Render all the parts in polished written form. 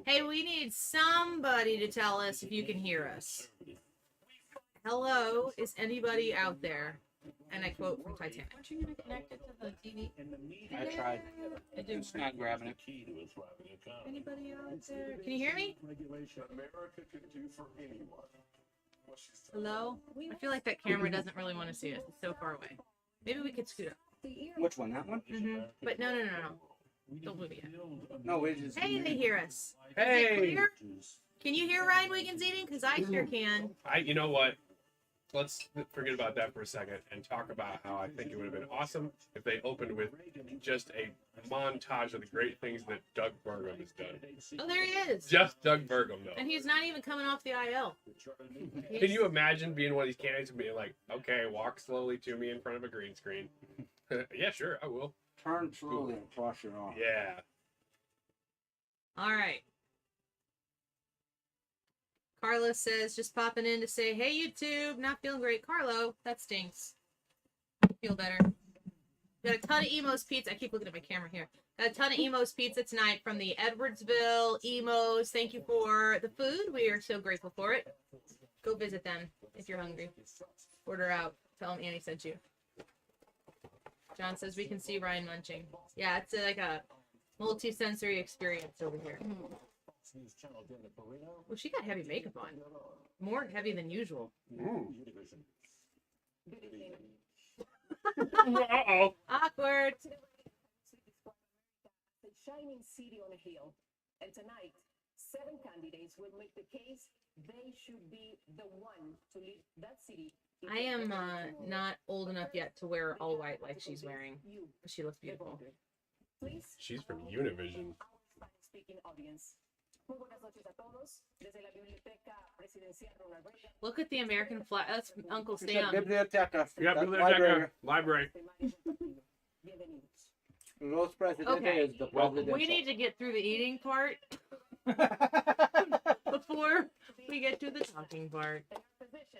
Hey, we need somebody to tell us if you can hear us. Hello, is anybody out there? And I quote from Titanic. Aren't you going to connect it to the TV? I tried. It's not grabbing it. Anybody out there? Can you hear me? Hello? I feel like that camera doesn't really want to see us. It's so far away. Maybe we could scoot up. Which one? That one? Mm-hmm. But no. Don't move yet. No, it is. Hey, they hear us. Hey! Is it clear? Can you hear Ryan Wiggins eating? Because I sure can. You know what? Let's forget about that for a second and talk about how I think it would have been awesome if they opened with just a montage of the great things that Doug Burgum has done. Oh, there he is. Just Doug Burgum, though. And he's not even coming off the IL. Can you imagine being one of these candidates and being like, okay, walk slowly to me in front of a green screen? Yeah, sure, I will. Turn slowly and cross your arm. Yeah. All right. Carlo says, just popping in to say, hey, YouTube, not feeling great. Carlo, that stinks. Feel better. Got a ton of Emos Pizza. I keep looking at my camera here. Got a ton of Emos Pizza tonight from the Edwardsville Emos. Thank you for the food. We are so grateful for it. Go visit them if you're hungry. Order out. Tell them Annie sent you. John says, we can see Ryan munching. Yeah, it's like a multi-sensory experience over here. Well, she got heavy makeup on. More heavy than usual. Uh-oh. Awkward. The shining city on a hill. And tonight, 7 candidates will make the case they should be the one to lead that city. I am not old enough yet to wear all white like she's wearing. But she looks beautiful. She's from Univision. Look at the American flag. That's Uncle Sam. Biblioteca. Yeah, Library. Library. Los Presidente Okay. is the presidential. We need to get through the eating part before we get to the talking part.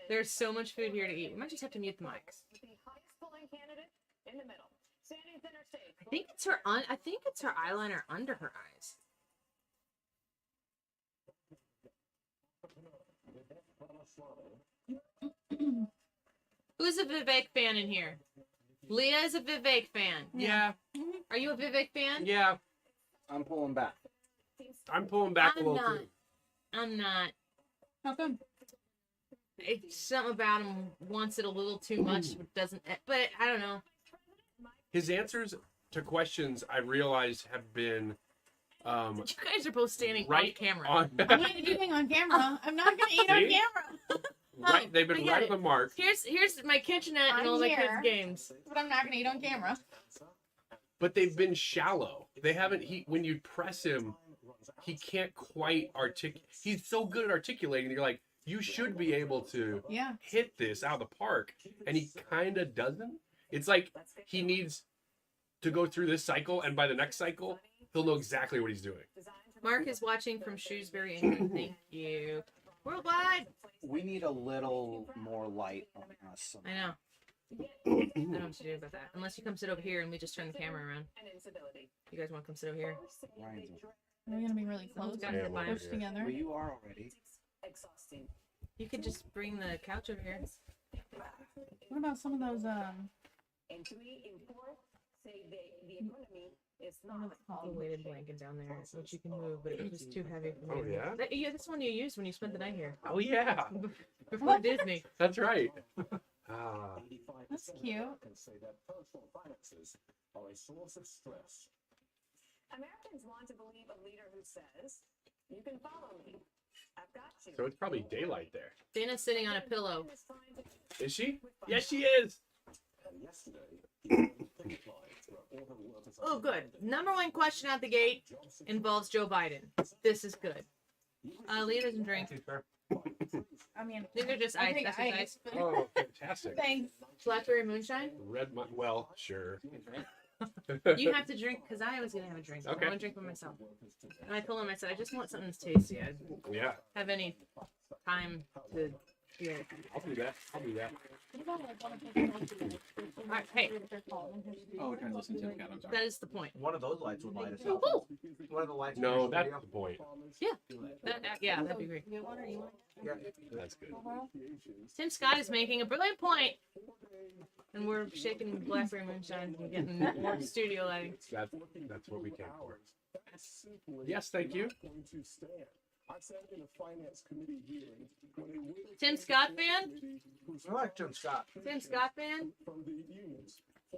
There's so much food here to eat. We might just have to mute the mics. I think it's her. I think it's her eyeliner under her eyes. Who's a Vivek fan in here? Leah is a Vivek fan. Yeah. Are you a Vivek fan? Yeah. I'm pulling back. I'm pulling back a I'm little not. too. I'm not. How come? It's something about him wants it a little too much, but doesn't. But I don't know. His answers to questions, I realized, have been You guys are both standing right off camera. on. I'm not eating on camera. I'm not going to eat on See? camera. Right, they've I been get right it. on the mark. Here's my kitchenette and I'm all my kids' here. games. But I'm not going to eat on camera. But they've been shallow. They haven't. When you press him, he can't quite articulate. He's so good at articulating. You're like, you should be able to Yeah. hit this out of the park, and he kind of doesn't. It's like he needs to go through this cycle, and by the next cycle, he'll know exactly what he's doing. Mark is watching from Shrewsbury, England. Thank you. Worldwide. We need a little more light on us. I know. I don't know what to do about that. Unless you come sit over here and we just turn the camera around. You guys want to come sit over here? Ryan's over. We're going to be really close. Someone's got to sit by him. Pushed together. Well, you are already. You could just bring the couch over here. What about some of those, And 3 in 4 say the economy is not. The weighted blanket down there, which you can move, but it was just too heavy for me. Oh, yeah? Yeah, that's the one you used when you spent the night here. Oh yeah, Before Disney. that's right. Ah, That's cute. Americans want to believe a leader who says, "You can follow me. I've got you." so it's probably daylight there. Dana's sitting on a pillow. Is she? Yes, she is. Oh, good. Number one question out the gate involves Joe Biden. This is good. Leah doesn't drink. I mean, These are just I'll ice. take That's just ice. ice. but- Oh, fantastic. Thanks. Blackberry moonshine. Well, sure. You have to drink because I was gonna have a drink. Okay. I want to drink by myself. And I told him, I said, I just want something that's tasty. I Yeah. have any time to Yeah. I'll do that. I'll do that. Alright, hey, Oh, we're trying to listen to Tim Cat. I'm sorry. that is the point. One of those lights would light us up. Oh, One of the lights. in No, your that's studio. the point. yeah, that'd be great. Yeah. That's good. Tim Scott is making a brilliant point, and we're shaking blackberry moonshine and getting more studio lighting. That's what we came for. Yes, thank you. Tim Scott fan? I like Tim Scott. Tim Scott fan?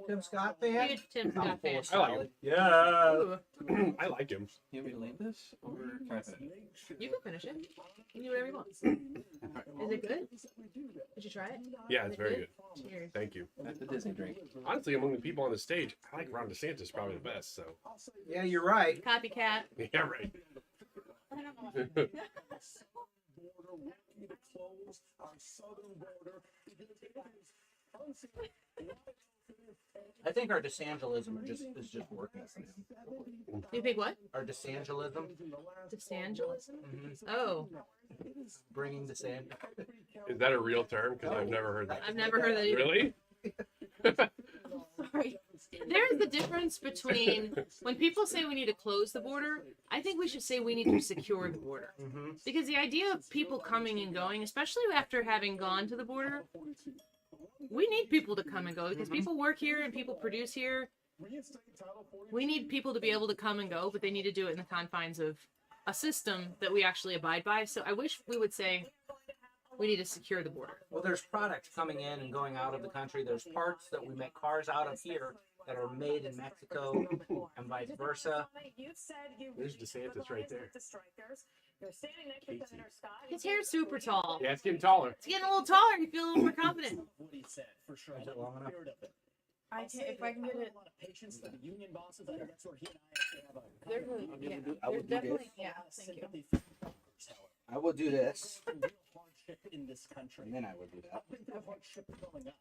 Tim Scott fan? Huge Tim Scott fan. I like him. Yeah. Ooh, I like him. You want me to leave this or try to finish it? you can finish it. You can do whatever you want. Is it good? Did you try it? Yeah, it's very good. Cheers. Thank you. That's the Disney drink. Honestly, among the people on the stage, I like Ron DeSantis probably the best. So Yeah, you're right. Copycat. yeah, right. I think our DeSangelism is just working for him. You think what? Our DeSangelism, DeSangelism? Mhm. Oh, bringing DeSange. Is that a real term? Because I've never heard that. I've never heard that either. Really? Sorry. There's the difference between when people say we need to close the border, I think we should say we need to secure the border. Mm-hmm. Because the idea of people coming and going, especially after having gone to the border, we need people to come and go because people work here and people produce here. We need people to be able to come and go, but they need to do it in the confines of a system that we actually abide by. So I wish we would say we need to secure the border. Well, there's products coming in and going out of the country. There's parts that we make cars out of here that are made in Mexico and vice versa. There's DeSantis right there. His hair's super tall. Yeah, it's getting taller. It's getting a little taller. You feel a little more confident. Is it long enough? I can if I can get it. There's a, yeah, I would there's do definitely yeah. Thank you. I will do this, in this country. and then I will do that. The hardship growing up.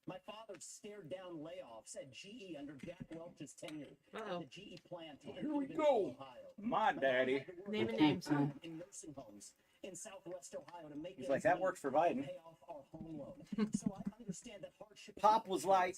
My father stared down layoffs at GE under Jack Welch's tenure Uh-oh. at the GE plant in Here we Cleveland, go. Ohio. My daddy. Name and names. In nursing homes in Southwest Ohio to make He's like, that worked for Biden. pay off our home loan. So I understand that hardship. Pop was like,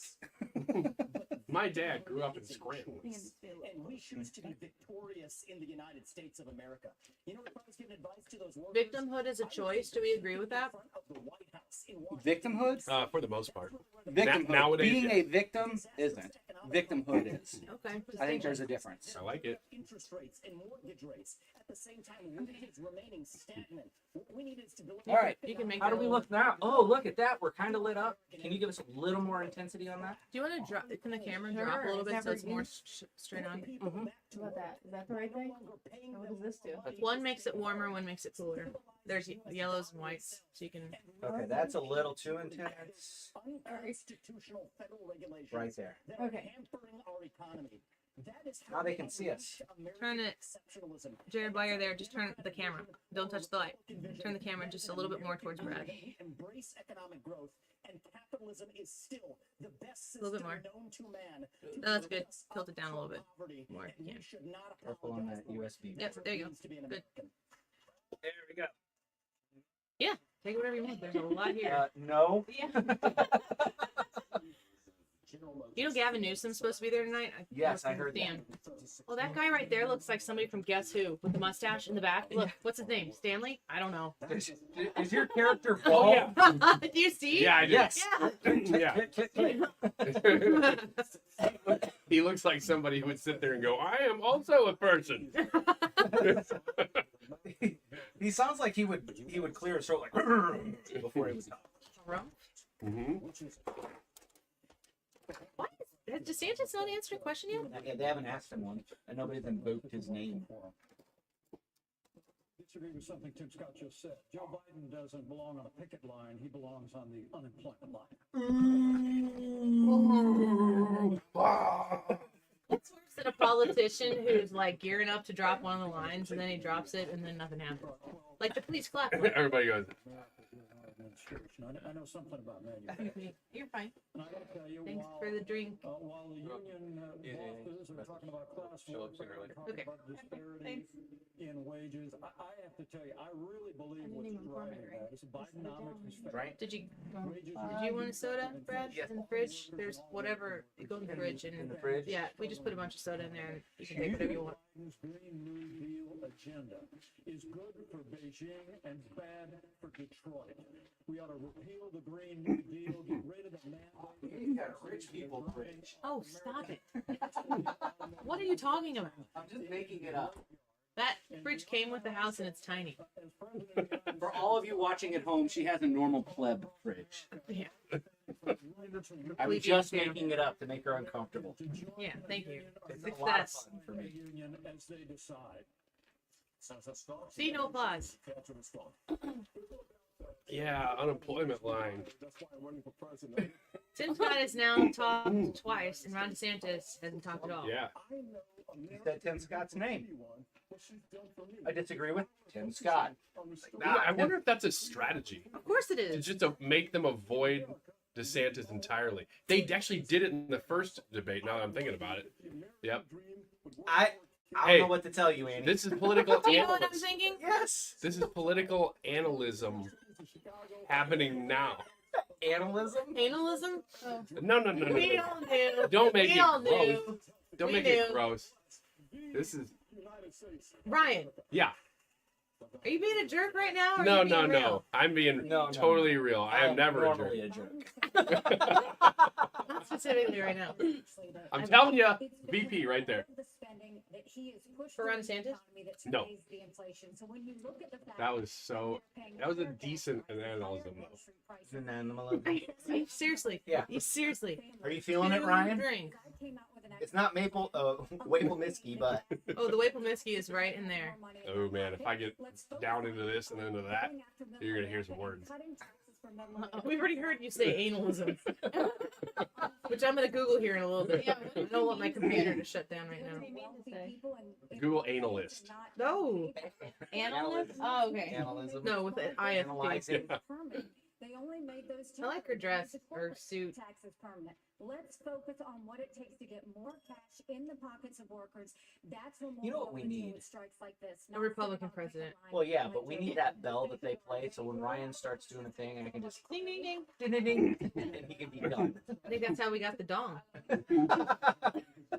My dad grew up in Scranton. And we choose to be victorious in the United States of America. You know, if I was giving advice to those workers, Victimhood is a choice. Do we agree with that? front of the White House in Washington, victimhood? For the most part. Victimhood. nowadays, Being yeah. a victim isn't. Victimhood is. Okay. I think there's a difference. I like it. interest rates and mortgage rates at the same time wages remaining stagnant. What we need is stability. All right. You can make How that do we a look now? Oh, look at that. We're kind of lit up. Can you give us a little more intensity on that? Do you want to drop? Can the camera Sure, drop a little bit so never it's more used. straight on? What about that? Is that the right thing? What does this do? One makes it warmer, one makes it cooler. There's yellows and whites, so you can. Okay, that's a little too intense. Unconstitutional federal regulations Right there. that are Okay. hampering our economy. That is Now they can see us. Turn it. exceptionalism. Jared, while you're there, just turn the camera. Don't touch the light. Turn the camera just a little bit more towards Brad. We embrace economic growth, and capitalism is still the best A little system bit more. known to man. No, that's good. Tilt it down a little bit. More, And yeah. we should not Careful on apologize that for it. USB. Yep, there you go. Means to be an Good. American. There we go. Take whatever you want. There's a lot here. No. You know Gavin Newsom's supposed to be there tonight? Yes, I looked heard at that. Dan. Well, that guy right there looks like somebody from Guess Who with the mustache in the back. Look, what's his name? Stanley? I don't know. Is your character Oh, bald? yeah. Do you see? Yeah, I do. Yes. Yeah. He looks like somebody who would sit there and go, I am also a person. He sounds like he would clear his throat like before he was talk. Rump? Mm-hmm. What? Has DeSantis not answered a question yet? Yeah, they haven't asked him one, and nobody's invoked his name for him. Disagree with something Tim Scott just said. Joe Biden doesn't belong on a picket line. He belongs on the unemployment line. What's worse than a politician who's like gearing up to drop one of the lines and then he drops it and then nothing happens? Like the police clap. Everybody goes, I know something about manufacturing. You're fine. And I gotta tell you, Thanks for the drink. while the union bosses are talking about class wars, they're talking Okay. about disparity in wages. I have to tell you, I really believe what you're driving at is Bidenomics is fake. Right? Did you Wages want a soda, Brad? Yes. In the fridge? There's whatever. Go in the fridge and In the fridge? yeah, we just put a bunch of soda in there and you can take whatever you want. Biden's Green New Deal agenda is good for Beijing and bad for Detroit. We ought to repeal the Green New Deal, get rid of the mandate. You got a rich people fridge. Oh, stop it! What are you talking about? I'm just making it up. That fridge came with the house and it's tiny. For all of you watching at home, she has a normal pleb fridge. Yeah, I'm just making it up to make her uncomfortable. yeah. Thank you. It's a lot of Success. fun for me. Union as they decide. See, no applause. Yeah, unemployment line. Tim Scott has now talked twice, and Ron DeSantis hasn't talked at all. Yeah. He said Tim Scott's name. I disagree with Tim Scott. I wonder if that's a strategy. Of course it It's is. just to make them avoid DeSantis entirely. They actually did it in the first debate. Now that I'm thinking about it. Yep. I Hey, don't know what to tell you, Annie. This is political Do you know what I'm analysis. thinking? Yes. This is political analysis happening now. Analysis? Analism? Oh. No. We all knew. Don't make We it all gross. knew. Don't We make knew. it gross. This is Ryan, yeah. are you being a jerk right now? Or are No. you being real? I'm being No. totally real. I am never a jerk. normally a jerk. Not specifically right now. I'm telling you, VP right there. For Ron DeSantis? No. That was so. That was a decent analysis though. Seriously. Yeah. You seriously. Are you feeling it, Ryan? Drink. It's not maple, Wapel Miski, but Oh, the Wapel Miski is right in there. Oh man, if I get down into this and into that, you're gonna hear some words. We've already heard you say analism. Which I'm going to Google here in a little bit. I don't want my computer to shut down right now. Google analyst. No. Analyst? Oh, okay. analysis. No, with an IFP. Analyzing. They only made those I like her dress or suit. taxes permanent. Let's focus on what it takes to get more cash in the pockets of workers. That's when we'll You know what we continue need? with strikes like this. A Republican president. Well, yeah, but we need that bell that they play so when Ryan starts doing a thing, I can just Ding, ding, ding. ding, ding, ding, and he can be done. I think that's how we got the dong.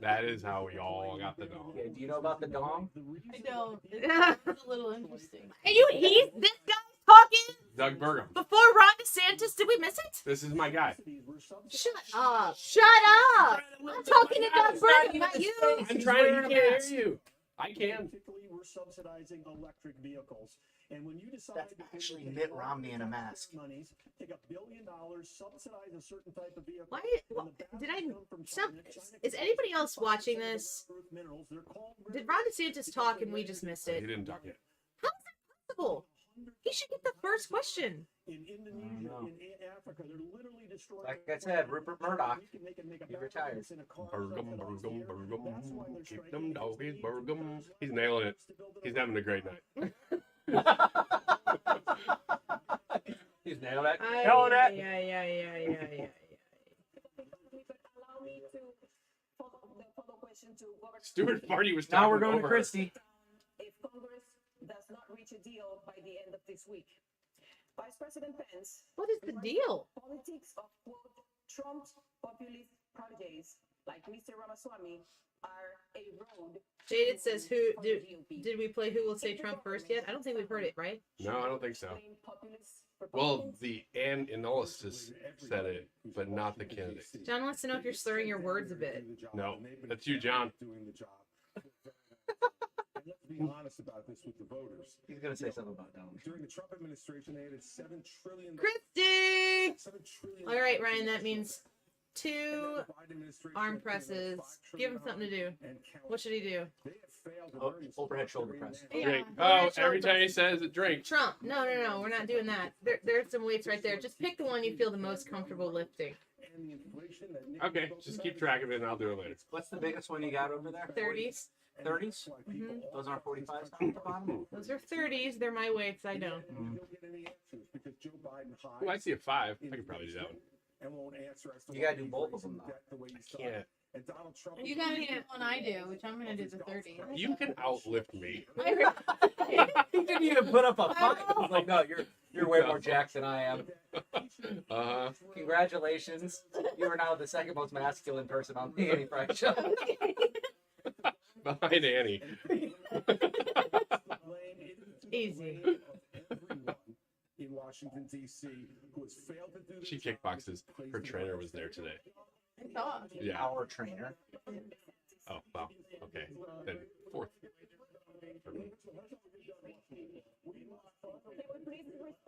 That is how we all got the dog. Yeah, do you know about the dong? I don't. And It's a little interesting. this guy talking Doug Burgum. before Ron DeSantis? Did we miss it? This is my guy. Shut up. Shut up. I'm talking to Doug Burgum, not you. I'm trying to hear you. I can. Particularly, we're subsidizing electric vehicles. And when you decide That's that actually you're Mitt gonna Romney in a mask. monies, take $1 billion, subsidize a certain type of vehicle. Why? and the Did batteries I? come from Some, China. China is controls anybody else 85% watching of the this? rare earth minerals. They're called rare Did Ron DeSantis talk and we just missed He it? didn't talk yet. How is that possible? He should get the first question. in Indonesia, know. in Africa, they're literally destroying. Like I said, Rupert Murdoch. We can make a He battery retired. that's in a car Burgum, subsidized burgum, here. burgum. That's why they're Keep striking them against doggies, it. burgum. He's nailing it. He's having a great night. He's nailed it. Yeah. Allow me to follow the follow question to Governor. Stuart Party was talking Now we're going over to Christie. If Congress does not reach a deal by the end of this week, Vice President Pence, What is the deal? politics of quote Trump's populist proteges like Mr. Ramaswamy are a road. Jaded says, "Who for the did? GOP. Did we play Who Will Say Trump first yet? I don't think we've heard it, right? No, I don't think so. Blame populist Well, Republicans? the analysis said it, but not the candidate. John wants to know if you're slurring your words a bit. No, that's you, John. Doing the job. And let's be honest about this with the voters. He's gonna say something about Donald Trump. During the Trump administration, they added $7 trillion. Christy. $7 trillion All right, Ryan. That means And then 2 the Biden administration arm had put another presses. $5 Give him trillion something to do. and counting. What should he do? They have failed Oh, emergency overhead shoulder Korean press. man. Yeah. Drink. Go Oh, ahead, every show time he says it, drink. Trump. No, we're not doing that. There's some weights right there. Just pick the one you feel the most comfortable lifting. And the inflation that Nick Okay, spoke just about. keep track of it and I'll do it later. What's the biggest one you got over there? 30s. And 30s? that's why people Mhm. Those aren't 45s down at the bottom? Those are 30s. They're my weights. I know. And you'll get any answers because Joe Biden hides Oh, I see a 5. I could probably do that one. and won't answer as to You why gotta do he's both of raising them, though. debt the way he's done. Can't. And Donald Trump. You gotta get one I do, which I'm gonna do the 30. You can outlift me. He didn't even put up a fight. I was like, no, you're way more jacked than I am. Congratulations. You are now the second most masculine person on the Annie Frey Show. Behind Annie. Easy. In Washington, D.C., who has failed to do this. She kickboxes. Her trainer was there today. I saw. Yeah. Our trainer. Oh, wow. Okay. Then fourth. For me. Please respect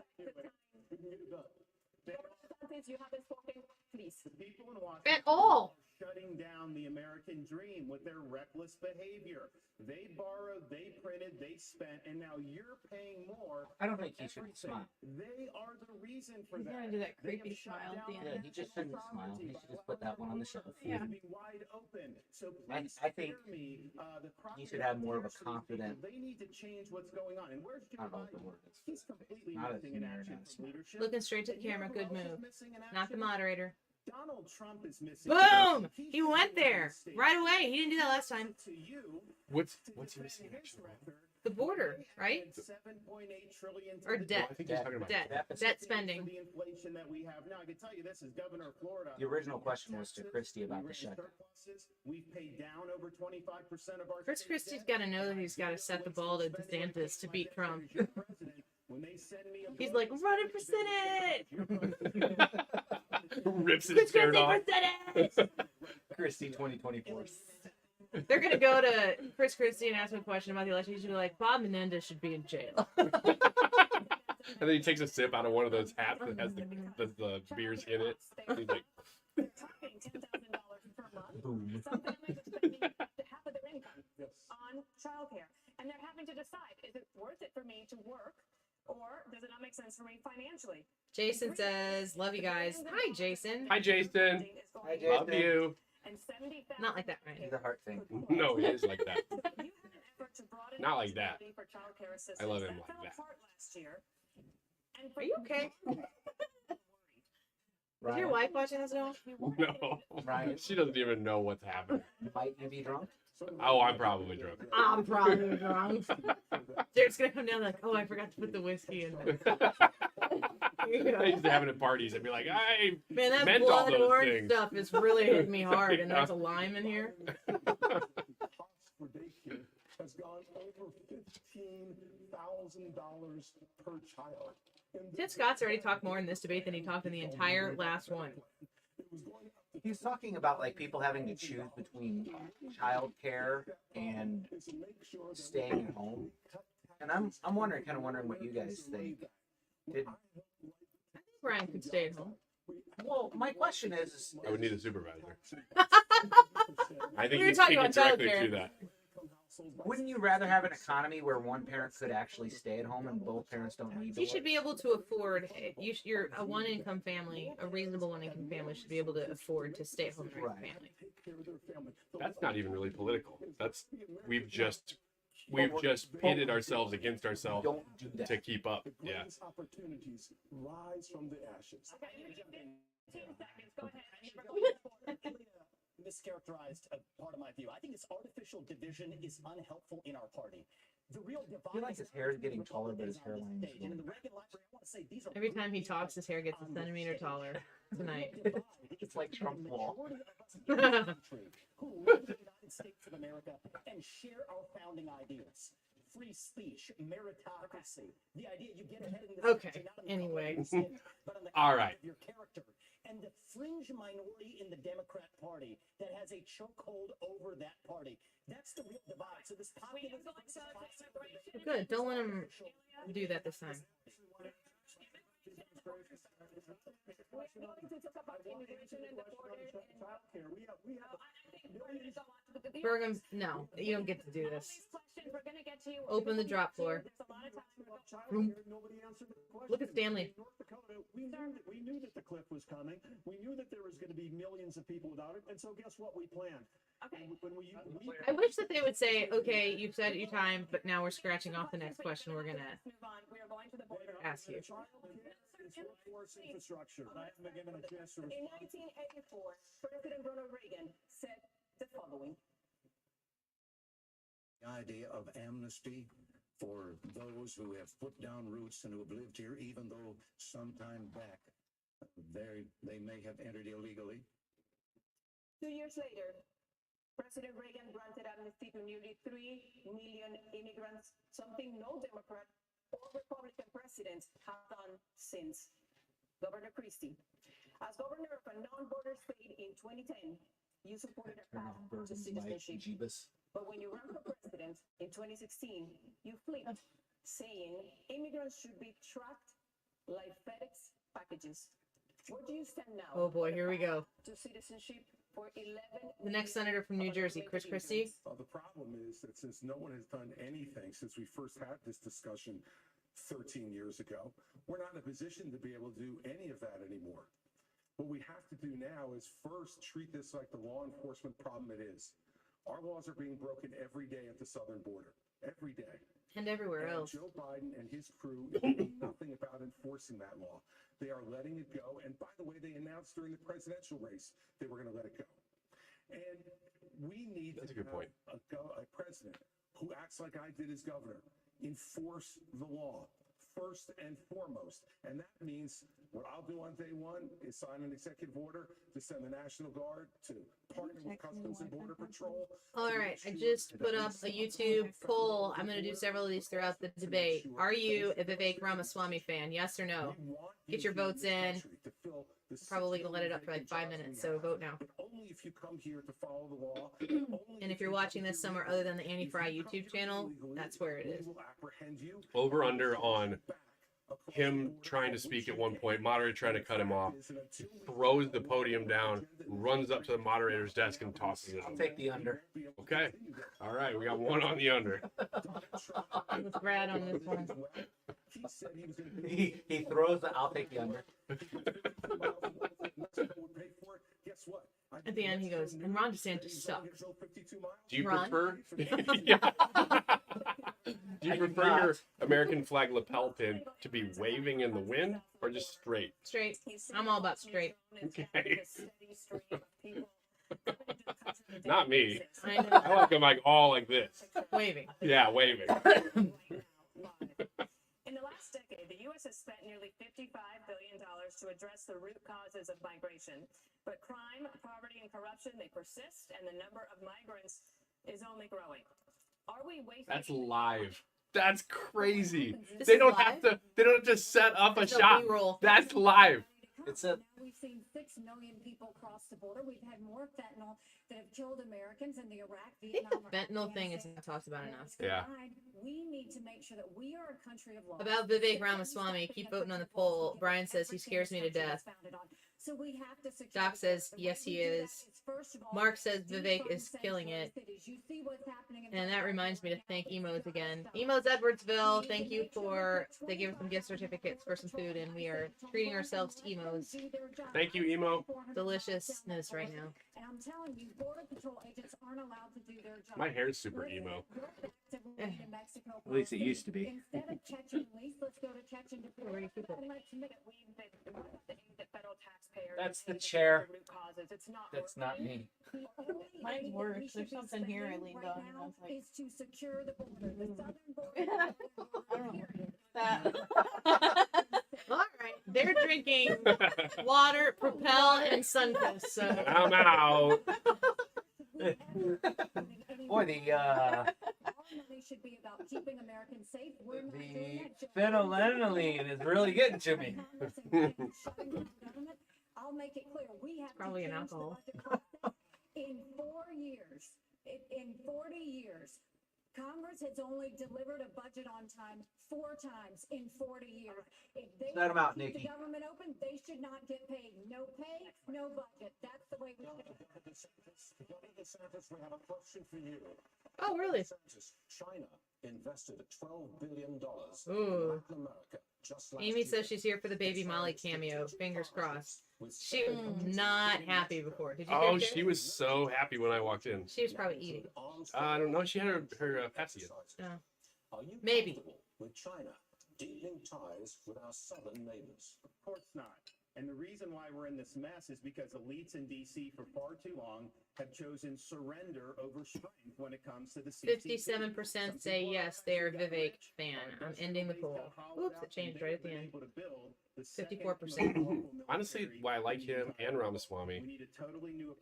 the time. You haven't spoken, please. The people in Washington At all. are shutting down the American dream with their reckless behavior. They borrowed, they printed, they spent, and now you're paying more. I don't think he should smile. They are the reason for He's that. gonna do that They have creepy shut smile at the down Yeah, end. he just shouldn't smile. He should just put that one on the shelf. Yeah. to be wide open. So I please think hear me. The he should have more of a prosecutors, confident- They need to change what's going on. And where's I Joe don't know what the Biden? word is. He's completely Not a missing in senior action announcement. from leadership. Looking straight to the And you know camera. who Good else is move. missing in Not the action? moderator. Donald Trump is missing. Boom! He He should went be there on stage. right away. He didn't do that last time. To you, What's to he defend missing his actually? record, The border, they right? added $7.8 trillion to Or the debt. I think he's talking about Debt. Deficit. Debt for spending. the inflation that we have now. I can tell you this as governor of Florida. The original question was to Christie about We the ran shutdown. surpluses. We've paid down over 25% of our Chris state Christie's debt. got to know that he's got to set the ball to DeSantis to beat Trump. When they send me a He's bill, like, running for Senate! rips Chris his shirt Christie off. for Senate! Christie 2024. They're going to go to Chris Christie and ask him a question about the election. He's going to be like, Bob Menendez should be in jail. And then he takes a sip out of one of those hats that has the beers in it. He's like, They're talking $10,000 per month. Boom. Some families are spending half of their income on childcare, and they're having to decide: is it worth it for me to work, or does it not make sense for me financially? Jason says, love you guys. Hi, Jason. "Hi, Jason. Hi, Love Jason. you." And 70,000 Not like that, right? He's a heart thing. No, he is like that. So you had an effort to broaden Not like that. eligibility for childcare assistance. I love him That like fell that. apart last year. And Are you okay? Is your Ryan, wife watching this at all? No, Ryan, she doesn't even know what's happening. might you be drunk? Oh, I'm probably drunk. I'm probably wrong. Jared's going to come down like, oh, I forgot to put the whiskey in there. I used to have it at parties. I'd be like, "I Man, that meant all blood those orange things." stuff is really hitting me hard, and Yeah. there's a lime in here. cost for daycare has gone over $15,000 per child. And Tim Scott's already talked more in this debate than he talked in the entire last one. it was going up to He's talking about like people having to choose between childcare and is to make sure that staying at home. And I'm wondering what you guys think. Did Brian could stay at home. well, my question is I would need a supervisor. I I think We were he's talking speaking about directly childcare. to that. wouldn't you rather have an economy where one parent could actually stay at home and both parents don't need to You should work? be able to afford. You're a one-income family, a reasonable one-income family should be able to afford to stay at home and raise a Right. family. That's not even really political. We've just pitted ourselves against ourselves Don't do that. to keep up. The Yeah. greatest opportunities rise from the ashes. Okay, you have 15 seconds. Go ahead. Mischaracterized a part of my view. I think this artificial division is unhelpful in our party. The real divide I feel like his hair is getting taller, but his hairline is And in the going Reagan library, I want to say these are Every time he talks, his hair gets a centimeter taller tonight. It's like Trump's wall. Who live in the United States of America and share our founding ideals. Free speech, meritocracy, the idea you get ahead in this Okay, country, not on the anyway. color of your skin, but on the All color right. of your character. And the fringe minority in the Democrat Party that has a chokehold over that party. That's the real divide. So this populism, this toxic Good. Don't let him do that this time. We're going to talk about immigration and the border. Bergam, no, you don't get to do this. We're going to get to you. Open the drop floor. There's a lot of time. Nobody answered the question. Look at Stanley. In North Dakota, we knew that the cliff was coming. We knew that there was going to be millions of people without it. And so guess what? We planned. Okay. When we I wish that they would say, okay, you've said your time, but now we're scratching off the next question we're going to Let's move on. We are going to the border. ask you. Mr. Reinforce infrastructure. I haven't been given a chance to In respond. 1984, President Ronald Reagan said the following. The idea of amnesty for those who have put down roots and who have lived here, even though sometime back they may have entered illegally. 2 years later, President Reagan granted amnesty to nearly 3 million immigrants, something no Democrat or Republican president have done since. Governor Christie, as governor of a non-border state in 2010, you supported a path to citizenship. But when you ran for president in 2016, you flipped, saying immigrants should be tracked like FedEx packages. Where do you stand now? Oh boy, here we go. To citizenship for 11 The next senator from New Jersey, Chris Christie. Well, the problem is that since no one has done anything since we first had this discussion 13 years ago, we're not in a position to be able to do any of that anymore. What we have to do now is first treat this like the law enforcement problem it is. Our laws are being broken every day at the southern border, every day. And everywhere And else. Joe Biden and his crew is doing nothing about enforcing that law. They are letting it go. And by the way, they announced during the presidential race they were going to let it go. And we need That's a to good have point. a president who acts like I did as governor. Enforce the law first and foremost. And that means what I'll do on day one is sign an executive order to send the National Guard to partner with Customs and Border Patrol. All right, I just put up a YouTube poll. I'm going to do several of these throughout the debate. Are you a Vivek Ramaswamy fan? Yes or no? Get your votes in. Probably going to let it up for like 5 minutes, so vote now. Only if you come here to follow the law. And if you're watching this somewhere other than the Annie Frey YouTube channel, that's where it is. Over under on him trying to speak at one point, moderator trying to cut him off, throws the podium down, runs up to the moderator's desk and tosses it. I'll take the under. Okay. All right. We got one on the under. Let's Brad on this one. He throws the, I'll take the under. At the end, he goes, and Ron DeSantis sucks. Do you Ron? prefer? Do you prefer your American flag lapel pin to be waving in the wind or just straight? Straight. I'm all about straight. Okay. Not me. I know. I like them like all like this. Waving. Yeah, waving. In the last decade, the U.S. has spent nearly $55 billion to address the root causes of migration. But crime, poverty, and corruption, they persist, and the number of migrants is only growing. Are we wasting... That's live. That's crazy. This They is don't live? have to. They don't have to set up a It's a shop. B-roll. That's live. It's a Now we've seen 6 million people cross the border. We've had more fentanyl that have killed Americans in the Iraq, I think Vietnam, the fentanyl thing is Afghanistan. not talked about enough. Yeah. We need to make sure that we are a country of law. About Vivek Ramaswamy, keep voting on the poll. Brian says he scares me to death. So we have to secure Doc the says, border. The yes, way he we do that is. first of all, Mark says Vivek defund is killing sanctuary it. cities. You see what's happening in And that reminds me to thank It's Emos not again. gonna Emos stop. Edwardsville, thank you for, they gave us some gift certificates for some food, and we are treating ourselves to Emos. Thank you, Emo. Deliciousness right now. And I'm telling you, Border Patrol agents aren't allowed to do their job. My hair's super emo. At least it used to be. Instead of catching least, let's go to catching Where do you keep it? Let's admit it, what about the aid that federal taxpayers That's the pay to chair. the root causes? It's not That's not working. me. Mine's worse. There's something here I leaned on, and I was like- Is to secure the border, the southern border. I don't know. That. All right, they're drinking water, Propel, and Sunkiss. So I'm out. Boy, the Our money should be about keeping Americans safe. We're not doing that. phenylalanine is really getting to me. Congress and shutting down government. I'll make it clear, we have to Probably an change the alcohol. budget process. In 4 years, in 40 years, Congress has only delivered a budget on time 4 times in 40 years. If they Let 'em out, keep Nikki. the government open, they should not get paid. No pay, no budget. That's the way we should. Governor DeSantis, we have a question for you. Oh, really? DeSantis, China invested $12 billion Ooh. in Latin America just last Amy year. says she's here for the baby Molly cameo. Fingers crossed. She was not happy before. Did you hear Oh, her? she was so happy when I walked in. She was probably eating. I don't know. She had her Pepsi. Oh. Are you Maybe. comfortable with China deepening ties with our southern neighbors. Of course not. And the reason why we're in this mess is because elites in D.C. for far too long have chosen surrender over strength when it comes to the CCP. 57% say yes, they are a Vivek fan. I'm ending the poll. Oops, it changed right at the end. 54%. Honestly, why I like him and Ramaswamy,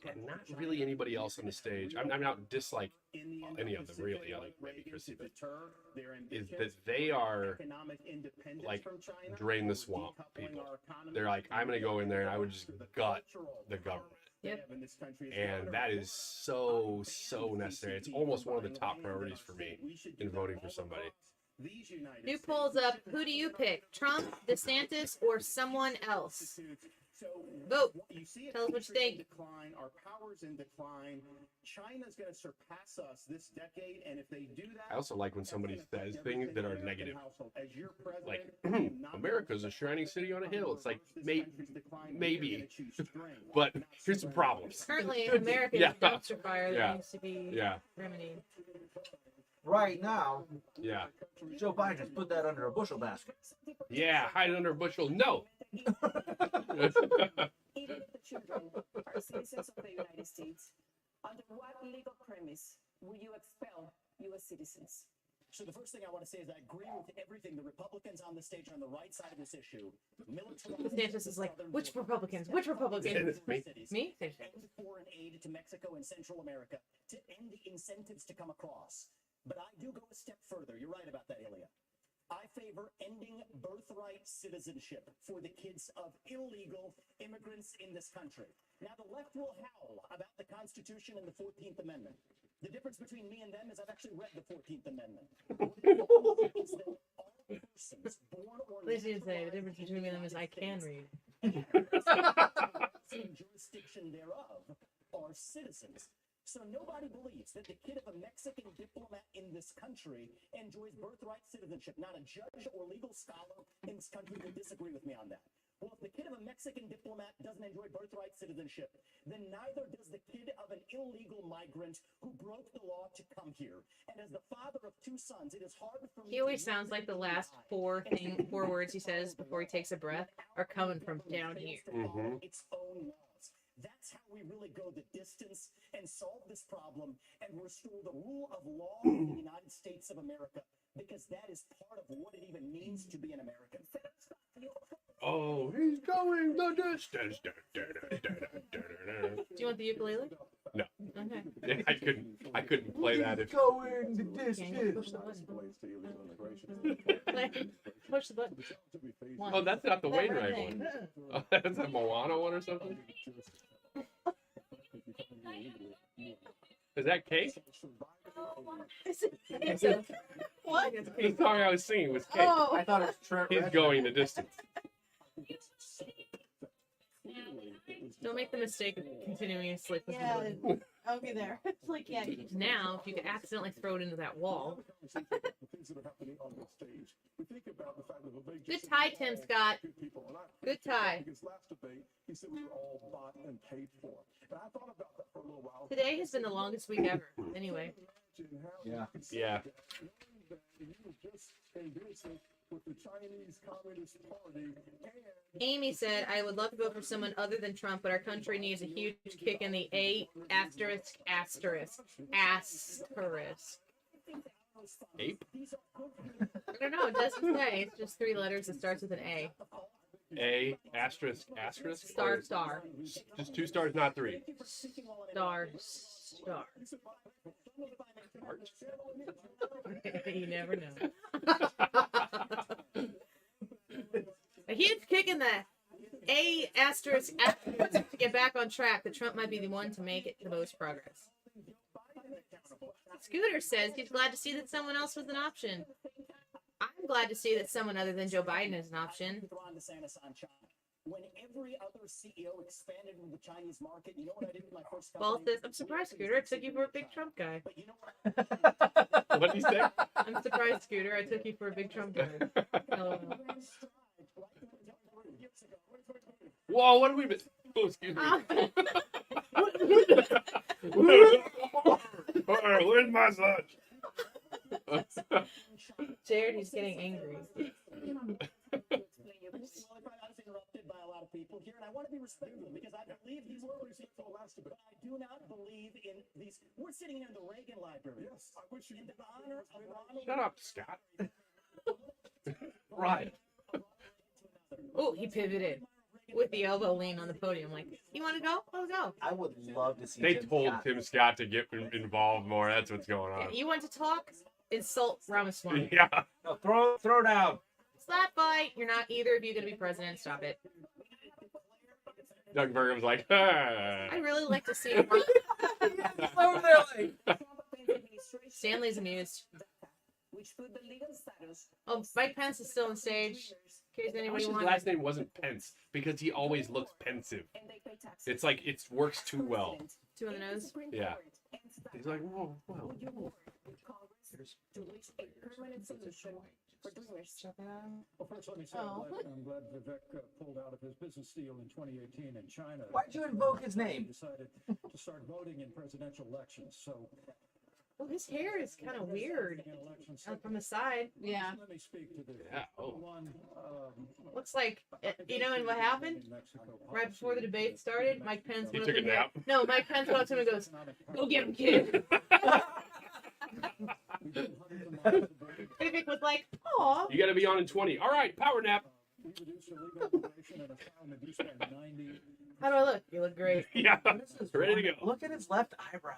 and not really anybody else on the stage. I'm not dislike any of them really. I like maybe Chrissy, but is that they are like drain the swamp people. They're like, I'm gonna go in there and I would just gut the government. Yep. And that is so necessary. It's almost one of the top priorities for me in voting for somebody. New polls up. Who do you pick? Trump, DeSantis, or someone else? Vote. Tell us what you think. Our power's in decline. China's going to surpass us this decade, and if they do that, I also like when somebody says things that are negative. Like, America's a shining city on a hill. It's like, maybe. But here's some problems. Currently, America is a dumpster fire that needs to be remedied. Right now, Joe Biden just put that under a bushel basket. Yeah, hide it under a bushel. No. Even if the children are citizens of the United States, under what legal premise will you expel U.S. citizens? So the first thing I want to say is I agree with everything. The Republicans on the stage are on the right side of this issue. DeSantis is like, which Republicans? Which Republicans? Me? End foreign aid to Mexico and Central America to end the incentives to come across. But I do go a step further. You're right about that, Ilya. I favor ending birthright citizenship for the kids of illegal immigrants in this country. Now, the left will howl about the Constitution and the 14th Amendment. The difference between me and them is I've actually read the 14th Amendment. It's that all persons born or Please didn't say the difference between them is I can read. Jurisdiction thereof are citizens. So nobody believes that the kid of a Mexican diplomat in this country enjoys birthright citizenship. Not a judge or legal scholar in this country will disagree with me on that. Well, if the kid of a Mexican diplomat doesn't enjoy birthright citizenship, then neither does the kid of an illegal migrant who broke the law to come here. And as the father of two sons, it is hard for me. He always sounds like the last four words he says before he takes a breath are coming from down here. Its own laws. That's how we really go the distance and solve this problem and restore the rule of law in the United States of America, because that is part of what it even means to be an American. Oh, he's going the distance. Do you want the ukulele? No. Okay. I couldn't play that if Going the distance. Push the button. One. Oh, that's not the Wainwright one. Oh, that's a Moana one or something? Is that Cake? What? The song I was singing was Cake. Oh. I thought it was Trent. He's going the distance. Don't make the mistake of continuing to sleep with the button. I'll be there. It's like, yeah. Now, if you could accidentally throw it into that wall. Good tie, Tim Scott. Good tie. Today has been the longest week ever. Anyway. Yeah. Yeah. With the Chinese Communist Party Amy said, I would love to vote for someone other than Trump, but our country needs a huge kick in the A asterisk asterisk asterisk. Ape? I don't know. It doesn't say. It's just three letters. It starts with an A. A asterisk asterisk? Star star. Just 2 stars, not 3. Star star. You never know. A huge kick in the A asterisk asterisk to get back on track. That Trump might be the one to make it the most progress. Scooter says he's glad to see that someone else was an option. I'm glad to see that someone other than Joe Biden is an option. When every other CEO expanded into the Chinese market, you know what I did with my first Well, company? I'm surprised, Scooter. I took you for a big Trump guy. But you know what? What did he say? I'm surprised, Scooter. I took you for a big Trump guy. LOL. Whoa, what have we been? Oh, excuse me. Where's my lunch? Jared, he's getting angry. Well, I was interrupted by a lot of people here, and I want to be respectful because I believe these words, but I do not believe in these. We're sitting here in the Reagan Library. Yes, I wish you In the honor of Ronald. Shut up, Scott. Right. Oh, he pivoted with the elbow lean on the podium. Like, you want to go? I'll go. I would love to see. They Tim told Scott. Tim Scott to get involved more. That's what's going Yeah, on. you want to talk? Insult Ramaswamy. Yeah. No, throw down. Slap fight. You're not either of you going to be president. Stop it. Doug Burgum's like, I really like to see him. Over there, like, Stanley's amused. Which put the legal status Oh, Mike Pence is still on stage. In case I anybody wish his wants. last name wasn't Pence because he always looks pensive. and they pay taxes. It's like it works too well. Two on the nose. Yeah. He's like, whoa, well. Would you work with Congress to reach a permanent solution for dreamers? Well, first, let me say I'm glad Vivek pulled out of his business deal in 2018 in China. why'd you invoke his name? Decided to start voting in presidential elections. So, Well, his hair is kind of weird in elections, from the side. Yeah. let me speak to the Yeah. Oh. one. Looks like, you know, and what happened? Right before the debate started, Mike Pence He went took up a to him. nap. No, Mike Pence went up to him and goes, "Go get him, kid." Vivek was like, "Aw." You got to be on in 20. All right, power nap. How do I look? You look great. Yeah. Ready to go. Look at his left eyebrow.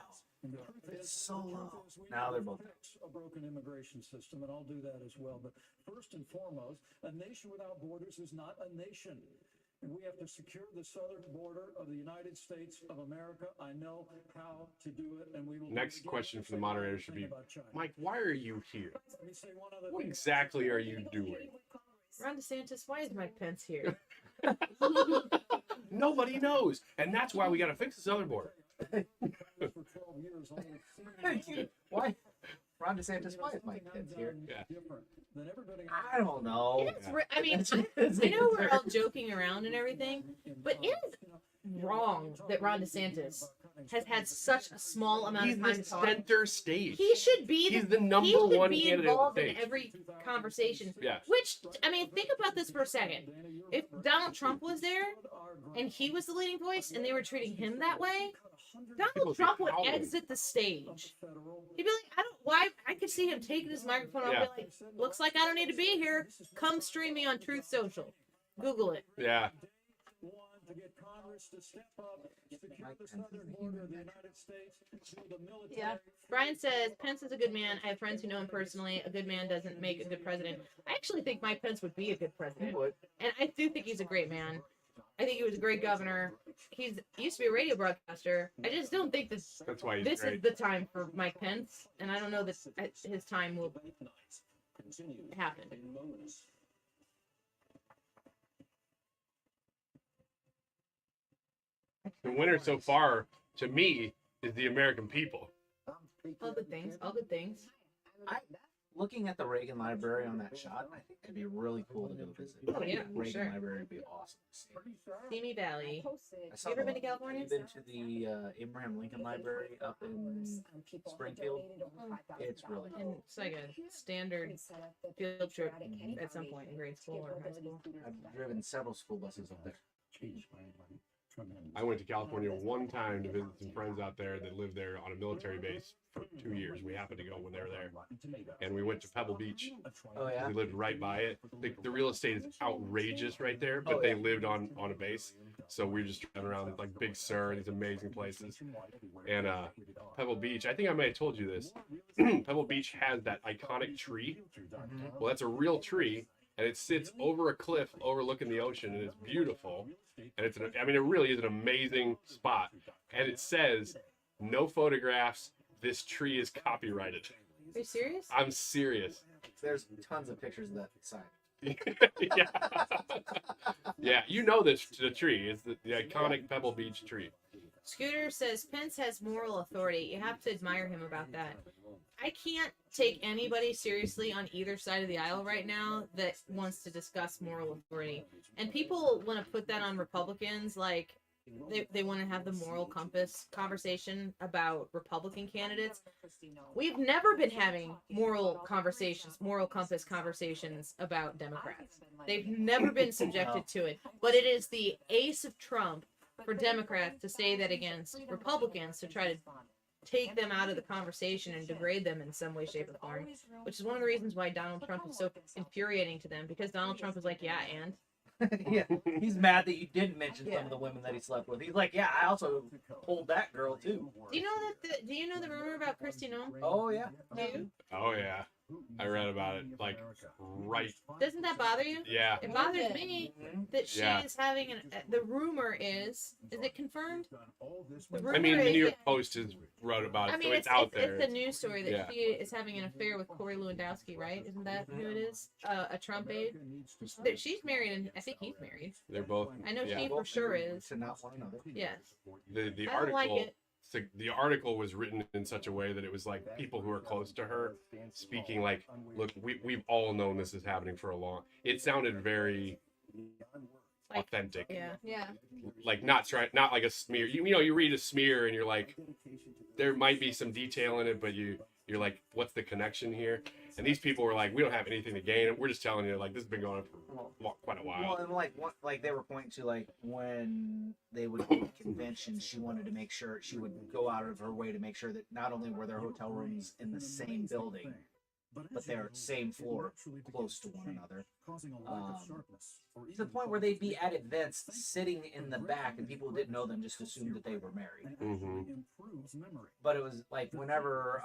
It's so low. Now they're both. A broken immigration system, and I'll do that as well. But first and foremost, a nation without borders is not a nation. And we have to secure the southern border of the United States of America. I know how to do it, and we will. Next question for the moderator should be, about China. Mike, why are you here? Let me say one other What thing. exactly are you doing? Ron DeSantis, why is Mike Pence here? Nobody knows. And that's why we got to fix the southern border. For 12 years, only Why? Ron DeSantis, why is Mike Pence here? Yeah. different than everybody. I don't know. It's I mean, I know we're all joking around and everything, but it is wrong that Ron DeSantis has had such a small amount He's of time the to talk. center stage. He should be. He's the number he should one be candidate involved on in stage. every conversation. Yeah. Which I mean, think about this for a second. If Donald Trump was there and he was the leading voice, and they were treating him that way, Donald People Trump be would howling. exit the stage. He'd be like, "I don't. Why?" I could see him taking his microphone. Yeah. I'll be like, "Looks like I don't need to be here. Come stream me on Truth Social. Google it." Yeah. To get Congress to step up, secure the southern border of the United States, build a military. Yeah. Brian says Pence is a good man. I have friends who know him personally. A good man doesn't make a good president. I actually think Mike Pence would be a good He president, would. and I do think he's a great man. I think he was a great governor. He used to be a radio broadcaster. I just don't think That's why he's this great. is the time for Mike Pence, and I don't know that his time will happen. The winner so far, to me, is the American people. All good things. All good things. Looking at the Reagan Library on that shot, I think it'd be really cool to go visit. Oh, yeah, for Reagan sure. Library would be awesome to see. Simi Valley. I saw You ever the- been to California? Have you been to the Abraham Lincoln Library up in Springfield? It's really cool. And it's like a standard field trip at some point in grade school or high school. I've driven several school buses up there. I went to California one time to visit some friends out there that lived there on a military base for 2 years. We happened to go when they were there. And we went to Pebble Beach. Oh yeah. We lived right by it. The real estate is outrageous right there, but Oh, they yeah. lived on a base. So we were just driving around like Big Sur, these amazing places. And Pebble Beach, I think I may have told you this. Pebble Beach has that iconic tree. Well, that's a real tree, and it sits over a cliff overlooking the ocean, and it's beautiful. And it's I mean, it really is an amazing spot. And it says, "No photographs. This tree is copyrighted." Are you serious? I'm serious. There's tons of pictures of that sign. Yeah. Yeah, you know this, the tree. It's the iconic Pebble Beach tree. Scooter says Pence has moral authority. You have to admire him about that. I can't take anybody seriously on either side of the aisle right now that wants to discuss moral authority. And people want to put that on Republicans like they want to have the moral compass conversation about Republican candidates. We've never been having moral compass conversations about Democrats. They've never been subjected to it. But it is the ace of Trump for Democrats to say that against Republicans, to try to take them out of the conversation and degrade them in some way, shape, or form, which is one of the reasons why Donald Trump is so infuriating to them, because Donald Trump is like, yeah, and Yeah, he's mad that you didn't mention some of the women that he slept with. He's like, yeah, I also pulled that girl too. Do you know do you know the rumor about Kristi Noem? Oh yeah. Do you? Oh yeah, I read about it. Like right. Doesn't that bother you? Yeah. It bothers me that she Yeah. is having the rumor is it confirmed? I mean, the New York Post has wrote about it, I mean, so it's out there. It's a news story that Yeah. she is having an affair with Corey Lewandowski, right? Isn't that who it is? A Trump aide. She's married, and I think he's married. They're both. I know yeah. she for sure is. To not one another. Yes. The I don't article. like it. The article was written in such a way that it was like people who are close to her speaking like, look, we've all known this is happening for a long. It sounded very authentic. Yeah. Like not like a smear. You know, you read a smear and you're like, there might be some detail in it, but you're like, what's the connection here? And these people were like, we don't have anything to gain. We're just telling you, like, this has been going on for quite a while. Well, and like they were pointing to, like, when they would go to conventions, she wanted to make sure she would go out of her way to make sure that not only were their hotel rooms in the same building, but they're same floor, close to one another. To the point where they'd be at events sitting in the back, and people who didn't know them just assumed that they were married. Mm-hmm. But it was like whenever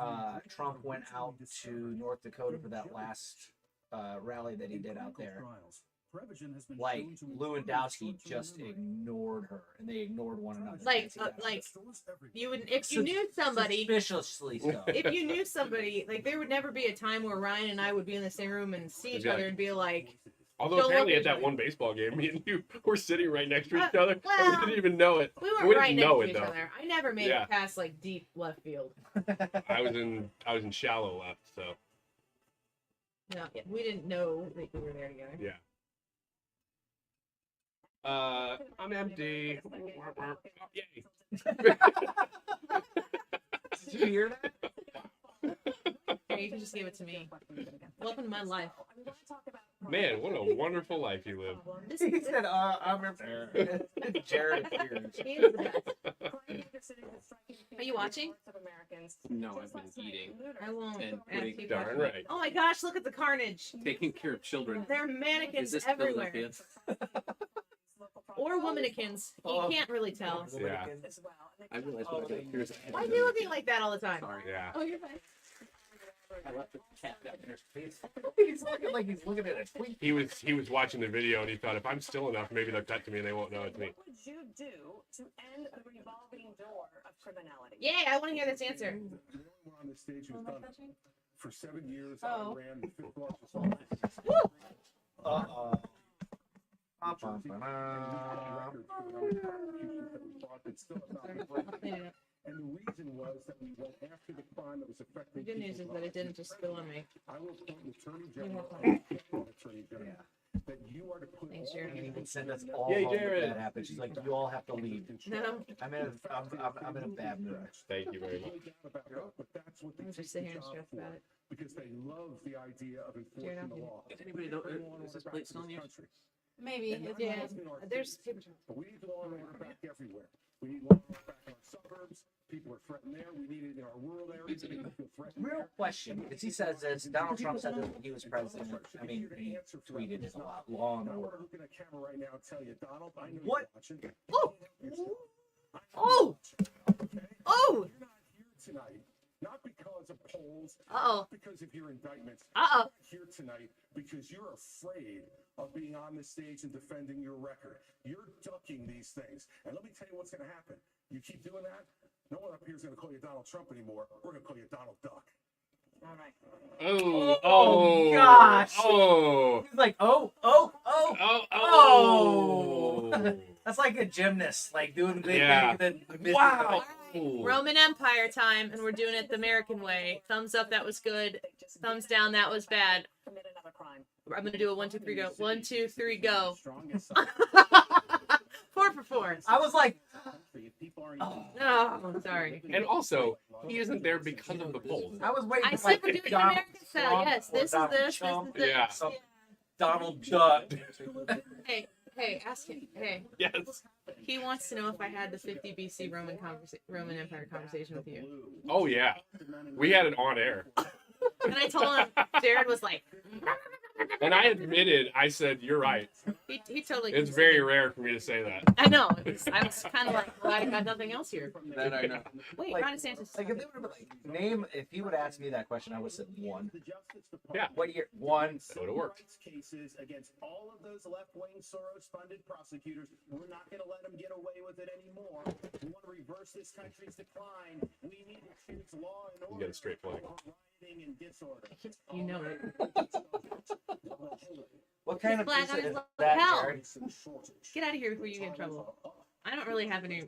Trump went out to North Dakota for that last rally that he did out there, like Lewandowski just ignored her, and they ignored one another. Like you would, if you knew somebody, suspiciously so. if you knew somebody, like there would never be a time where Ryan and I would be in the same room and see each other and be like. Although apparently at that one baseball game, me and you were sitting right next to each other, and well, we didn't even know it. We weren't right next to each other. I never made it past like deep left field. I was in shallow left, so. No, we didn't know that we were there together. Yeah. I'm empty. Yay. Did you hear that? Hey, you can just give it to me. Welcome to my life. Man, what a wonderful life you live. He said, I'm Jared appears. Are you watching? No, I've been eating. I won't. And ask putting- you Darn questions. right. Oh my gosh, look at the carnage. Taking care of children. There are mannequins Is this everywhere. Philadelphia? Or womanikins. You can't really tell. Yeah. I realized what I got here is Why are you looking like that all the time? Sorry. Yeah. Oh, you're fine. I left the cat down there. He's looking like he's looking at a tweet. He was watching the video and he thought, if I'm still enough, maybe they'll cut to me and they won't know it's me. What would you do to end the revolving door of criminality? Yay, I want to hear this answer. The only one on this stage who's done it. For 7 years, Oh. I ran the fifth largest office. Woo! Records that still have not been broken. And the reason was that we went after the crime that was affecting. The good news is people's that it lives. didn't just spill on me. I will point the Attorney General, that you are to put Thanks, all Jared. the You can send us all Yay, home if Jared. that happens. She's like, you all have to leave. No. I'm in a bad mood. Thank you very much. But that's what they I'll just take sit here the and job stress for, about it. because they love the idea of Jared, enforcing I'll the do it. law. Does anybody know, is this plate still in use? Maybe. Yeah, there's paper towels. But we need law and order back everywhere. We need law and order back in our suburbs. People are threatened there. We need it in our rural areas. People feel threatened Real there. question, because he says this, Donald Trump said that when he was president. I mean, he tweeted it a lot. Law and I want to order. look at a camera right now and tell you, Donald, I know What? you're watching. Oh! Oh! Oh! You're not here tonight, not because of polls, Uh-oh. not because of your indictments. Uh-oh. You're here tonight because you're afraid of being on the stage and defending your record. You're ducking these things. And let me tell you what's going to happen. You keep doing that, no one up here is going to call you Donald Trump anymore. We're going to call you Donald Duck. All right. Oh, gosh. Oh. He's like, oh. That's like a gymnast, like doing the big Yeah. thing. And then Wow. Roman Empire time, and we're doing it the American way. Thumbs up, that was good. Thumbs down, that was bad. Commit another crime. I'm gonna do a 1, 2, 3, go. 1, 2, 3, go. Strongest 4 for 4. I was like, Oh, sorry. And also, he isn't there because of the polls. I was waiting I for said we're like doing Donald American style. Trump Yes, or this is Donald this. Trump, This is Yeah. some Donald Duck. Hey, ask him. Hey, Yes. he wants to know if I had the 50 BC Roman Empire conversation with you. Oh yeah. We had it on air. And I told him, Jared was like, And I admitted, I said, you're right. he totally. It's very rare for me to say that. I know. I was kind of like, glad I got nothing else here. That I know. Wait, Like- Ron DeSantis. Like if they would have name, if he would ask me that question, I would have said one. Yeah. What year? One. That would have worked. Cases against all of those left-wing Soros-funded prosecutors. We're not going to let them get away with it anymore. We want to reverse this country's decline. We need to choose law and order. You get a straight flag. over rioting and disorder. You know it. What kind of Flag pizza on his is that, lapel. Jared? Get out of here before you get in trouble. I don't really have any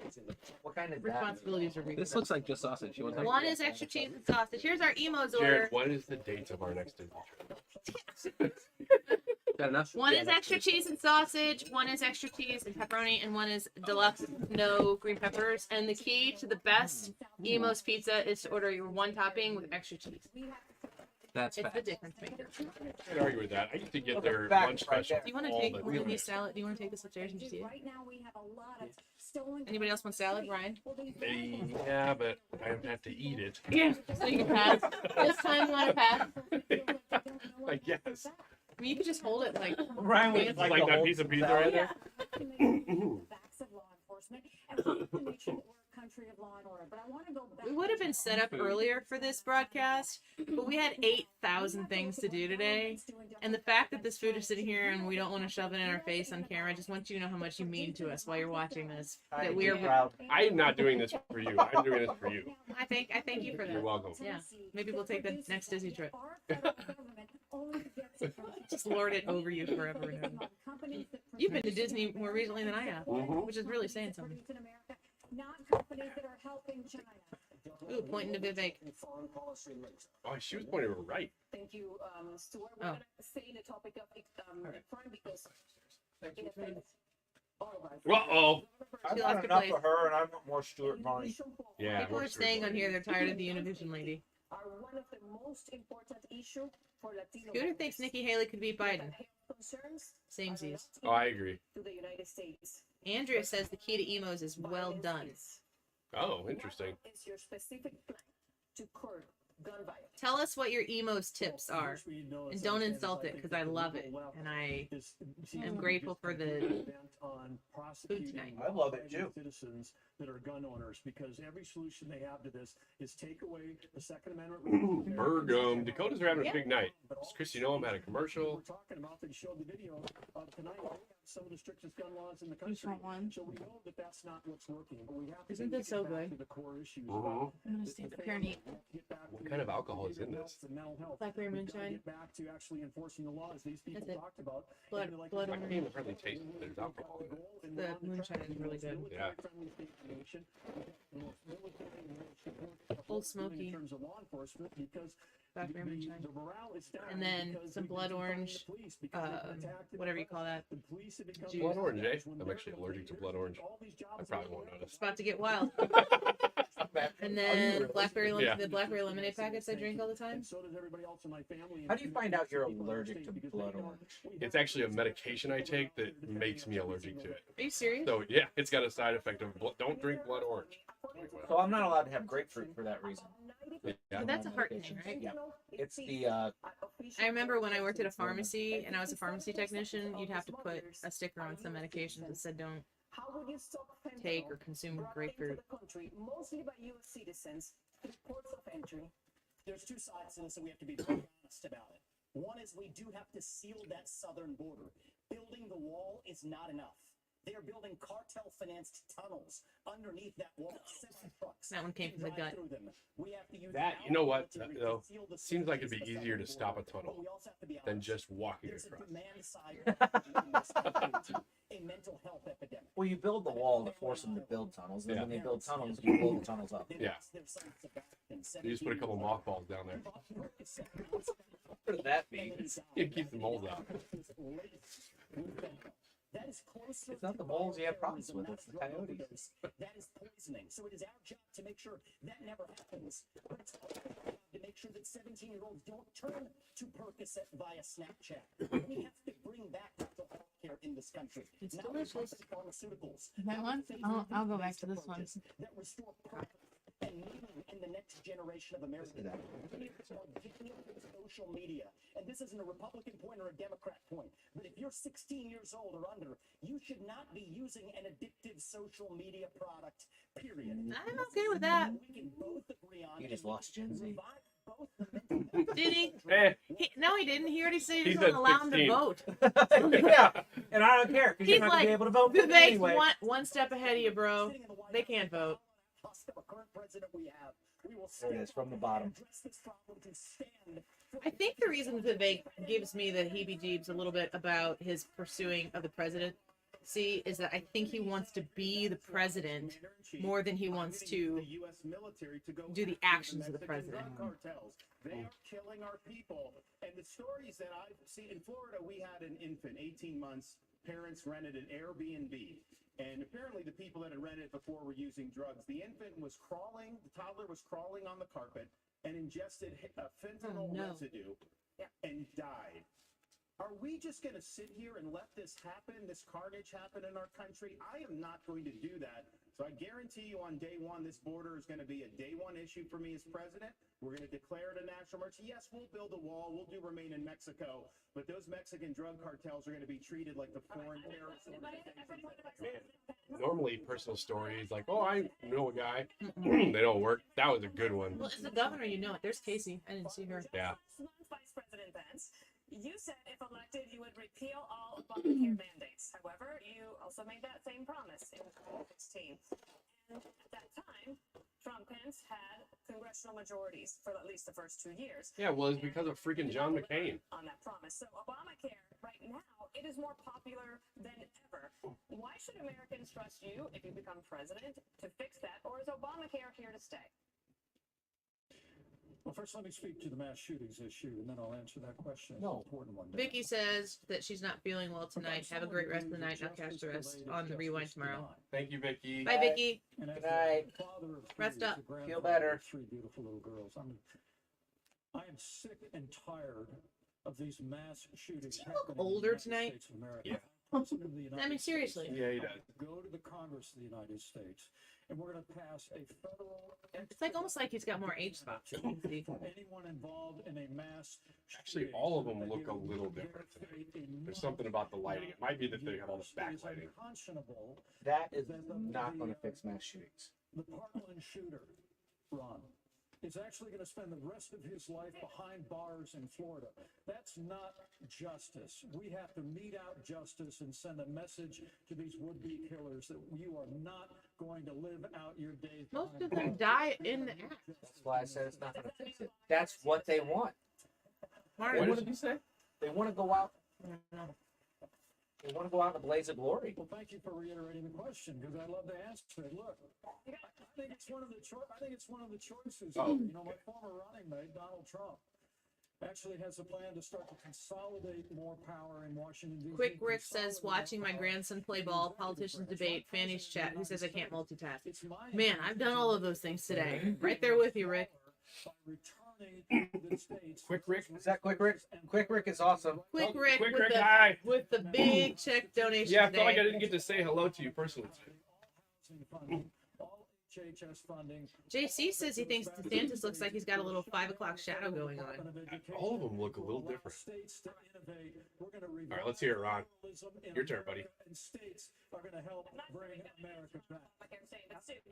What kind is that? responsibilities or This looks like just sausage. You want that? One is extra cheese and sausage. Here's our emos Jared, order. what is the date of our next Disney trip? Is that enough? One is extra cheese and sausage, one is extra cheese and pepperoni, and one is deluxe, no green peppers. And the key to the best emos pizza is to order your one topping with extra cheese. That's It's the fast. difference maker. I can't argue with that. I used to get their Back lunch right special. there. Do you want to all take the one of time. these salad? Do you want to take this upstairs and just eat it? Right now, we have a lot of stolen. Anybody else want salad, Ryan? Yeah, but I have to eat it. Yeah. So you can pass. This time you want to pass? I guess. I mean, you could just hold it like. Ryan was It's like, Like the that whole piece of pizza salad. right there? Facts of law enforcement, and we have to make sure that we're a country of law and order. But I want to go back. We would have been set up earlier for this broadcast, but we had 8,000 things to do today. And the fact that this food is sitting here and we don't want to shove it in our face on camera, I just want you to know how much you mean to us while you're watching this. That we are proud. I'm not doing this for you. I'm doing this for you. I thank you for that. You're welcome. Yeah. Maybe we'll take the next Disney trip. Our federal government only gets it from Just lord it over you forever and ever. companies that You've been to Disney more recently than I have, Mhm. which is really saying something. produce in America, not companies that are helping China. Ooh, pointing to Vivek. Oh, she was pointing right. Thank you, Stuart. We're Oh. going to stay in the topic of crime because it affects all of us. Uh-oh. I've She got lost her enough place. of her, and I want more Stuart Varney. Yeah. People are staying on here. They're tired of the Univision lady. Are one of the most important issue for Latino Scooter thinks voters. Nikki Haley could beat Biden. Health concerns Samesies. are Oh, not I agree. to the United States. Andrea says the key to emos is well done. Oh, interesting. What is your specific plan to curb gun violence? Tell us what your emos tips are. And don't insult it, because I love it. And I am grateful for the food tonight. I love it too. Citizens that are gun owners, because every solution they have to this is take away the Second Amendment. Bergum. Dakotas are having a Yeah. big night. Does Christy Noam had a We're commercial? talking about, they showed the video of tonight. We have some of the strictest gun laws in the country. So we know that that's not what's working, but we have to Isn't get this so back good? to the core issues. Mhm. I'm gonna stand up here and eat What kind of alcohol is in this? blackberry We've got to moonshine. get back to actually enforcing the laws these people That's it. talked about. Blood- And like blood the I can't orange. even hardly taste that there's alcohol in it. The moonshine is really good. Yeah. Old Smoky. In terms of law enforcement, because Blackberry moonshine. the morale is down. And then because some we've been blood defunding orange, the police because they've been attacked in whatever you the call that. The police have become Juice. Blood orange, eh? when I'm they're actually allergic to blood orange. all these jobs I probably that won't are notice. It's about to get wild. And then blackberry Yeah. the blackberry lemonade packets I drink all the time. And so does everybody else in my family. How do you find out you're allergic to blood orange? It's actually a medication I take that makes me allergic to it. Are you serious? So yeah, it's got a side effect of don't drink blood orange. So I'm not allowed to have grapefruit for that reason. Yeah. But that's a heart thing, right? Yeah. It's the I remember when I worked at a pharmacy and I was a pharmacy technician, you'd have to put a sticker on some medications that said don't How would you stop take fentanyl or consume brought grapefruit. into the country, mostly by U.S. citizens, through ports of entry? There's two sides to this, and we have to be very honest about it. One is we do have to seal that southern border. Building the wall is not enough. They are building cartel-financed tunnels underneath that wall. Semi-trucks That one came can from the drive gut. through them. We have to use That our you know what military to though seal the seems like it'd be southern easier to border. stop a But tunnel we also have to be than honest. just walking There's a across. demand side in this country, a mental health epidemic. well, you build the wall to force them to build tunnels, and Yeah. when they build tunnels, you blow the tunnels up. Yeah. You just put a couple mothballs down there. What does that mean? It keeps the mold out. That is closer It's not to the moles you have problems bioterrorism, with, not it's the drug coyotes. overdose. That is poisoning. So it is our job to make sure that never happens. But it's also our job to make sure that 17-year-olds don't turn to Percocet via Snapchat. We have to bring back mental health care in this country. It's Now delicious. we fund pharmaceuticals. That Now one? we favor I'll go back faith-based to this one. approaches that restore purpose and meaning in the next generation of Americans. It's organic social media. And this isn't a Republican point or a Democrat point. But if you're 16 years old or under, you should not be using an addictive social media product, period. I'm okay with that. We can both agree on You just lost Gen Z. revive both the mental health Did he? Eh, No, he didn't. He already said he He doesn't said allow him to 16. vote. Yeah, and I don't care because He's you're not gonna like, be able to vote for me Vivek's anyway. one step ahead of you, bro. They can't vote. current president we have. We will There it is from the bottom. address this problem to stand for I think the reason Vivek gives me the heebie-jeebs a little bit about his pursuing of the presidency is that I think he wants to be the president more than he wants to do the actions of the president. Cartels. They are killing our people. And the stories that I've seen in Florida, we had an infant, 18 months. Parents rented an Airbnb. And apparently the people that had rented it before were using drugs. The infant was crawling, the toddler was crawling on the carpet and ingested fentanyl residue and died. Are we just going to sit here and let this happen, this carnage happen in our country? I am not going to do that. So I guarantee you on day one, this border is going to be a day one issue for me as president. We're going to declare it a national emergency. Yes, we'll build a wall. We'll do remain in Mexico. But those Mexican drug cartels are going to be treated like the foreign terrorist organizations. normally personal stories like, oh, I know a guy. They don't work. That was a good one. Well, as the governor, you know it. There's Casey. I didn't see her. Yeah. Vice President Pence, you said if elected, you would repeal all Obamacare mandates. However, you also made that same promise in 2016. And at that time, Trump Pence had congressional majorities for at least the first 2 years. Yeah, well, it's because of freaking John McCain. On that promise. So Obamacare, right now, it is more popular than ever. Why should Americans trust you if you become president to fix that? Or is Obamacare here to stay? Well, first let me speak to the mass shootings issue, and then I'll answer that question. It's No. an important one. Vicky says that she's not feeling well tonight. Have a great rest of the night. I'll catch the rest on the rewind tomorrow. Thank you, Vicky. Bye, Vicky. And as Good night. the father of Rest three, up. the grandfather Feel better. of 3 beautiful little girls. I am sick and tired of these mass shootings. Does he look happening in the older United tonight? States of America. Yeah. President of the United I mean, seriously. States, Yeah, he does. Go to the Congress of the United States, and we're going to pass a federal. It's like almost like he's got more age spots. For anyone involved in a mass. Actually, shooting all of so them that look they a little get different their tonight. faith in There's love. something about the lighting. It might be that they have all the It is backlighting. unconscionable That is that not going to fix mass shootings. the Parkland shooter, Ron, is actually going to spend the rest of his life behind bars in Florida. That's not justice. We have to mete out justice and send a message to these would-be killers that you are not going to live out your days. Most behind of them bars. die in the act. That's why I said it's not going to fix it. That's what they want. What Martin, did you say? They want to go out. I don't know. They want to go out in a blaze of glory. Well, thank you for reiterating the question because I'd love to answer it. Look, I think it's one of the choices. Oh, You know, my former running mate, Donald Trump, actually has a plan to start to consolidate more power in Washington, D.C. Quick Rick says, consolidate watching my power grandson play in the ball, executive politicians branch. debate, My Fanny's president chat. Who of the says I can't United multitask? States. It's my Man, I've done all of those things today. Right there with you, Rick. By returning to the states. Quick Rick? Is that Quick Rick? Quick Rick is awesome. Quick Oh, Rick, Quick with, Rick, the, hi. with the big check donation Yeah, I today. felt like I didn't get to say hello to you personally. All housing funding, all HHS funding. JC says he thinks DeSantis looks like he's got a little 5 o'clock shadow going on. All of them look a little different. All right, let's hear it, Ron. Your turn, buddy. And states are going to help bring America back.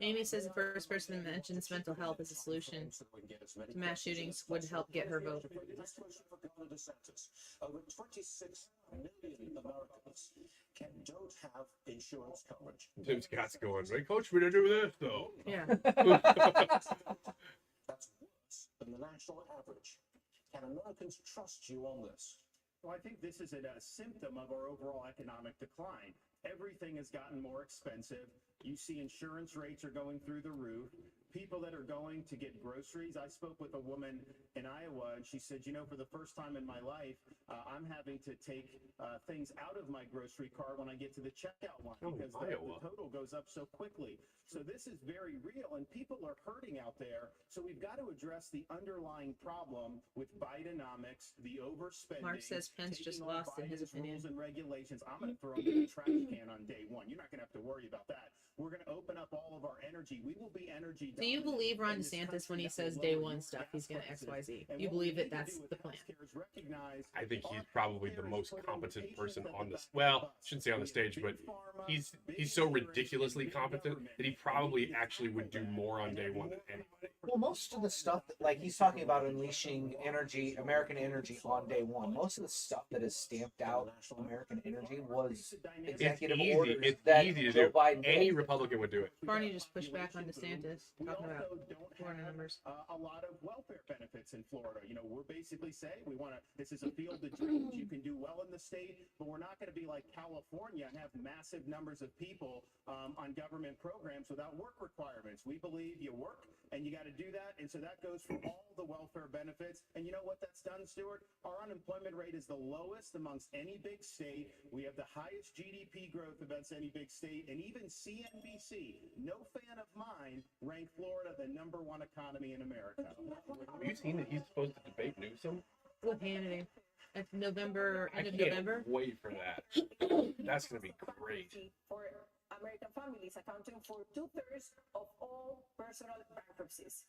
Amy says the first person that mentions mental health as a solution to mass shootings would help get her vote. This question for Governor DeSantis. Over 26 million Americans don't have insurance coverage. Tim Scott's going, they coached me to do this, though. Yeah. That's worse than the national average. Can Americans trust you on this? Well, I think this is a symptom of our overall economic decline. Everything has gotten more expensive. You see insurance rates are going through the roof. people that are going to get groceries. I spoke with a woman in Iowa, and she said, for the first time in my life, I'm having to take things out of my grocery cart when I get to the checkout line because the total goes up so quickly. So this is very real, and people are hurting out there. So we've got to address the underlying problem with Bidenomics, the overspending. Mark says Pence just lost in his opinion. Rules and regulations. I'm going to throw them in the trash can on day one. You're not going to have to worry about that. We're going to open up all of our energy. We will be energy. Do you believe Ron DeSantis when he says day one stuff, he's going to XYZ? You believe that that's the plan? I think he's probably the most competent person on this. Well, I shouldn't say on the stage, but he's so ridiculously competent that he probably actually would do more on day one than anybody. Well, most of the stuff that, like, he's talking about unleashing energy, American energy on day one. Most of the stuff that is stamped out American energy was executive orders. It's that easy to Joe do. Biden Any did. Republican would do it. Barney just pushed back on DeSantis, talking about Florida numbers. A lot of welfare benefits in Florida. We're basically saying this is a field of dreams. You can do well in the state, but we're not going to be like California and have massive numbers of people on government programs without work requirements. We believe you work and you got to do that. And so that goes for all the welfare benefits. And you know what that's done, Stuart? Our unemployment rate is the lowest amongst any big state. We have the highest GDP growth amongst any big state. And even CNBC, no fan of mine, ranked Florida the #1 economy in America. Have you seen that he's supposed to debate Newsom? With Hannity. At November, end of I can't November. wait for that. That's going to be great. For American families, accounting for 2/3 of all personal bankruptcies.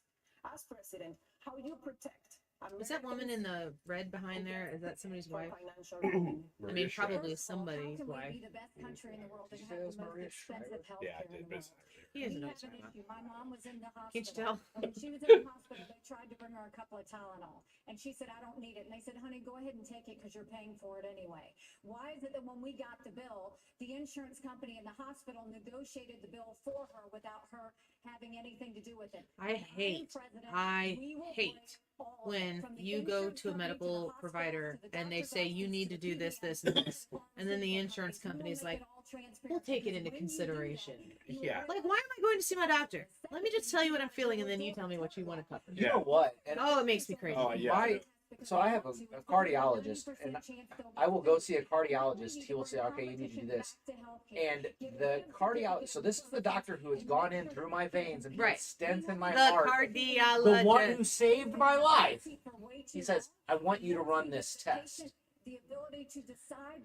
As president, how you protect Is that woman in the red behind there? Is that somebody's wife? financial I mean, probably somebody's How can we wife. be the best country in the world and have the most expensive health Yeah, I care in did, the but world? He is We an have expert. an issue. My mom was in the hospital. Can't you tell? And when she was in the hospital, they tried to bring her a couple of Tylenol. And she said, I don't need it. And they said, honey, go ahead and take it because you're paying for it anyway. Why is it that when we got the bill, the insurance company in the hospital negotiated the bill for her without her having anything to do with it? I hate when you go to a medical provider and they say you need to do this, this, and this, and then the insurance company's like, we'll take it into consideration. Yeah. Like, why am I going to see my doctor? Let me just tell you what I'm feeling, and then you tell me what you want to cover. You know what? And Oh, it makes me crazy. Oh, yeah. So I have a cardiologist, and I will go see a cardiologist. He will say, okay, you need to do this. And the cardiologist, so this is the doctor who has gone in through my veins and put Right. stents in my The heart. cardiologist. The one who saved my life. He says, I want you to run this test.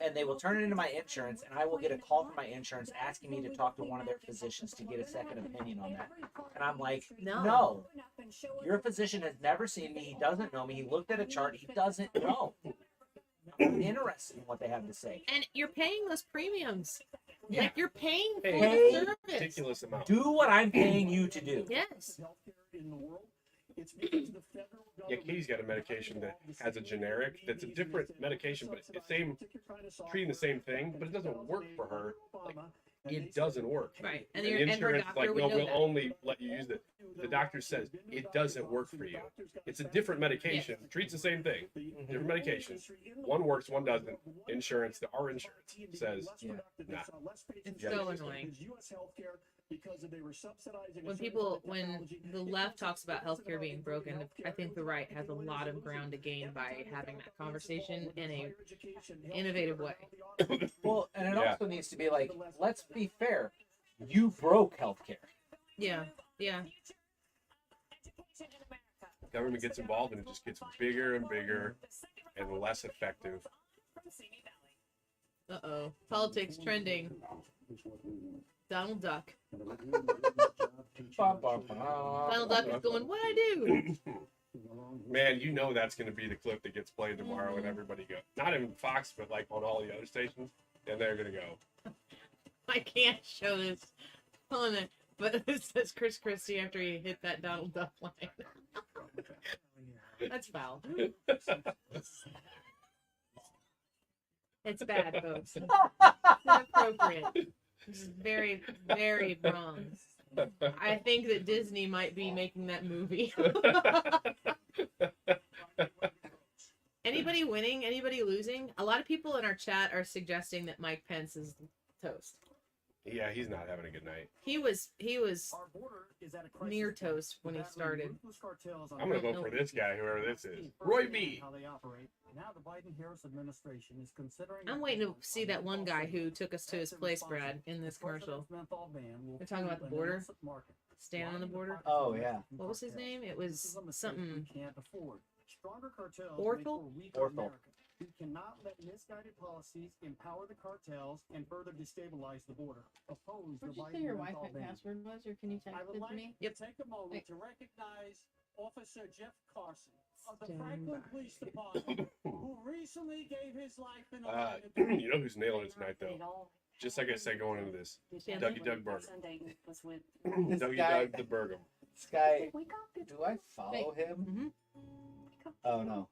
And they will turn it into my insurance, and I will get a call from my insurance asking me to talk to one of their physicians to get a second opinion on that. And I'm like, no. Your physician has never seen me. He doesn't know me. He looked at a chart. He doesn't know. I'm not interested in what they have to say. And you're paying those premiums. Yeah. Like, you're paying for Hey, the service. Ridiculous amount. Do what I'm paying you to do. Yes. Yeah, Katie's got a medication that has a generic that's a different medication, but it's the same, treating the same thing, but it doesn't work for her. Like, it doesn't work. Right. And And, the your, and her insurance, doctor like, would no, know we'll that. only let you use it. The doctor says it doesn't work for you. It's a different medication. Treats the same thing. Different medication. One works, one doesn't. Insurance, our insurance says, nah. It's Yeah. so annoying. When the left talks about healthcare being broken, I think the right has a lot of ground to gain by having that conversation in a innovative way. Well, and it Yeah. also needs to be like, let's be fair. You broke healthcare. Yeah, yeah. Government gets involved and it just gets bigger and bigger and less effective. Uh-oh. Politics trending. Donald Duck. Donald Duck is going, what'd I do? Man, you know that's going to be the clip that gets played tomorrow and everybody go. Not in Fox, but like on all the other stations. And they're going to go. I can't show this on it, but it says Chris Christie after he hit that Donald Duck line. That's foul. It's bad, folks. It's inappropriate. This is very, very wrong. I think that Disney might be making that movie. Anybody winning? Anybody losing? A lot of people in our chat are suggesting that Mike Pence is toast. Yeah, he's not having a good night. He was Our border is at a crisis near point. toast when he Battling started. ruthless cartels on I'm gonna both vote for sides. this guy, whoever this is. Firsthand Roy B. how they operate. Now the Biden-Harris administration is considering I'm waiting to see that one guy who took us to his place, Brad, in this commercial. They're talking about the border. Standing on the border. Oh yeah. What was his name? It was something. Can't afford. Stronger cartels Orthel? make for weaker Orthel. America. We cannot let misguided policies empower the cartels and further destabilize the border. Oppose the What did you Biden say your menthol Wi-Fi ban. password was, or can you text I would it to like me? to take a moment to recognize Officer Jeff Carson of the Stand Franklin by. Police Department, who recently gave his life in a line of You know who's nailing it tonight, though? Just like I said going into this. Dougie Doug Burgum. This Dougie guy, Doug the Burgum. this guy. Do I follow him? Mhm. Oh no.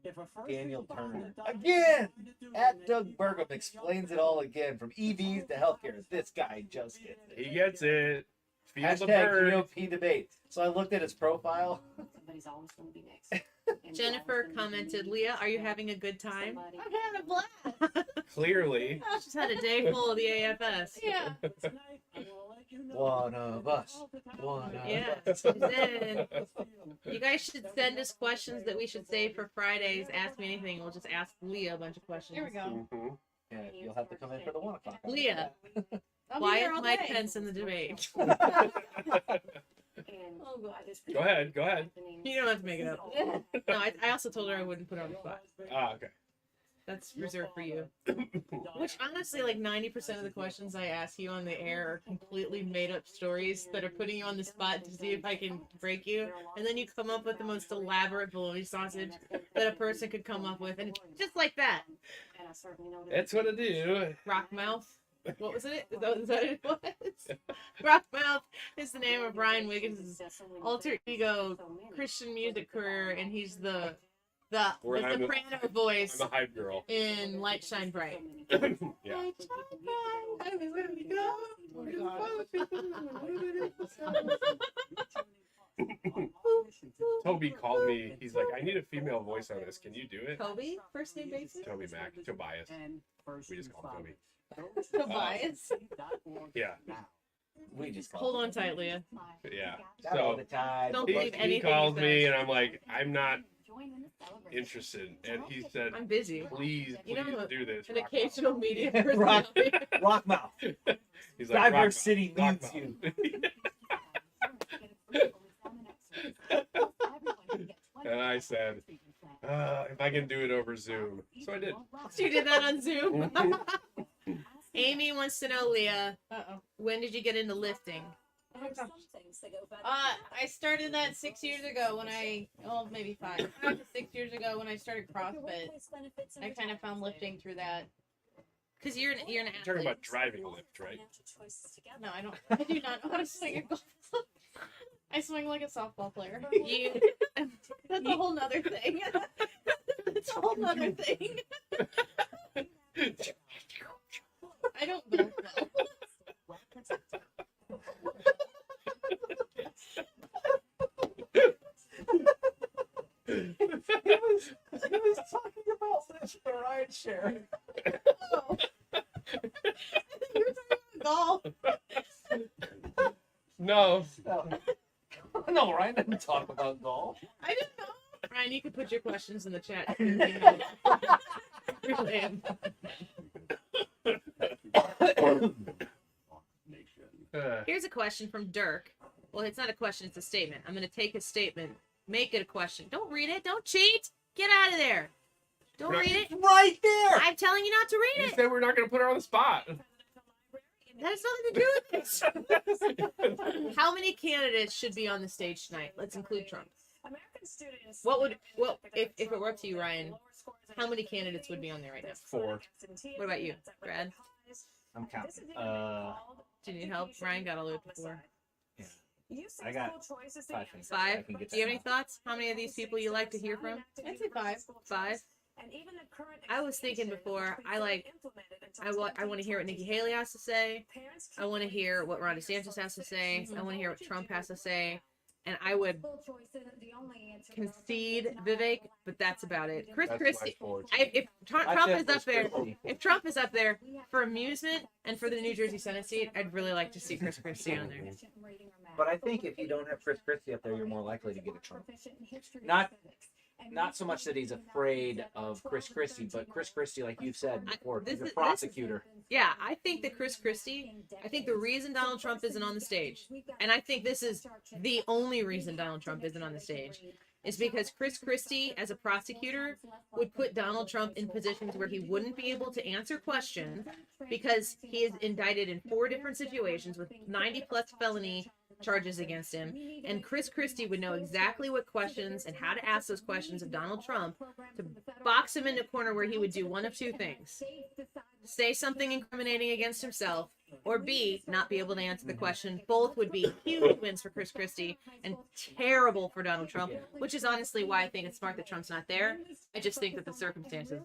If a first Daniel responder Turner. dies Again! trying to do At it, Doug you Burgum have to explains jump it all again, from EVs to healthcare. This guy just gets it. He gets it. Feel the Hashtag bird. GOP debate. So I looked at his profile. Somebody's always going to be next. Jennifer commented, "Leah, are you having a good time?" I'm having a blast. Clearly. She's had a day full of the AFS. Yeah. Tonight, I will let you know One of us. One of Yeah, us. she's in. You guys should send us questions that we should save for Fridays. Ask me anything. We'll just ask Leah a bunch of questions. Here we go. Mhm. Yeah, you'll have to come in for the 1 o'clock. hour. Leah, I'll be why here is all Mike day. Pence in the debate? Oh, God. Go ahead. Go ahead. You don't have to make it up. No, I also told her I wouldn't put her on the spot. Ah, okay. That's reserved for you. Which honestly, like 90% of the questions I ask you on the air are completely made up stories that are putting you on the spot to see if I can break you. And then you come up with the most elaborate bologna sausage that a person could come up with. And it's just like that. That's what I do. Rock mouth. What was it? Is that what it was? Rock mouth is the name of Brian Wiggins' alter ego Christian music career, and he's the Where I'm the- soprano voice I'm a hype girl. in Light Shine Bright. Yeah. Light shine bright, everywhere we go. Toby called me. He's like, I need a female voice on this. Can you do it? Toby, first name basis. Toby Mac. Tobias. We just call him Toby. Tobias. Yeah. We just Hold on tight, Leah. Yeah. Not all So the time. Don't he, believe he anything calls he me says. and I'm like, I'm not interested. And he said, I'm busy. please, You know, please do this. An Rock occasional media Rock, personality. rock mouth. Mouth. He's like, Rock Diverse Mouth. City Rock needs Mouth. you. And I said, if I can do it over Zoom. So I did. You did that on Zoom. Amy wants to know, Leah, Uh-oh. when did you get into lifting? I started that 6 years ago when maybe 5. 5 to 6 years ago when I started CrossFit. I kind of found lifting through that. Because you're an You're athlete. talking about driving lift, right? No, I do not know how to swing a golf club. I swing like a softball player. You, That's a whole nother thing. That's a whole nother thing. I don't golf well. He was talking about this the ride share. Oh. You were talking about golf. No. No, Ryan didn't talk about golf. I didn't know. Ryan, you can put your questions in the chat. Relay 'em. Here's a question from Dirk. Well, it's not a question, it's a statement. I'm going to take his statement, make it a question. Don't read it. Don't cheat. Get out of there. Don't read it. Right there. I'm telling you not to read You it. said we're not going to put her on the spot. That has nothing to do with this. How many candidates should be on the stage tonight? Let's include Trump. What if it were up to you, Ryan? How many candidates would be on there right now? 4. What about you, Brad? I'm counting. Do you need help? Ryan got all the way to 4. Yeah. I got 5. 5? Do you have any thoughts? How many of these people you like to hear from? I'd say 5. 5? I was thinking before, I want to hear what Nikki Haley has to say. I want to hear what Ron DeSantis has to say. I want to hear what Trump has to say. and I would concede Vivek, but that's about it. Chris That's Christie. my forte. If Trump I said is up Chris there, Christie. if Trump is up there for amusement and for the New Jersey Senate seat, I'd really like to see Chris Christie on there. But I think if you don't have Chris Christie up there, you're more likely to get a Trump. Not so much that he's afraid of Chris Christie, but Chris Christie, like you've said before, This he's a is- prosecutor. Yeah, I think that Chris Christie, I think the reason Donald Trump isn't on the stage, and I think this is the only reason Donald Trump isn't on the stage, is because Chris Christie, as a prosecutor, would put Donald Trump in positions where he wouldn't be able to answer questions because he is indicted in 4 different situations with 90 plus felony charges against him. And Chris Christie would know exactly what questions and how to ask those questions of Donald Trump to box him into a corner where he would do one of 2 things: say something incriminating against himself, or B, not be able to answer the question. Both would be huge wins for Chris Christie and terrible for Donald Trump, which is honestly why I think it's smart that Trump's not there. I just think that the circumstances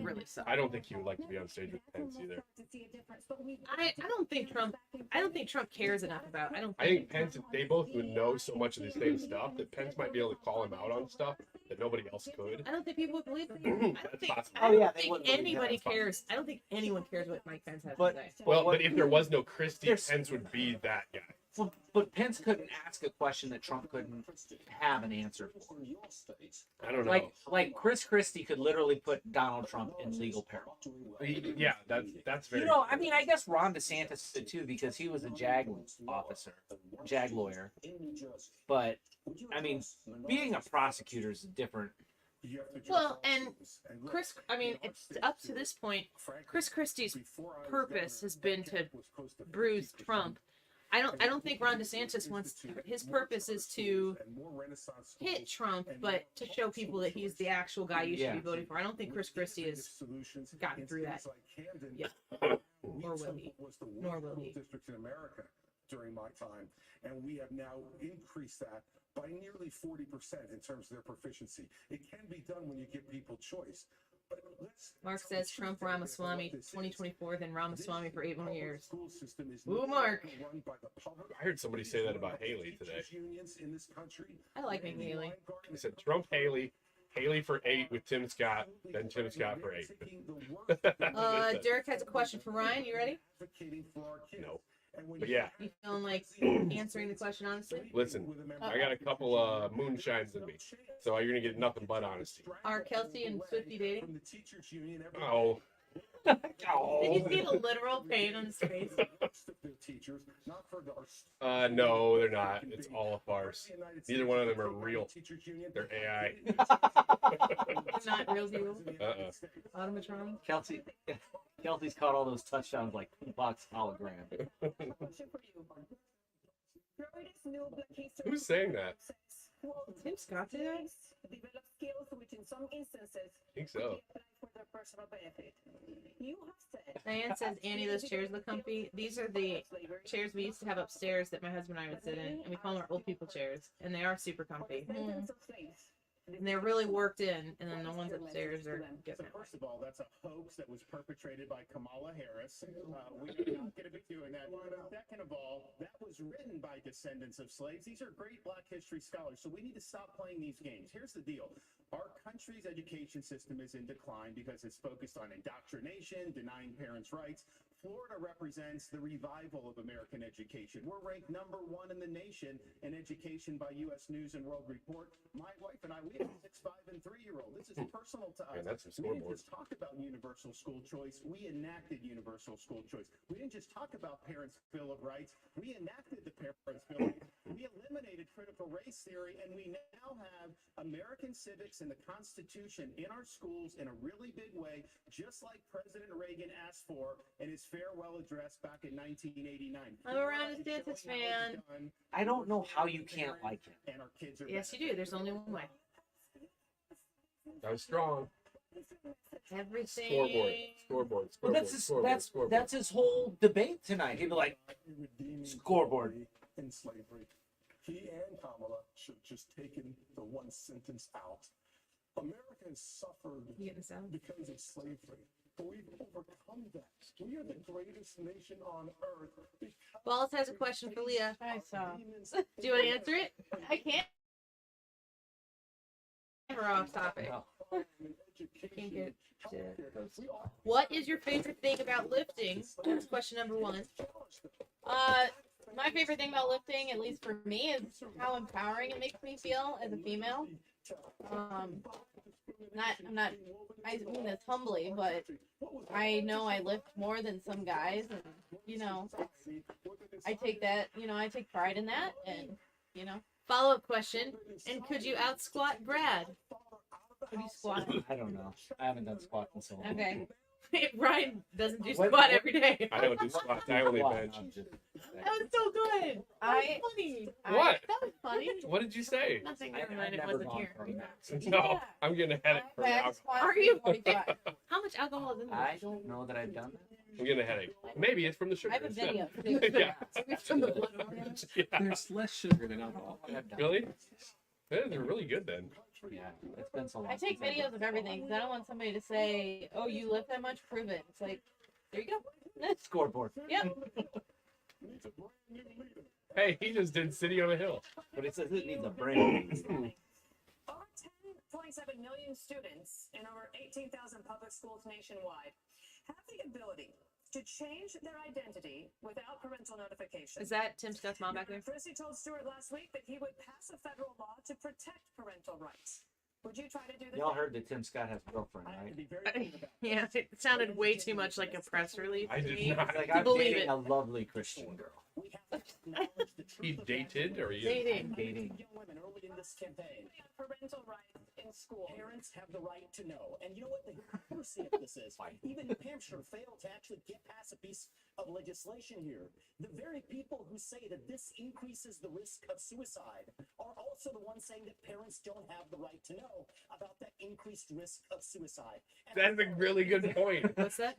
really suck. I don't think he would like to be on stage with Pence either. I don't think Trump cares enough about. I think Pence, they both would know so much of the same stuff that Pence might be able to call him out on stuff that nobody else could. I don't think people would believe him. That's possible. I don't yeah, they think wouldn't believe anybody that. cares. I don't think anyone cares what Mike Pence has But- to say. Well, but if there was no Christie, There's- Pence would be that guy. Well, but Pence couldn't ask a question that Trump couldn't have an answer for. I don't know. Like Chris Christie could literally put Donald Trump in legal peril. Yeah, that's very. You know, I mean, I guess Ron DeSantis did too because he was a JAG officer, JAG lawyer. But I mean, being a prosecutor is different. Well, and it's up to this point, Chris Christie's purpose has been to bruise Trump. I don't think Ron DeSantis wants, his purpose is to hit Trump, but to show people that he's the actual guy you should be voting for. I don't think Chris Christie has gotten through that. Yeah. Or will he? Nor will he. Districts in America during my time, and we have now increased that by nearly 40% in terms of their proficiency. It can be done when you give people choice. But Mark says Trump Ramaswamy 2024, then Ramaswamy for 8 more years. Ooh, Mark. I heard somebody say that about Haley today. I like Nikki Haley. They said Trump, Haley for 8 with Tim Scott, then Tim Scott for 8. Derek has a question for Ryan. You ready? No. But yeah, You feeling like answering the question honestly? listen, I got a couple moonshines in me, so you're gonna get nothing but honesty. Are Kelsey and Swifty dating? Oh. Did you see the literal pain on his face? No, they're not. It's all a farce. Neither one of them are real. They're AI. Not real deal. Automatron. Kelsey's caught all those touchdowns like Tupac's hologram. Who's saying that? Tim Scott did that? Develop skills which in some instances I think so. for their personal benefit. You have said Diane says, Annie, those chairs look comfy. These are the chairs we used to have upstairs that my husband and I would sit in, and we call them our old people chairs, and they are super comfy. And they're really worked in, and then the ones upstairs are So different. first of all, that's a hoax that was perpetrated by Kamala Harris. We are not going to be doing that. Second of all, that was written by descendants of slaves. These are great Black history scholars, so we need to stop playing these games. Here's the deal. Our country's education system is in decline because it's focused on indoctrination, denying parents' rights. Florida represents the revival of American education. We're ranked #1 in the nation in education by U.S. News and World Report. My wife and I, we have a 6, 5, and 3-year-old. This is personal to us. Man, that's some We didn't scoreboard. just talk about universal school choice. We enacted universal school choice. We didn't just talk about Parents' Bill of Rights. We enacted the Parents' Bill. We eliminated critical race theory, and we now have American civics and the Constitution in our schools in a really big way, just like President Reagan asked for in his farewell address back in 1989. I'm a Ron DeSantis fan. I don't know how you can't like him. And our kids are Yes, you do. There's only one way. That was strong. Everything. Scoreboard. But that's his whole debate tonight. He'd be like, scoreboard. In slavery. He and Kamala should have just taken the one sentence out. America has suffered You getting this out? because of slavery. But we've overcome that. We are the greatest nation on earth. Balls has a question for Leah. I saw. Do you want to answer it? I can't. We're off topic. No. Can't get to- What is your favorite thing about lifting? That's question number 1. My favorite thing about lifting, at least for me, is how empowering it makes me feel as a female. I mean this humbly, but I know I lift more than some guys, and I take that, I take pride in that, and Follow-up question. And could you out squat Brad? Could you squat? I don't know. I haven't done squat in so long. Okay. Ryan doesn't do What- squat every day. I don't do squats. I only bench. That was so good. That was funny. What? That was funny. What did you say? Nothing. I Never mind. It never wasn't gone here. from that. No, I'm getting a headache from the Back alcohol. squat, Are you? 45. How much alcohol is in I there? don't know that I've done that. I'm getting a headache. Maybe it's from the sugar. I have a instead. video. too. Yeah. Maybe it's from the blood orange. Yeah. There's less sugar than alcohol. I've done Really? They're really good then. that. Yeah, it's been so long. I take since I've videos of everything because I don't want somebody to say, "Oh, you lift that much? Prove it." It's like, there you go. done- Scoreboard. Yep. Hey, he just did City on a Hill. But it says it needs a brain. Over 10.7 million students in over 18,000 public schools nationwide have the ability to change their identity without parental notification. Is that Tim Scott's mom back there? Christie told Stewart last week that he would pass a federal law to protect parental rights. Would you try to do the Y'all same? heard that Tim Scott has a girlfriend, I have to right? be very clear about Yeah, it sounded way too much like a press release I to did me. not. He's like, To I'm believe dating it. a lovely Christian girl. we have to acknowledge the truth He of dated or he? Dating. Dating. young women early in this campaign. Parental rights in school. Parents have the right to know. And you know what the hypocrisy of this is? Even New Hampshire failed to actually get past a piece of legislation here. The very people who say that this increases the risk of suicide are also the ones saying that parents don't have the right to know about that increased risk of suicide. And That's a really good point. What's that?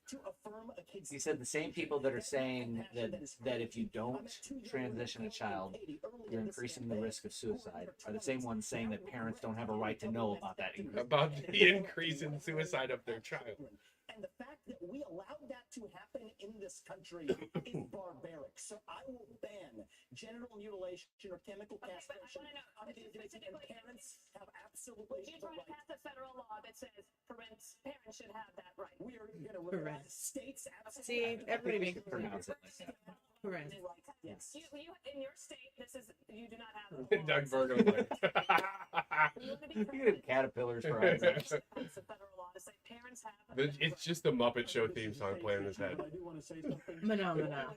to affirm a kid's He said the same people that are saying that if you don't transition a child, you're increasing the risk of suicide are the same ones saying that parents don't have a right to know about that increase. About the increase in suicide of their child. And the fact that we allowed that to happen in this country is barbaric. So I will ban genital mutilation or chemical castration on kids, and parents have absolutely Would you the try to right. pass a federal law that says parents should have that right? We are going to require states absolutely. See, everybody makes it Pronounce it like that. Correct. Yes. You in your state, you do not have that law. Doug Bergham's like, You want to be You get caterpillars for eyes. pass a federal law to say parents have. it's just the Muppet Show theme song playing in his head. I do want to say something. Phenomena.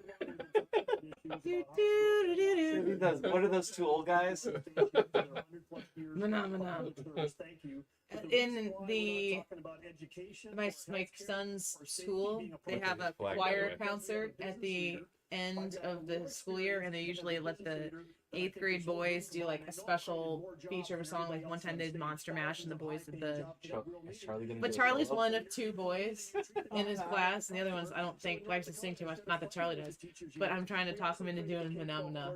What are those two old guys? Phenomena. Thank you. In my son's school, they have a choir concert at the end of the school year, and they usually let the 8th grade boys do like a special feature of a song. Like one time they did Monster Mash, and the boys did the. Is Charlie gonna But do a Charlie's solo? one of 2 boys in his class, and the other ones I don't think likes to sing too much. Not that Charlie does, but I'm trying to talk him into doing Phenomena.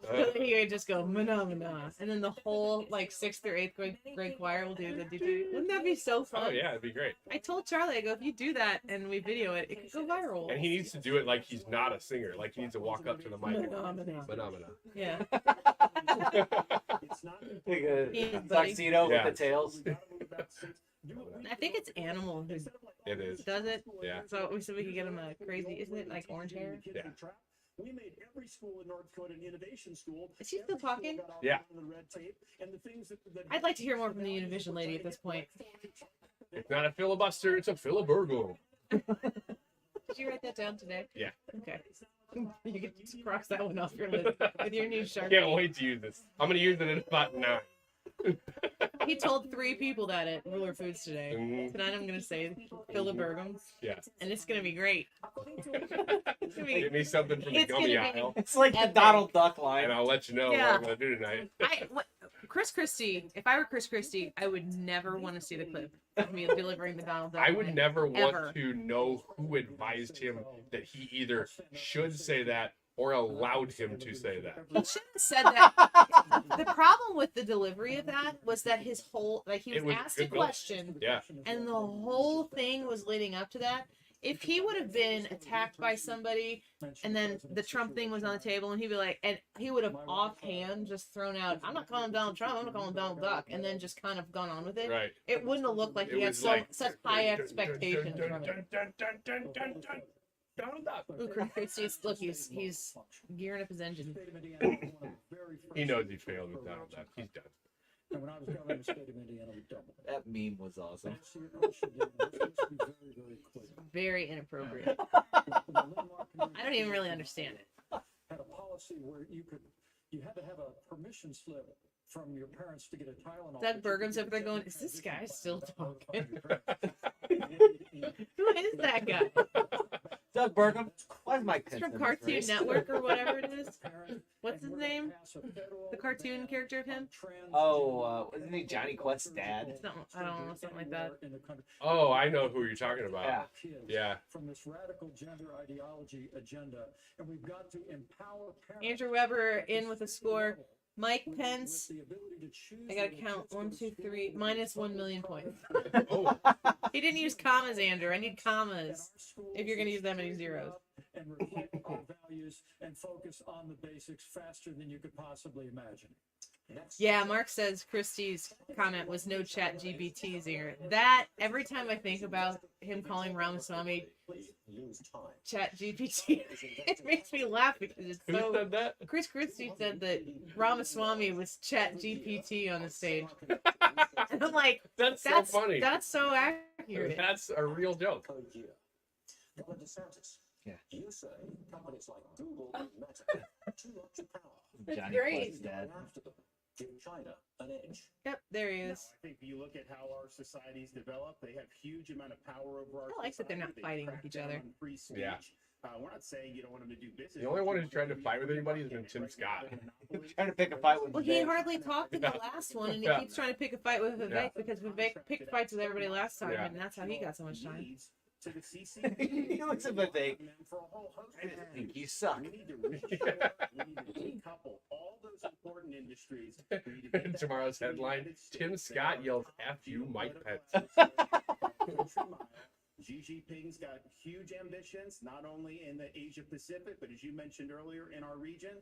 So he would just go Phenomena, and then the whole like 6th or 8th grade choir will do the do. Wouldn't that be so fun? Oh yeah, it'd be great. I told Charlie, I go, if you do that and we video it, it could go viral. And he needs to do it like he's not a singer. Like he needs to walk up to the mic. Phenomena. Phenomena. Yeah. Like a Yeah, buddy. tuxedo Yeah. with the tails. I think it's Animal who It is. does it. Yeah. So we said we could get him a crazy, isn't it like orange hair? Yeah. We made every school in North Dakota an innovation school. Is he still talking? Yeah. I'd like to hear more from the Univision lady at this point. It's not a filibuster, it's a filiburgle. Did you write that down today? Yeah. Okay. You can just cross that one off your list with your new I Sharpie. can't wait to use this. I'm gonna use it in about 9. He told 3 people that at Ruler Foods today. Mhm. Tonight I'm gonna say Filiburgums, Yeah. and it's gonna be great. It's gonna Give be, me something from the It's gummy gonna be- aisle, It's like the Epic. Donald Duck line. and I'll let you know Yeah. what I'm gonna do tonight. Chris Christie. If I were Chris Christie, I would never want to see the clip of me delivering the Donald Duck. I would line. never want Ever. to know who advised him that he either should say that or allowed him to say that. He should have said that. The problem with the delivery of that was that his whole, like, he It was was asked a good build. question, Yeah. and the whole thing was leading up to that. If he would have been attacked by somebody, and then the Trump thing was on the table, and he'd be like, and he would have offhand just thrown out, "I'm not calling Donald Trump, I'm not calling Donald Duck," and then just kind of gone on with it. Right. It wouldn't have looked like he had such high expectations from it. Donald Duck. Ooh, Chris Christie's, look, he's gearing up his engine. He knows he failed with Donald Duck. He's done. And when I was governor of the state of Indiana, we doubled it. That meme was awesome. Answer your question, Dan, let's just be very, very clear. Very inappropriate. I don't even really understand it. Had a policy where you had to have a permission slip from your parents to get a Tylenol. Doug Burgum's over there going, "Is this guy still talking? Who is that guy?" Doug Burgum. Why is my It's from Cartoon Network or whatever it is. What's his name? The cartoon character of him? Oh, wasn't he Johnny Quest's dad? I don't know, something like that. Oh, I know who you're talking about. Yeah. From this radical gender ideology agenda, and we've got to empower parents. Andrew Weber in with a score. Mike Pence, I gotta count 1, 2, 3, minus 1 million points. He didn't use commas, Andrew. I need commas if you're gonna use that many zeros. And reflect our values and focus on the basics faster than you could possibly imagine. Yeah, Mark says Christie's comment was no chat GBT here. That, every time I think about him calling Ramaswamy chat GPT, it makes me laugh because it's Who so... said that? Chris Christie said that Ramaswamy was chat GPT on the stage. And I'm like, that's so funny. That's so accurate. That's a real joke. Governor DeSantis. Yeah. You say companies like Google and Meta too much power. That's Johnny great. Quest's dad. After them, give China an edge. Yep, there he is. I think if you look at how our societies develop, they have huge amount of power over our I like that they're not society. They fighting crack with each down other. on free speech. Yeah. We're not saying you don't want them to do business. The only one who's trying to fight with anybody has been Tim Scott. Trying to pick a fight with Well, he hardly talked in the Yeah. last one, and he Yeah. keeps trying to pick a fight with Vivek Yeah. because Vivek picked fights with everybody last time, Yeah. and that's how he got so much time. To the CCP. He looks at Vivek. For a whole host I of just things. think you suck. We need to reshore, we need to decouple all those important industries. We need to get that Tomorrow's back to the headline, United States. Tim They Scott are yells, top "F you, Mike Pence." geopolitical. Xi Jinping's got huge ambitions, not only in the Asia Pacific, but as you mentioned earlier, in our region.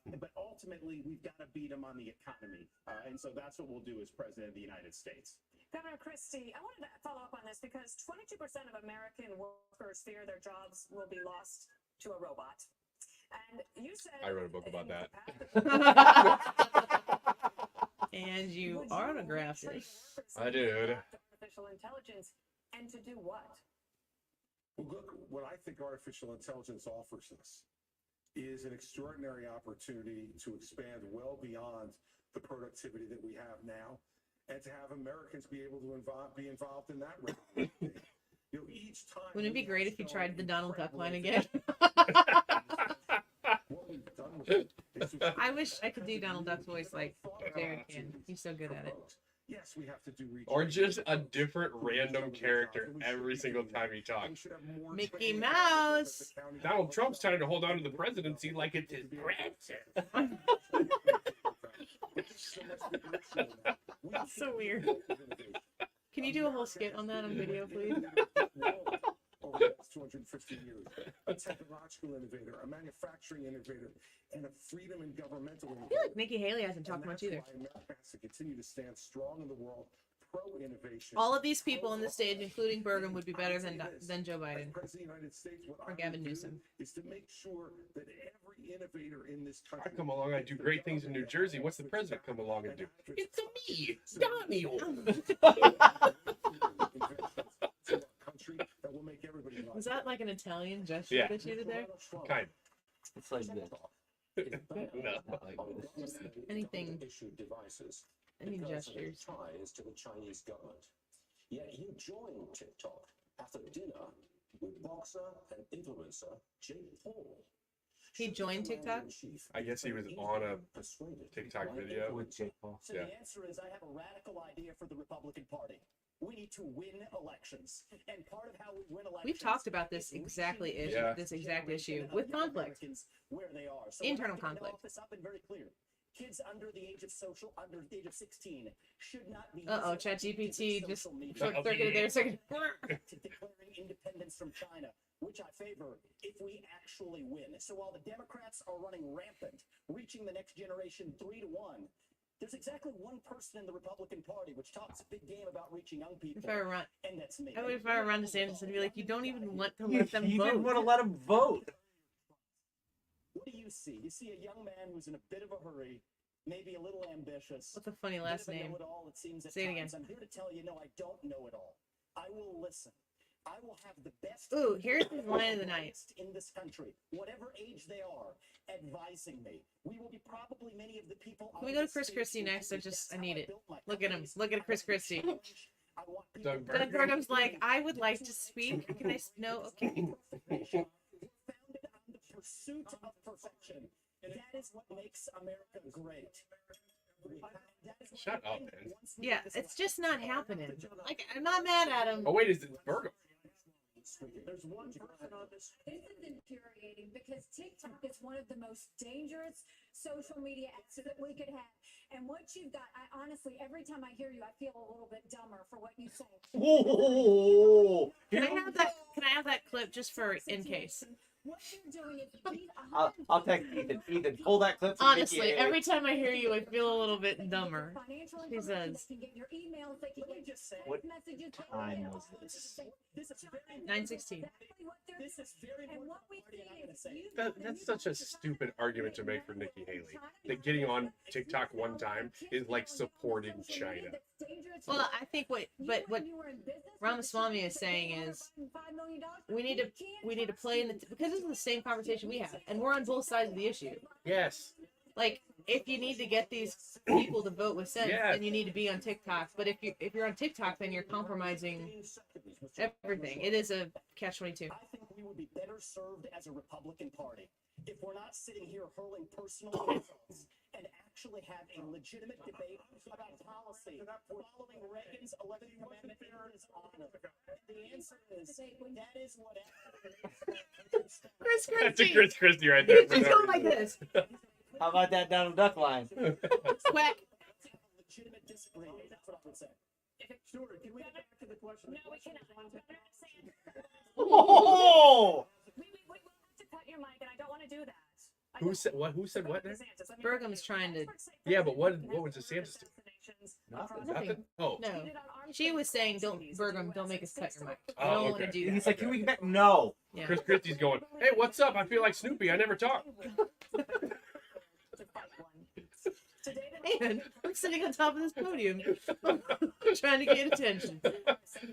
But ultimately, we've got to beat him on the economy. And so that's what we'll do as president of the United States. Governor Christie, I wanted to follow up on this because 22% of American workers fear their jobs will be lost to a robot. And you said... I wrote a book about that. And you autographed it. I did. Artificial intelligence, and to do what? Well, look, what I think artificial intelligence offers us is an extraordinary opportunity to expand well beyond the productivity that we have now, and to have Americans be able to be involved in that realm. You know, each time. Wouldn't it be great if he tried the Donald Duck line again? What we've done with it is to- I wish I could do Donald Duck's voice like Derek can. He's so good at it. Yes, we have to do research. Or just a different random character every single time he talks. Mickey Mouse. Donald Trump's trying to hold on to the presidency like it's his grandson. That's so weird. Can you do a whole skit on that on video, please? Over the last 250 years, a technological innovator, a manufacturing innovator, and a freedom and governmental I innovator. feel like Nikki Haley hasn't talked And much that's either. why America has to continue to stand strong in the world, pro-innovation. All of these people on the stage, including Burgum, would be better than Joe Biden As President of the United States, what or I Gavin will do Newsom. is to make sure that every innovator in this country. I come along, I do great things in New Jersey. What's the president come along and do? It's me, Daniel. That will make everybody laugh. Was that like an Italian gesture Yeah. that you did there? Kind. It's like this. No. Not like this. Just anything, Issued devices any because of gestures. ties to the Chinese government. Yet you joined TikTok after dinner with boxer and influencer Jake Paul. He joined TikTok? I guess he was on a TikTok video. With Jake Paul. So Yeah. the answer is I have a radical idea for the Republican Party. We need to win elections. And part of how we win elections. We've talked about this exact issue with conflict. Where they are. So internal we're gonna conflict. off this up and very clear. Kids under the age of 16 should not be. ChatGPT just short circuited there a second. To declaring independence from China, which I favor if we actually win. So while the Democrats are running rampant, reaching the next generation 3-1, there's exactly one person in the Republican Party which talks a big game about reaching young people. If I were run, and that's me. I would if I were run DeSantis and be like, you don't even want to You let them vote. even want to let them vote. What do you see? You see a young man who's in a bit of a hurry, maybe a little ambitious. What's a funny last name? Know-it-all, it seems at Say it again. times. I'm here to tell you, no, I don't know it all. I will listen. I will have the best. Ooh, here's the line of the night. In this country, whatever age they are, advising me. We will be probably many of the people. Can we go to Chris Christie next? I need it. Look at him. Look at Chris Christie. Doug Doug Burgum's like, I would like to speak. Can I? No, okay. Founded on the pursuit of perfection. That is what makes America great. Shut up, man. Yeah, it's just not happening. Like, I'm not mad at him. Oh wait, is it Burgum? There's one person on this. This is infuriating because TikTok is one of the most dangerous social media apps that we could have. And what you've got, I honestly, every time I hear you, I feel a little bit dumber for what you say. Whoa! Can I have that? Can I have that clip just for in case? What you're doing is I'll text Ethan. Ethan, pull that clip. From Honestly, Nikki Haley. every time I hear you, I feel a little bit dumber. She says. They can get your emails, they can get your What messages. time was this? 9:16. This is very And what we see is That's such a stupid argument to make for Nikki Haley. That getting on TikTok one time is like supporting China. Well, I think what Ramaswamy is saying is we need to play in the because this is the same conversation we have, and we're on both sides of the issue. Yes. Like, if you need to get these people to vote with sense, Yes. then you need to be on TikTok. But if you're on TikTok, then you're compromising everything. It is a catch-22. I think we would be better served as a Republican Party if we're not sitting here hurling personal insults and actually have a legitimate debate about policy following Reagan's 11th Amendment in his honor. The answer is that is what Chris That's a Christie. Chris Christie right there. You just go like this. How about that Donald Duck line? Quack. legitimate disagreement. That's what I would say. Stuart, can we get back to the question? No, we cannot. Oh! We will have to cut your mic, and I don't want to do that. Who said what? Who said what there? Burgum's trying to. Yeah, but what was DeSantis doing? Nothing. Oh. No. She was saying, "Don't Burgum, don't make us cut your mic. I Oh, don't want to okay. do that." He's like, can we get back? No. Yeah. Chris Christie's going, hey, what's up? I feel like Snoopy. I never talk. And I'm sitting on top of this podium, trying to get attention.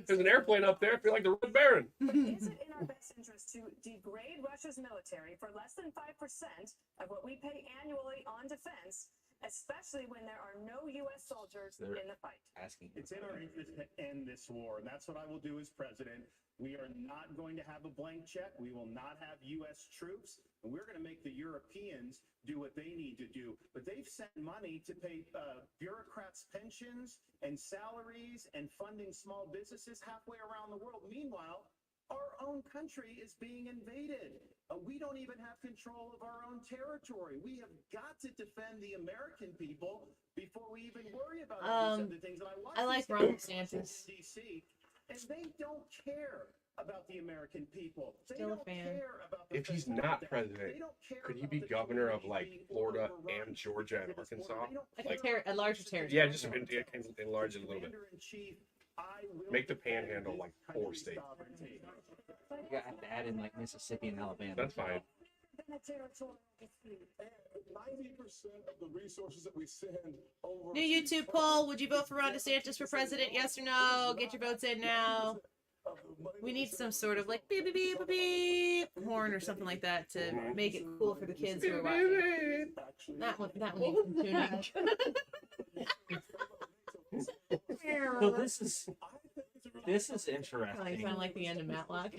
There's an airplane up there. I feel like the Red Baron. Is it in our best interest to degrade Russia's military for less than 5% of what we pay annually on defense, especially when there are no U.S. soldiers in the fight? It's in our interest to end this war, and that's what I will do as president. We are not going to have a blank check. We will not have U.S. troops, and we're going to make the Europeans do what they need to do. But they've sent money to pay bureaucrats' pensions and salaries and funding small businesses halfway around the world. Meanwhile, our own country is being invaded. We don't even have control of our own territory. We have got to defend the American people before we even worry about these other things. And I like these Ron guys in DeSantis. DC, and they don't care about the American people. They Still a don't fan. care about the If he's federal not debt. president, They don't care could he about be the governor of community like being Florida overrun and Georgia and to this border. Arkansas? They don't Like care a larger territory. Yeah, just enlarge it a little bit. Commander-in-Chief, I will Make the defend panhandle this like 4 country's states. sovereignty. You have to add in like Mississippi and Alabama. That's fine. Been a territorial dispute. 90% of the resources that we send over. New YouTube poll: would you vote for Ron DeSantis for president? Yes or no? Get your votes in now. We need some sort of like beep beep beep beep beep horn or something like that to make it cool for the kids who are watching. That one needs some tuning. So this is Probably interesting. sound like the end of Matlock.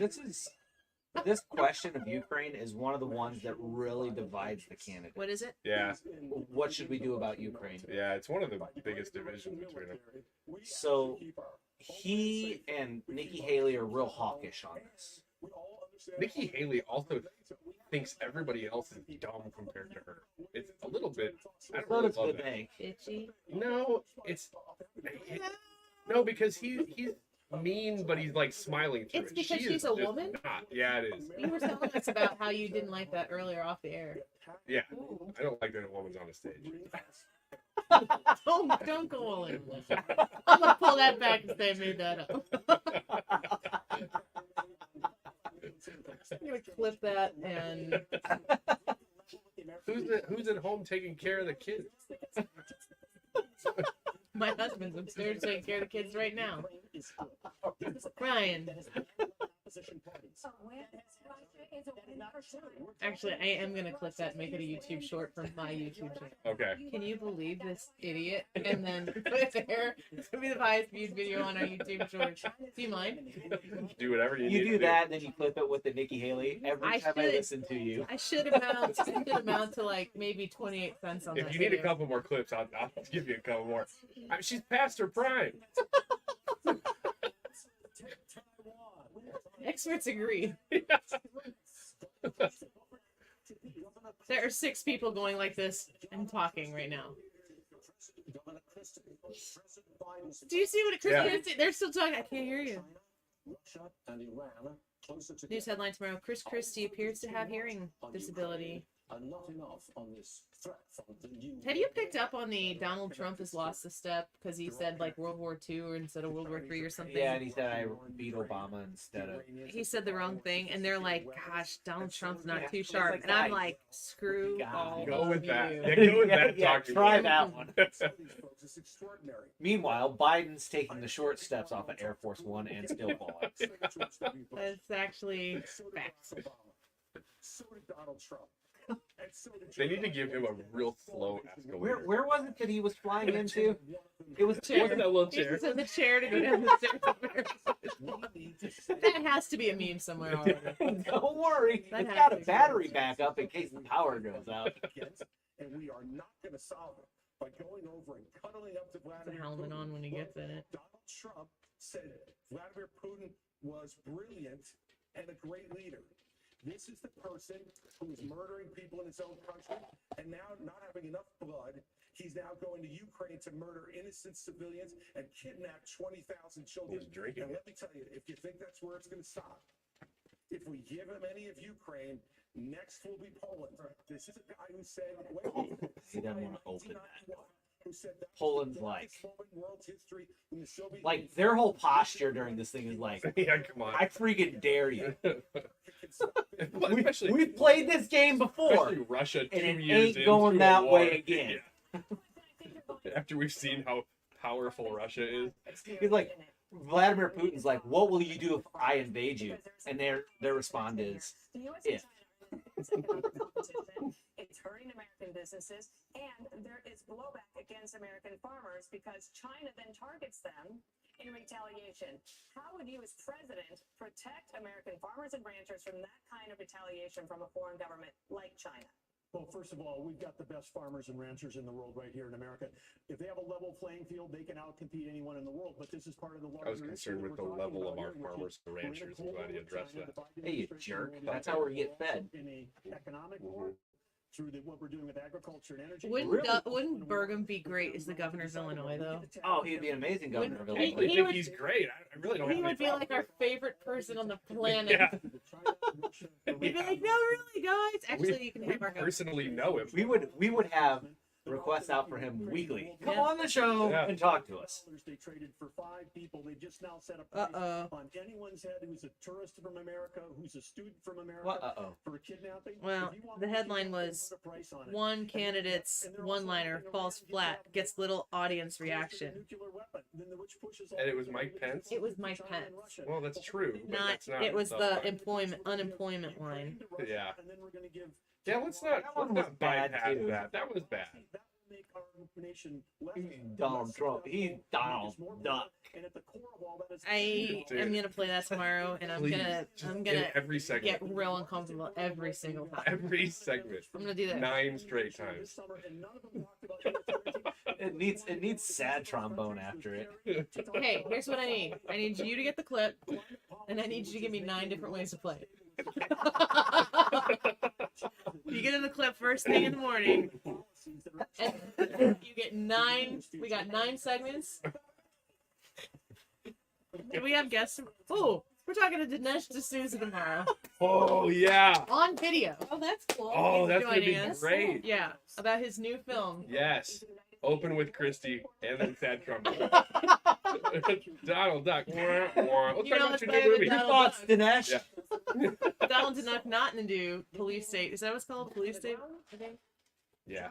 This question of Ukraine is one of the ones that really divides the candidates. What is it? Yeah. What should we do about Ukraine? Yeah, it's one of the biggest divisions between them. So he and Nikki Haley are real hawkish on this. Nikki Haley also thinks everybody else is dumb compared to her. It's a little bit. I don't really love that. Bitchy. No, no, because he's mean, but he's like smiling through It's it. because She she's is a just woman? Not. Yeah, it is. You were telling us about how you didn't like that earlier off the air. Yeah, I don't like that a woman's on the stage. Don't go all in. I'm gonna pull that back and say I made that up. I'm gonna clip that and. Who's at home taking care of the kids? My husband's upstairs taking care of the kids right now. Ryan. Actually, I am gonna clip that and make it a YouTube short for my YouTube channel. Okay. Can you believe this idiot? And then put it there. It's gonna be the highest viewed video on our YouTube shorts. Do you mind? Do whatever you need You to do that, then you clip it with the Nikki Haley. Every time I listen to you. I should amount to like maybe 28 cents on that. If you need video. a couple more clips, I'll give you a couple more. She's past her prime. Experts agree. There are 6 people going like this and talking right now. Do you see what Chris Christie? They're still talking. I can't hear you. News headline tomorrow. Chris Christie appears to have hearing disability. Have you picked up on the Donald Trump has lost a step because he said like World War II instead of World War III or something? Yeah, and he said I beat Obama instead of. He said the wrong thing, and they're like, "Gosh, Donald Trump's not too sharp," and I'm like, "Screw all Go with of that. you." Yeah, go with that. Yeah, talking try point. that one. Meanwhile, Biden's taking the short steps off of Air Force One and still falling. That's actually facts. So did Donald Trump. They need to give him a real slow escalator. Where was it that he was flying into? It was Chair. Wasn't that little He chair? was in the chair to go down the stairs. That has to be a meme somewhere already. Don't worry, That it's has got to a be. battery backup in case the power goes out. And we are not going to solve it by going over and cuddling up to Put the Vladimir helmet Putin. on when he gets in it. Donald Trump said Vladimir Putin was brilliant and a great leader. This is the person who is murdering people in his own country, and now not having enough blood, he's now going to Ukraine to murder innocent civilians and kidnap 20,000 children. He's drinking. And let me tell you, if you think that's where it's going to stop, if we give him any of Ukraine, next will be Poland. This is a guy who said, He doesn't want to open that. who said that Poland's like, world's history when the Soviet like their whole posture during this thing is like, Yeah, come on. I freaking dare you. Especially, We've played this game before, especially Russia 2 and it years ain't going into that a war. way again. Yeah. After we've seen how powerful Russia is. He's like, Vladimir Putin's like, what will you do if I invade you? And their response is, if. It's hurting American businesses, and there is blowback against American farmers because China then targets them in retaliation. How would you, as president, protect American farmers and ranchers from that kind of retaliation from a foreign government like China? Well, first of all, we've got the best farmers and ranchers in the world right here in America. If they have a level playing field, they can outcompete anyone in the world. But this is part of the larger I was concerned with the level of our farmers and ranchers. I'm glad he addressed that. Hey, you jerk. That's how we get fed. In a economic war, through what we're doing with agriculture and energy. Wouldn't Burgum be great as the governor of Illinois, though? Oh, he'd be an amazing governor of I Illinois. really He think would- he's great. I really don't He have would any be like our favorite person on the planet. Yeah. We'd be like, no, really, guys. Actually, you can we have our governor. personally know him. We would have requests out for him weekly. Come Yeah. on the show Yeah. and talk to us. They traded for 5 people. They just now set a price on anyone's head who's a tourist from America, who's a student from America, What? Uh-oh. for a kidnapping. Well, If you want the to headline put was a price on it. one candidate's one-liner falls flat, gets little audience reaction. Nuclear weapon, then which pushes all And it was the Mike Pence? It was Mike China and Pence. Russia. Well, that's true. But Not. that's not It was the the point. unemployment line. Yeah. And then we're going to give Yeah, let's not was bad, bypass too. that. That was bad. that will make our nation less Donald Trump. He's Donald Duck. And at the core of all that is I am gonna play that tomorrow, and I'm Please, gonna in every segment. get real uncomfortable every single time. Every segment. I'm gonna do that. 9 straight this times. summer, and none of them talked about military. It needs sad trombone after it. Okay, here's what I need. I need you to get the clip, and I need you to give me 9 different ways to play it. You get in the clip first thing in the morning, and you get 9. We got 9 segments. Do we have guests? Oh, we're talking to Dinesh D'Souza tomorrow. Oh yeah. On video. Oh, that's cool. Oh, that's gonna be joining us. great. Yeah, about his new film. Yes. Open with Christy and then sad trumpet. Donald Duck. Let's You talk know about what's your better new than movie. Your thoughts, Dinesh? Yeah. Donald Duck not in the police state. Is that what it's called? Police state? I think. Yeah.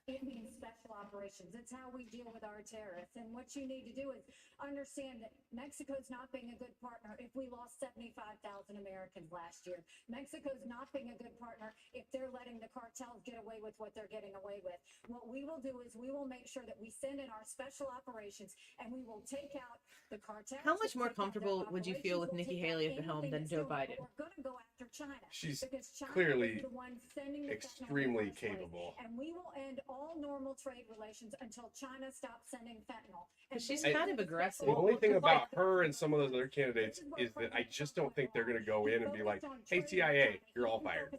It means special operations. It's how we deal with our terrorists. And what you need to do is understand that Mexico's not being a good partner if we lost 75,000 Americans last year. Mexico's not being a good partner if they're letting the cartels get away with what they're getting away with. What we will do is we will make sure that we send in our special operations and we will take out the cartels. How much more comfortable would you feel with Nikki Haley at the helm than Joe Biden? We're going to go after China. She's because China clearly is the one sending the extremely fentanyl capable. and we will end all normal trade relations until China stops sending fentanyl. And She's then kind of we aggressive. The only thing about her and some of those other candidates is that I just don't think they're going to go in and be like, hey, CIA, you're all fired.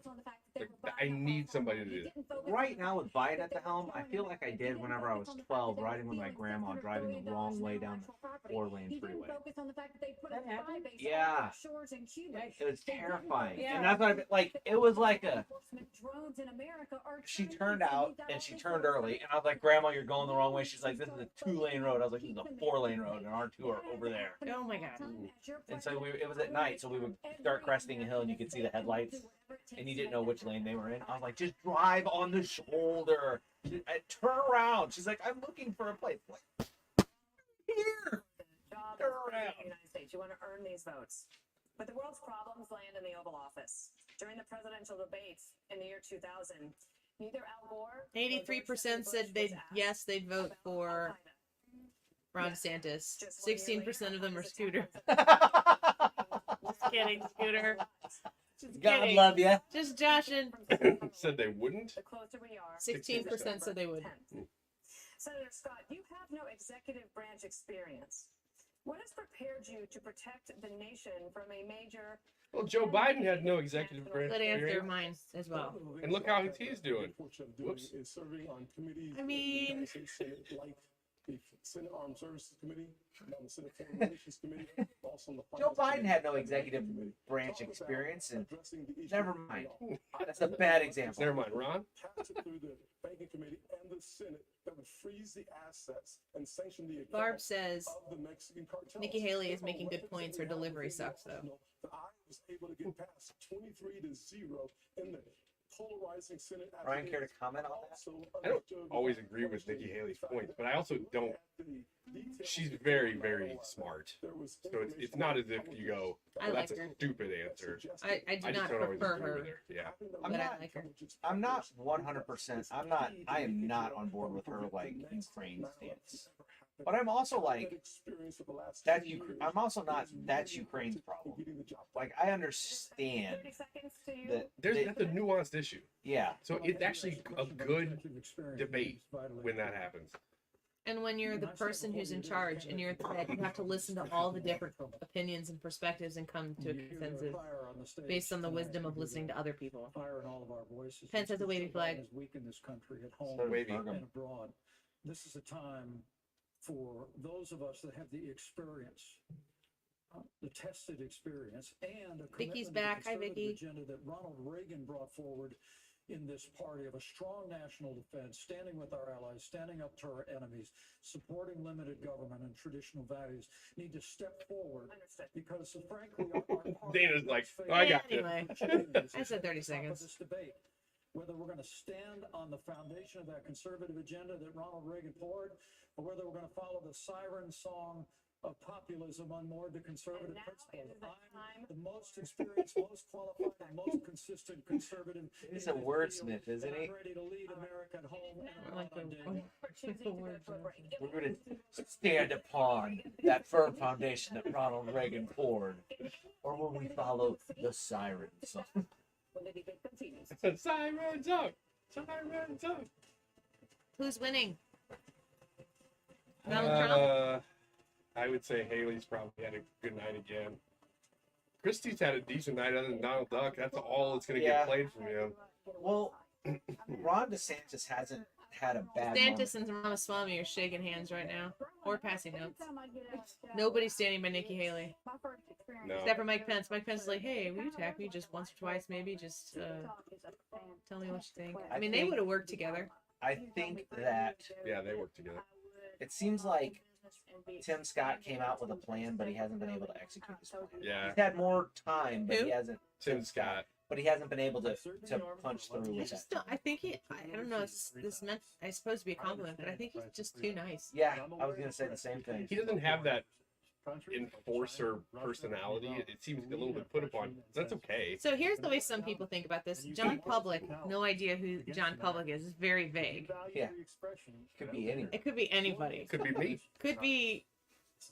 Like, I need somebody to do that. Right now with Biden at the helm, I feel like I did whenever I was 12, riding with my grandma, driving the wrong way down the 4-lane freeway. Yeah. It was terrifying. And that's what it was like she turned out and she turned early, and I was like, Grandma, you're going the wrong way. She's like, this is a 2-lane road. I was like, this is a 4-lane road, and our 2 are over there. Oh my god. And so it was at night, so we would start cresting a hill, and you could see the headlights, and you didn't know which lane they were in. I was like, just drive on the shoulder. Turn around. She's like, I'm looking for a place. I'm like, here. Turn around. The United States. You want to earn these votes. But the world's problems land in the Oval Office. During the presidential debates in the year 2000, neither Al Gore 83% said they'd vote for Ron DeSantis. 16% of them are Scooter. Just kidding, Scooter. Just God kidding. love you. Just joshing. Said they wouldn't. The closer we are. 16% said they would. Senator Scott, you have no executive branch experience. What has prepared you to protect the nation from a major... Well, Joe Biden had no executive branch Good answer, experience. mine as well. And look how he's doing. Whoops. Is serving on committees I mean- in the United States Senate, like the Senate Armed Services Committee, on the Senate Foreign Relations Committee, also on the Joe Finance Biden had no Committee. executive branch experience, and Addressing the issue never of mind. law. That's a bad example. Never mind, Ron. Passed it through the Banking Committee and the Senate that would freeze the assets and sanction the Barb accounts says of the Mexican cartels. Nikki Haley is making good points. Her delivery sucks, though. That I was able to get past 23-0 in the polarizing Senate. Ryan, care to comment on that? I don't always agree with Nikki Haley's points, but I also don't. She's very, very smart. So it's not as if you go, I well, that's like a her. stupid answer. I do just not don't always prefer agree her, with her. Yeah. but I like her. I'm not 100%. I am not on board with her like Ukraine stance. But I'm also like I'm also not that's Ukraine's problem. Like I understand 30 seconds to you. that That's a nuanced issue. yeah. So it's actually a good debate when that happens. And when you're the person who's in charge and you're at the head, you have to listen to all the different opinions and perspectives and come to a consensus based on the wisdom of listening to other people. Pence has a wavy flag. This country at home So wavy. and abroad. This is a time for those of us that have the experience, the tested experience, and a Vicky's commitment to back. Hi, conservative Vicky. agenda that Ronald Reagan brought forward in this party of a strong national defense, standing with our allies, standing up to our enemies, supporting limited government and traditional values, need to step forward because, frankly, our party Dana's like, face "Oh, I got you." Anyway, changes I said 30 at the top of seconds. this debate. Whether we're going to stand on the foundation of that conservative agenda that Ronald Reagan poured, or whether we're going to follow the siren song of populism unmoored to conservative principles. I'm the most experienced, most qualified, and most consistent conservative. He's a wordsmith, isn't he? I'm ready to lead America at home and I like abroad. the words. We're going to stand upon that firm foundation that Ronald Reagan poured, or will we follow the siren song? Sirens up! Sirens up! Who's winning? Donald Trump? I would say Haley's probably had a good night again. Christie's had a decent night other than Donald Duck. That's all that's going to get played from him. Well, Ron DeSantis hasn't had a bad DeSantis moment. and Ramaswamy are shaking hands right now, or passing notes. Nobody's standing by Nikki Haley. No. Except for Mike Pence. Mike Pence is like, hey, will you attack me just once or twice, maybe? Just tell me what you think. I mean, they would have worked together. I think that Yeah, they work together. it seems like Tim Scott came out with a plan, but he hasn't been able to execute his plan. Yeah. He's had more time, but he hasn't. Tim Scott. But he hasn't been able to punch through I with just that. don't. I think he. I don't know. This meant. I supposed to be a compliment, but I think he's just too nice. Yeah, I was gonna say the same thing. He doesn't have that enforcer personality. It seems a little bit put upon. That's okay. So here's the way some people think about this. John Public, no idea who John Public is. It's very vague. Yeah. Could be anyone. It could be anybody. Could be me. Could be.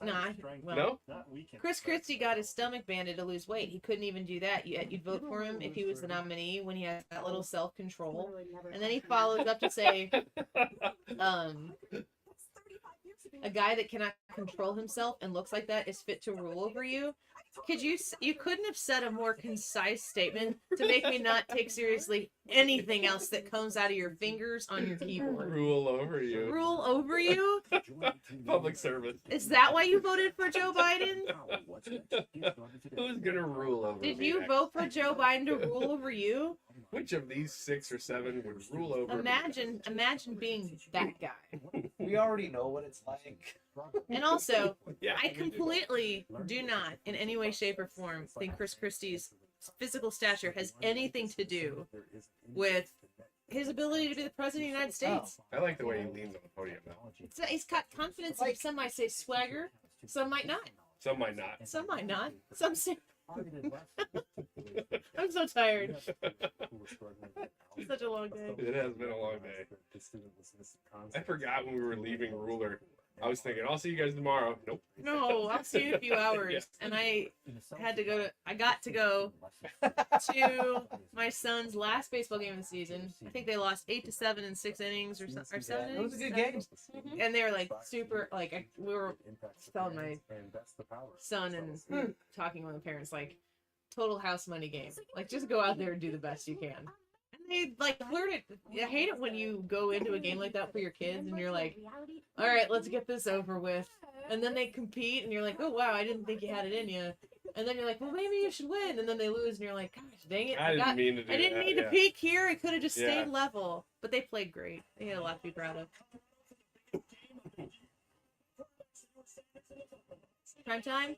Nah. Well, No? Chris Christie got his stomach banded to lose weight. He couldn't even do that. You'd vote for him if he was the nominee when he has that little self-control. And then he follows up to say, a guy that cannot control himself and looks like that is fit to rule over you. You couldn't have said a more concise statement to make me not take seriously anything else that comes out of your fingers on your keyboard. Rule over you. Rule over you? Public service. Is that why you voted for Joe Biden? Who's gonna rule over Did me you next? vote for Joe Biden to rule over you? Which of these 6 or 7 would rule over Imagine being that guy. We already know what it's like. And also, Yeah. I completely do not, in any way, shape, or form, think Chris Christie's physical stature has anything to do with his ability to be the president of the United States. I like the way he leans on the podium now. He's got confidence. Some might say swagger. Some might not. Some might not. Some might not. Some say. I'm so tired. It's such a long day. It has been a long day. I forgot when we were leaving Ruler. I was thinking, I'll see you guys tomorrow. Nope. No, I'll see you in a few hours. Yeah. And I got to go to my son's last baseball game of the season. I think they lost 8-7 in 6 innings or 7 innings. It was a good game. And they were like super, like, we were telling my son and talking with the parents, like, total house money game. Like, just go out there and do the best you can. And they, like, I hate it when you go into a game like that for your kids and you're like, all right, let's get this over with. And then they compete and you're like, oh, wow, I didn't think you had it in you. And then you're like, well, maybe you should win. And then they lose and you're like, gosh, dang it. I didn't mean to do I didn't that, mean to yeah. peak here. I could have just Yeah. stayed level. But they played great. They had a lot to be proud of. Prime time?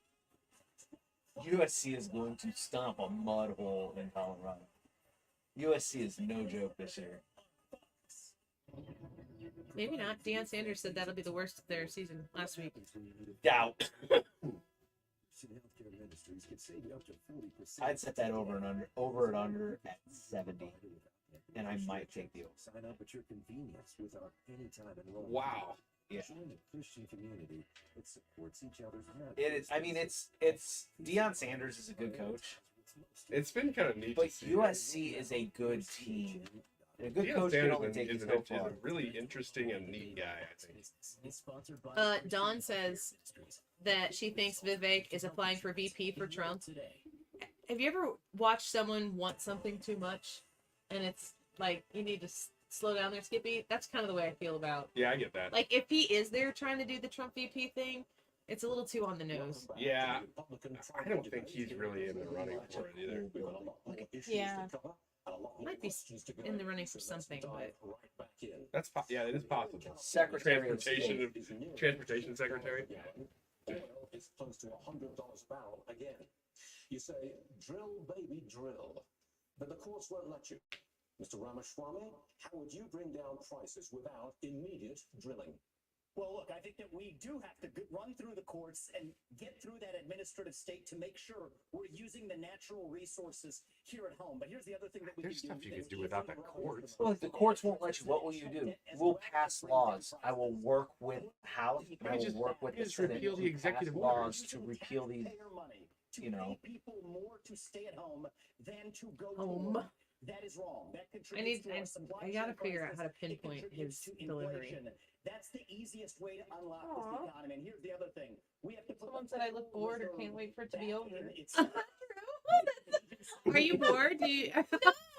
USC is going to stomp a mud hole in Colorado. USC is no joke this year. Maybe not. Deion Sanders said that'll be the worst of their season last week. Doubt. I'd set that over and under at 70, and I might take the over. Sign up at your convenience without any time enrollment. Wow. Yeah. Join a Christian community that supports each other's It is. I mean, it's Deion Sanders is a good coach, It's been kind of neat but to see. USC is a good team. A good Deion coach can Sanders only take you is so a far. really interesting and neat guy, I think. Dawn says that she thinks Vivek is applying for VP for Trump. Have you ever watched someone want something too much, and it's like you need to slow down there, Skippy? That's kind of the way I feel about. Yeah, I get that. Like if he is there trying to do the Trump VP thing, it's a little too on the nose. Yeah, I don't think he's really in the running for it either. Yeah. Might be in the running for something, but That's yeah, it is possible. Secretary of Transportation secretary. It's close to $100 a barrel again. You say, drill, baby, drill. But the courts won't let you. Mr. Ramaswamy, how would you bring down prices without immediate drilling? Well, look, I think that we do have to run through the courts and get through that administrative state to make sure we're using the natural resources here at home. But here's the other thing that we There's can stuff do. you could do without the courts. Well, if the courts won't let you, what will you do? We'll pass laws. I will work with House. I will work with the Senate repeal the to executive pass orders. laws to repeal these. To You know. pay people more to stay at home than to go to Home. work. That is wrong. That contributes to our supply I gotta chain figure out how to crisis. It pinpoint contributes his to delivery. inflation. That's the easiest way to unlock Aw. this economy. And here's the other thing: we have to put Someone the said I look Federal bored or Reserve can't wait for it to be back over. in its Are you bored? Do you? No.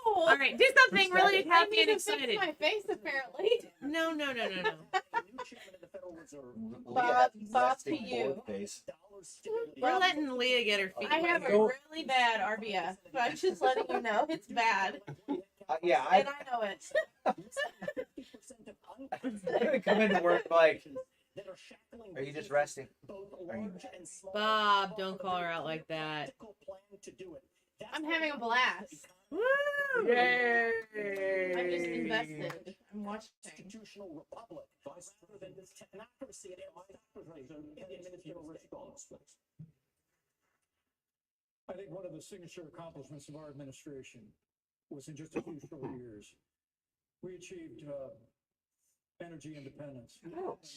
All right, do something really I happy need and to fix excited. my face apparently. No. new chairman of the Federal Reserve. Bob to Resting you. board face. We're letting Leah get her feet I have wet a here. really bad RBF, so I'm just letting you know it's bad, Yeah, and I know it. I'm gonna come into work like, are you just resting? Are you? Bob, don't call her out like that. I'm having a blast. Woo! Yay! I'm just invested. I'm watching. Constitutional republic. Rather than this technocracy and administrative response. I think one of the signature accomplishments of our administration was in just a few short years, we achieved energy independence.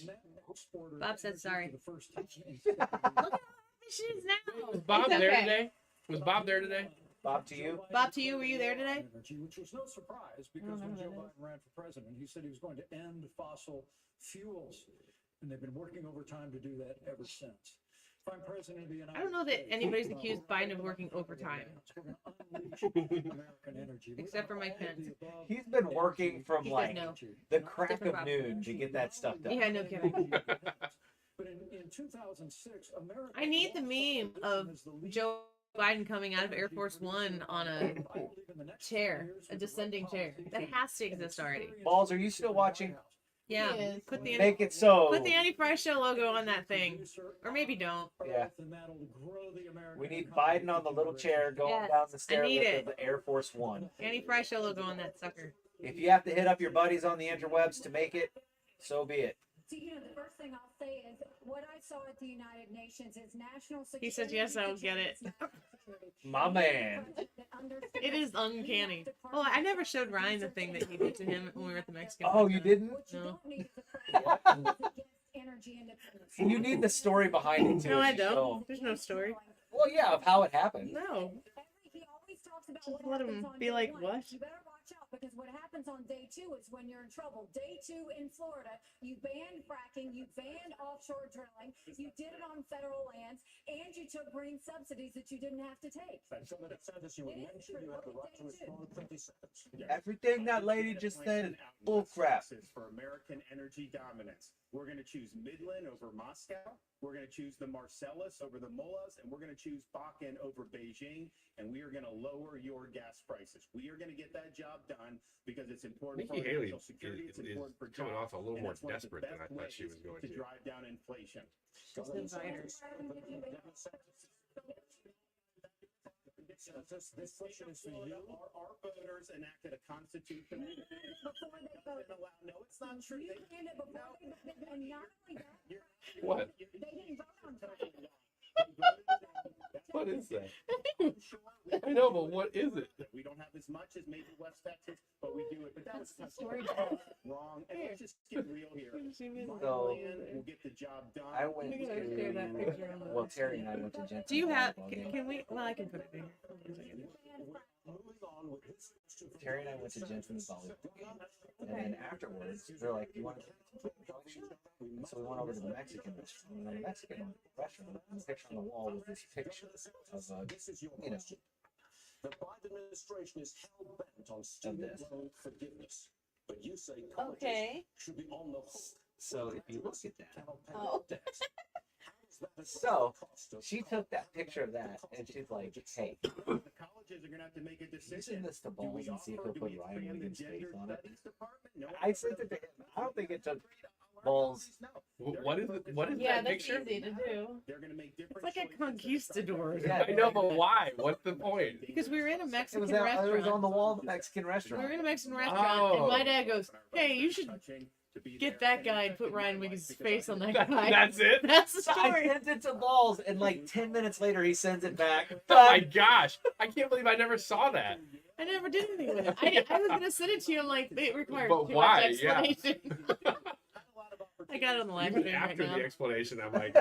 Net exporter Bob said energy sorry. For the first time in Look at how happy she is now. Was Bob It's there okay. today? Was Bob there today? Bob, to you. Bob, to you, were you there today? Energy, which was no surprise because when Joe Biden ran for president, he said he was going to end fossil fuels, and they've been working overtime to do that ever since. If I'm president of the United I don't know that States, anybody's accused Biden of working overtime. we're going to unleash American energy. Except for Mike Pence. He's been working from He said like no. the crack Different of Bob. noon to get that stuff done. Yeah, no kidding. But in 2006, America I need the lost meme our of position as the leading Joe Biden coming out of Air Force One on a I believe in the next 10 chair, years a with the descending right chair. policy That has to exist already. Balls, are you still watching? Yeah, He is. put the Make it so. put the Annie Frey Show logo on that thing, or maybe don't. Yeah. and that'll grow the American We need economy Biden on the for little chair going Yes, down the I stair need lift it. of the Air Force One. Annie Frey Show logo on that sucker. If you have to hit up your buddies on the interwebs to make it, so be it. So, the first thing I'll say is what I saw at the United Nations is national security. He says, yes, I don't get it. My man. It is uncanny. Oh, I never showed Ryan the thing that he did to him when we were at the Mexican. Oh, you restaurant. didn't? No. You need the story behind it too. No, I if you show don't. 'em. There's no story. Well, yeah, of how it happened. No. He always talks about Just what let him happens on be day like, one. what? You better watch out because what happens on day two is when you're in trouble. Day two in Florida, you banned fracking, you banned offshore drilling, you did it on federal lands, and you took green subsidies that you didn't have to take. Senator Sanders, you were mentioned you have the right to respond in 30 seconds. Everything that lady just said is bull crap. For American energy dominance. We're going to choose Midland over Moscow. We're going to choose the Marcellus over the Mullahs, and we're going to choose Bakken over Beijing, and we are going to lower your gas prices. We are going to get that job done because it's important Nikki for Haley national security. It's is important for coming jobs, off a little and more that's one of the desperate than I best thought she ways was going to to. drive down inflation. This question is for you. Our voters enacted a constitution. No, it's not true. You banned it before they voted, and not only that, What? they didn't vote on fracking. What is that? I know, but what is it? We don't have as much as maybe West Texas, but we do it. But that was story. wrong. And let's just get real here. My So, plan will get the job done. I went Look at her share that picture on to, the- well, Terry and I went to Jensen's. Do you have? volleyball game. Can we? Well, I can put it in. Moving on with this question from Terry and I went to Jensen's volleyball game. And then afterwards, they're like, you want to So we went over to the Mexican restaurant. And the Mexican restaurant, the picture on the wall was this picture of, This is your you know, question. The Biden administration is hell bent on student this. loan forgiveness, but you say colleges Okay. should be on the hook. so if you look at that. Cannot pay Oh. their debts. How is that a So, cost of she took that picture of that and she's like, hey, The colleges are going to have to make a you decision. send this to Do Balls we and see if offer- he'll do put we Ryan expand the Wiggins' gender face on it. studies department? No, I sent it to him. I don't think it took Balls. What is it? What is Yeah, that that's picture? easy to do. They're going to make It's different like a choices. conquistador. Yeah, I know, but why? What's the point? Because we were in a It Mexican was, it was on restaurant. the wall of the Mexican We were restaurant. in a Mexican restaurant, and my dad goes, "Hey, you should get that guy and put Ryan Wiggins' face on that guy." That's it? That's the So I story. sent it to Balls, and like 10 minutes later, he sends it back. Oh my gosh! I can't believe I never saw that. I never did anything with it. I was gonna send it to you. I'm like, it requires But too why? much Yeah. explanation. I got it on the live Even stream right after now. the explanation, I'm like,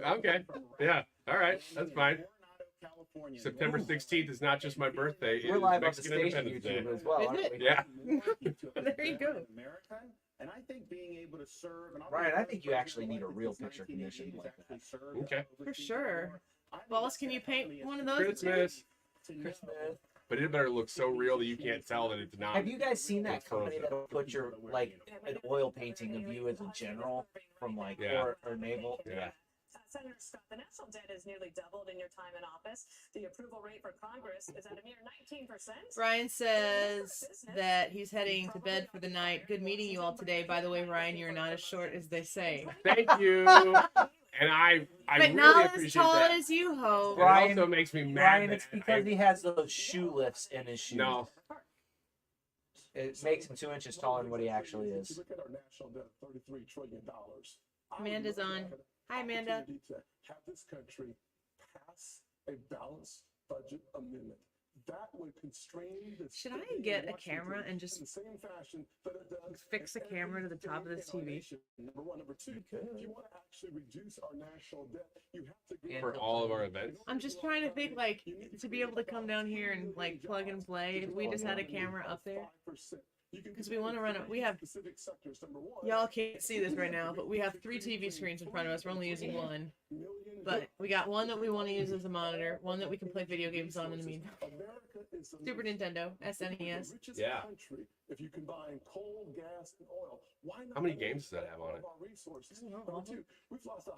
okay, yeah, all right, that's fine. California. September 16th is not just my birthday. It We're is live on the Mexican station Independence YouTube Day. as well, Is aren't it? we? Yeah. There you go. American, and I think being able to serve. And Ryan, I think you actually need a real picture commission like that. Okay. For sure. Wallace, can you paint one of those? Christmas. Christmas. But it better look so real that you can't tell that it's not. Have you guys seen that It's close. company that'll put your like an oil painting of you as a general from like Yeah. or naval? Yeah. Senator Scott, the national debt has nearly doubled in your time in office. The approval rate for Congress is at a mere 19%. Ryan says that he's heading to bed for the night. Good meeting you all today. By the way, Ryan, you're not as short as they say. Thank you. And I But really not as appreciate tall that. as you hope. Ryan- It also makes me mad. Ryan, that it's because he has those shoe lifts in his shoes. No. It makes him 2 inches taller than what he actually is. Look at our national debt of $33 trillion. Amanda's on. Hi, Amanda. To have this country pass a balanced budget amendment. That would constrain the Should I spending get in a camera Washington and just in the same fashion that it does fix a in camera to the every top of this state in our TV? nation. Number one. Number two, if you want to actually reduce our national debt, you have to go For all of our events. I'm just trying to think, like, to be able to come down here and, like, plug and play. If we just had a camera up there. Because we want to run it. We have, specific sectors. Number one, y'all can't see this right now, but we have 3 TV screens in front of us. We're only using one. But we got one that we want to use as a monitor, one that we can play video games on in the meantime. America is the Super Nintendo, SNES. richest Yeah. country if you combine coal, gas, and oil. Why not How many let games does that have on all it? of our resources? I don't know. Number two, we've lost so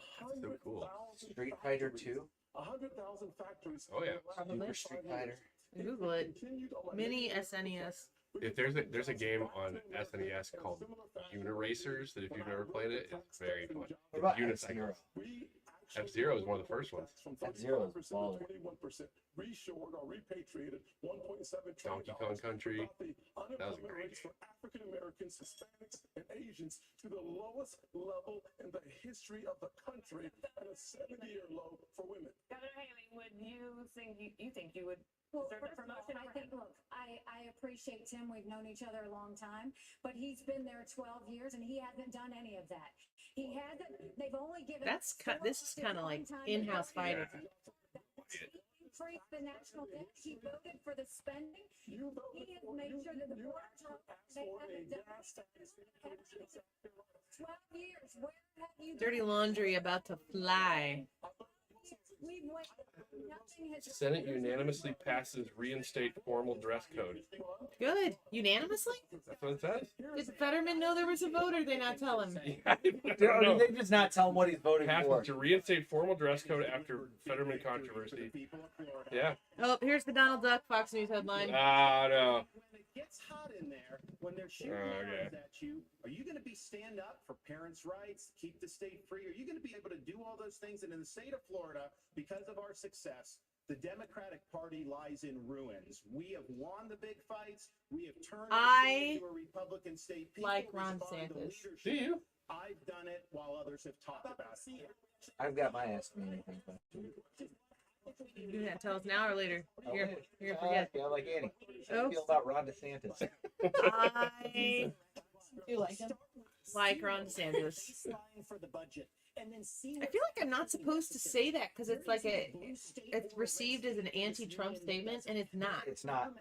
cool. 100,000 Street Fighter factories. 2. 100,000 factories. Oh, yeah. in the last Probably. 5 Street years. Fighter. If Google we it. continued on a Mini negative SNES. If there's a game on SNES called Uniracers that if you've never played it, it's very fun. What about Unicycle. F-Zero? F-Zero is one of the first ones. F-Zero is baller. 21%, reshored or repatriated $1.7 trillion. Donkey Kong Country. Brought the That was a unemployment great rates for African Americans, Hispanics, and Asians to the lowest level in the history of the country and a 70-year low for women. Governor Haley, would you think you would Well, deserve first that of all, promotion? I think, look, I appreciate Tim. We've known each other a long time, but he's been there 12 years and he hasn't done any of that. He hasn't, they've only given. This is kind of like in-house fighting. Increased the national debt. He voted for the spending. He has made sure that the borders are, they haven't done 12 years. Where have you? Dirty laundry about to fly. We've waited. Nothing has. Senate unanimously passes reinstate formal dress code. Good. Unanimously? That's what it says. Did Fetterman know there was a vote, or did they not tell him? I Or don't know. did they just not tell him what he's voting Passes for? to reinstate formal dress code after Fetterman controversy. Yeah. Oh, here's the Donald Duck Fox News headline. Ah, no. When it gets hot in there, when they're shooting Okay. arrows at you, are you going to be stand up for parents' rights, keep the state free? Are you going to be able to do all those things? And in the state of Florida, because of our success, the Democratic Party lies in ruins. We have won the big fights. We have turned our state into a Republican state. People like Ron respond to DeSantis. leadership. Do you? I've done it while others have talked about it. I've got my Ask Me Anything question. You can't tell us now or later. Here, I forget. feel like Annie. How do Oh. you feel about Ron DeSantis? I do like him. Like Ron DeSantis. Baseline for the budget, and then see I what feel like I'm not supposed to say that because it's like it's received as an anti-Trump statement, and it's not. It's not.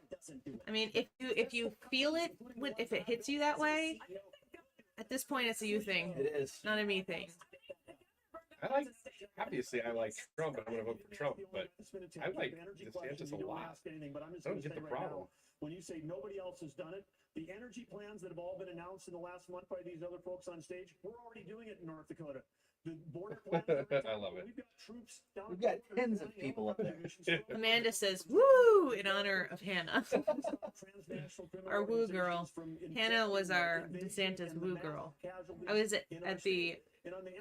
I mean, if you feel it, if it hits you that way, at this point it's a you thing, It is. not a me thing. Obviously, I like Trump, and I'm going to vote for Trump, but I like DeSantis a lot. I don't get the problem. When you say nobody else has done it, the energy plans that have all been announced in the last month by these other folks on stage, we're already doing it in North Dakota. The border plans I love it. We've got troops down We've got tens of people up there. Amanda says, "Woo!" in honor of Hannah, our woo girl. Hannah was our DeSantis woo girl. I was at the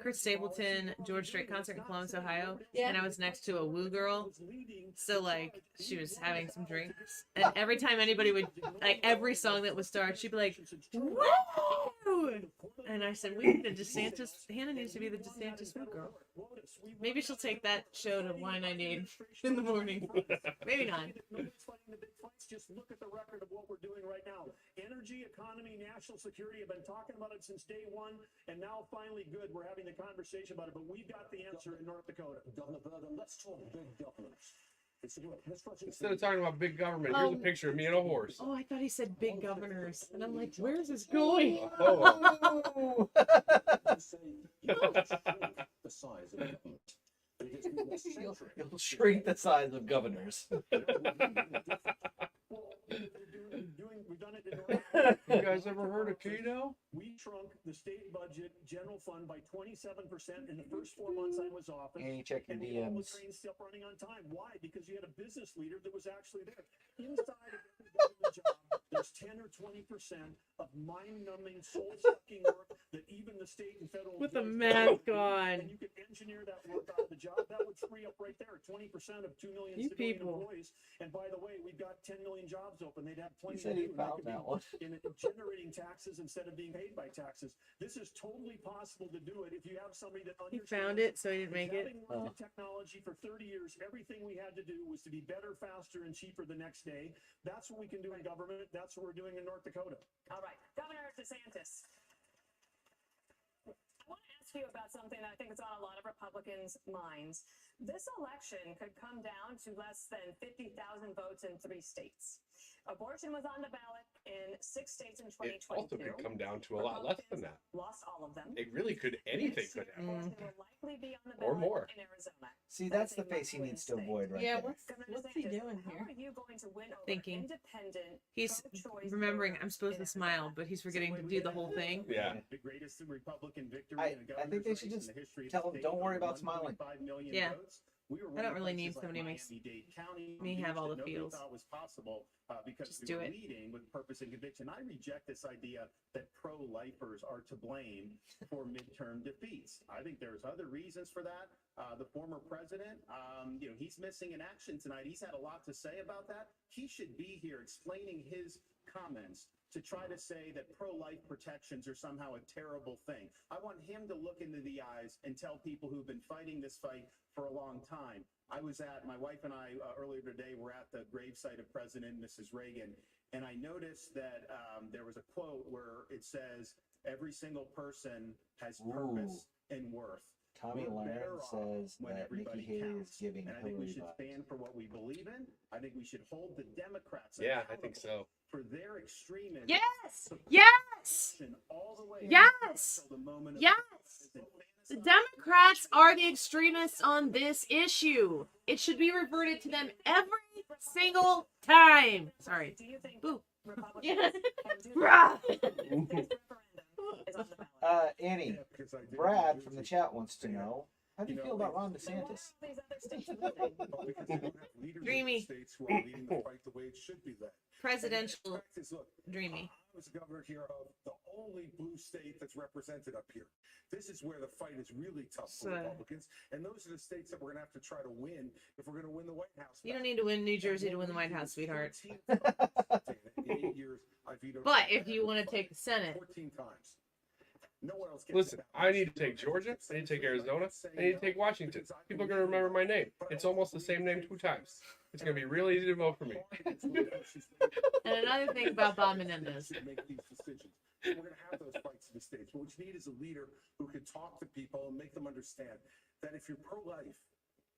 Chris Stapleton George Strait concert in Columbus, Ohio, and I was next to a woo girl. So like she was having some drinks, and every time anybody would like every song that would start, she'd be like, "Woo!" And I said, "We need a DeSantis. Hannah needs to be the DeSantis woo girl. Maybe she'll take that show to Y98 in the morning. Maybe not." Just look at the record of what we're doing right now. Energy, economy, national security have been talking about it since day one, and now finally good, we're having the conversation about it, but we've got the answer in North Dakota. Governor Bergen, let's talk big governance. Instead of talking about big government, here's a picture of me and a horse. Oh, I thought he said big governors. And I'm like, where's this going? Oh. The size of government. Because we must center it. You'll shrink the size of governors. We've done it in North You guys ever heard of keto? We shrunk the state budget general fund by 27% in the first 4 months I was office. Annie, check your and we all the DMs. trains still running on time. Why? Because you had a business leader that was actually there. Inside of every government job, there's 10 or 20% of mind-numbing, soul-sucking work that even the state and federal With the employees mask on. And you could engineer that work out of the job. That would free up right there 20% of 2 million You civilian people. employees. And by the way, we've got 10 million jobs open. They'd have plenty said to he do. They found could be that one. in generating taxes instead of being paid by taxes. This is totally possible to do it if you have somebody that He understands. found it, so he didn't make it. Having worked in technology for 30 years, everything we had to do was to be better, faster, and cheaper the next day. That's what we can do in government. That's what we're doing in North Dakota. All right, Governor DeSantis. I want to ask you about something that I think is on a lot of Republicans' minds. This election could come down to less than 50,000 votes in 3 states. Abortion was on the ballot in 6 states in It 2022. also could come down to a lot less than that. Lost all of them. It really could. Anything could happen. Abortion will likely be on the Or ballot more. in Arizona. See, that's the face he needs to avoid right Yeah, there. what's he doing How here? are you going to win over Thinking. independent, He's pro-choice remembering voters I'm supposed in to smile, but he's forgetting to do the whole thing. Yeah. The greatest Republican victory I in a think they governor's should race just in the history of tell the him, state, don't worry over about smiling. 1.5 million Yeah. votes. We were I don't winning really need places somebody who like makes Miami-Dade County, me have all the that nobody feels. thought was possible because Just we do were it. leading with purpose and conviction. I reject this idea that pro-lifers are to blame for midterm defeats. I think there's other reasons for that. The former president, he's missing in action tonight. He's had a lot to say about that. He should be here explaining his comments to try to say that pro-life protections are somehow a terrible thing. I want him to look into the eyes and tell people who've been fighting this fight for a long time. My wife and I earlier today were at the gravesite of President and Mrs. Reagan, and I noticed that there was a quote where it says, every single person has purpose and worth. Tommy We're better Lahren off says when that Nikki everybody Haley is counts. giving And I think we Hillary should vibes. stand for what we believe in. I think we should hold the Democrats Yeah, I think so. for their extremism. Yes! Yes! All the way Yes! until the moment of Yes! The Democrats are the extremists on this issue. It should be reverted to them every single time. Sorry. Do you think Boo. Republicans Yeah. can do Rah. that? This referendum is on the ballot. Annie, Brad from the chat wants to know, how do you feel about Ron DeSantis? These other states moving. Well, because they don't have leaders in Dreamy. the states who are leading the fight the way it should be led. Presidential And the fact is, look, dreamy. I was governor here of the only blue state that's represented up here. This is where the fight is really tough for So- Republicans, and those are the states that we're going to have to try to win if we're going to win the White House. You don't back. need to win New Jersey to win the White House, sweetheart. 14 times. In 8 years, I vetoed But if you want to take the Senate, 14 times. No one else gets Listen, that. I need to take Georgia. I need to take Arizona. I need to take Washington. People are going to remember my name. It's almost the same name 2 times. It's going to be real easy to vote for me. and another thing about Bob Menendez. Make these decisions. We're going to have those fights in the states. But what you need is a leader who can talk to people and make them understand that if you're pro-life,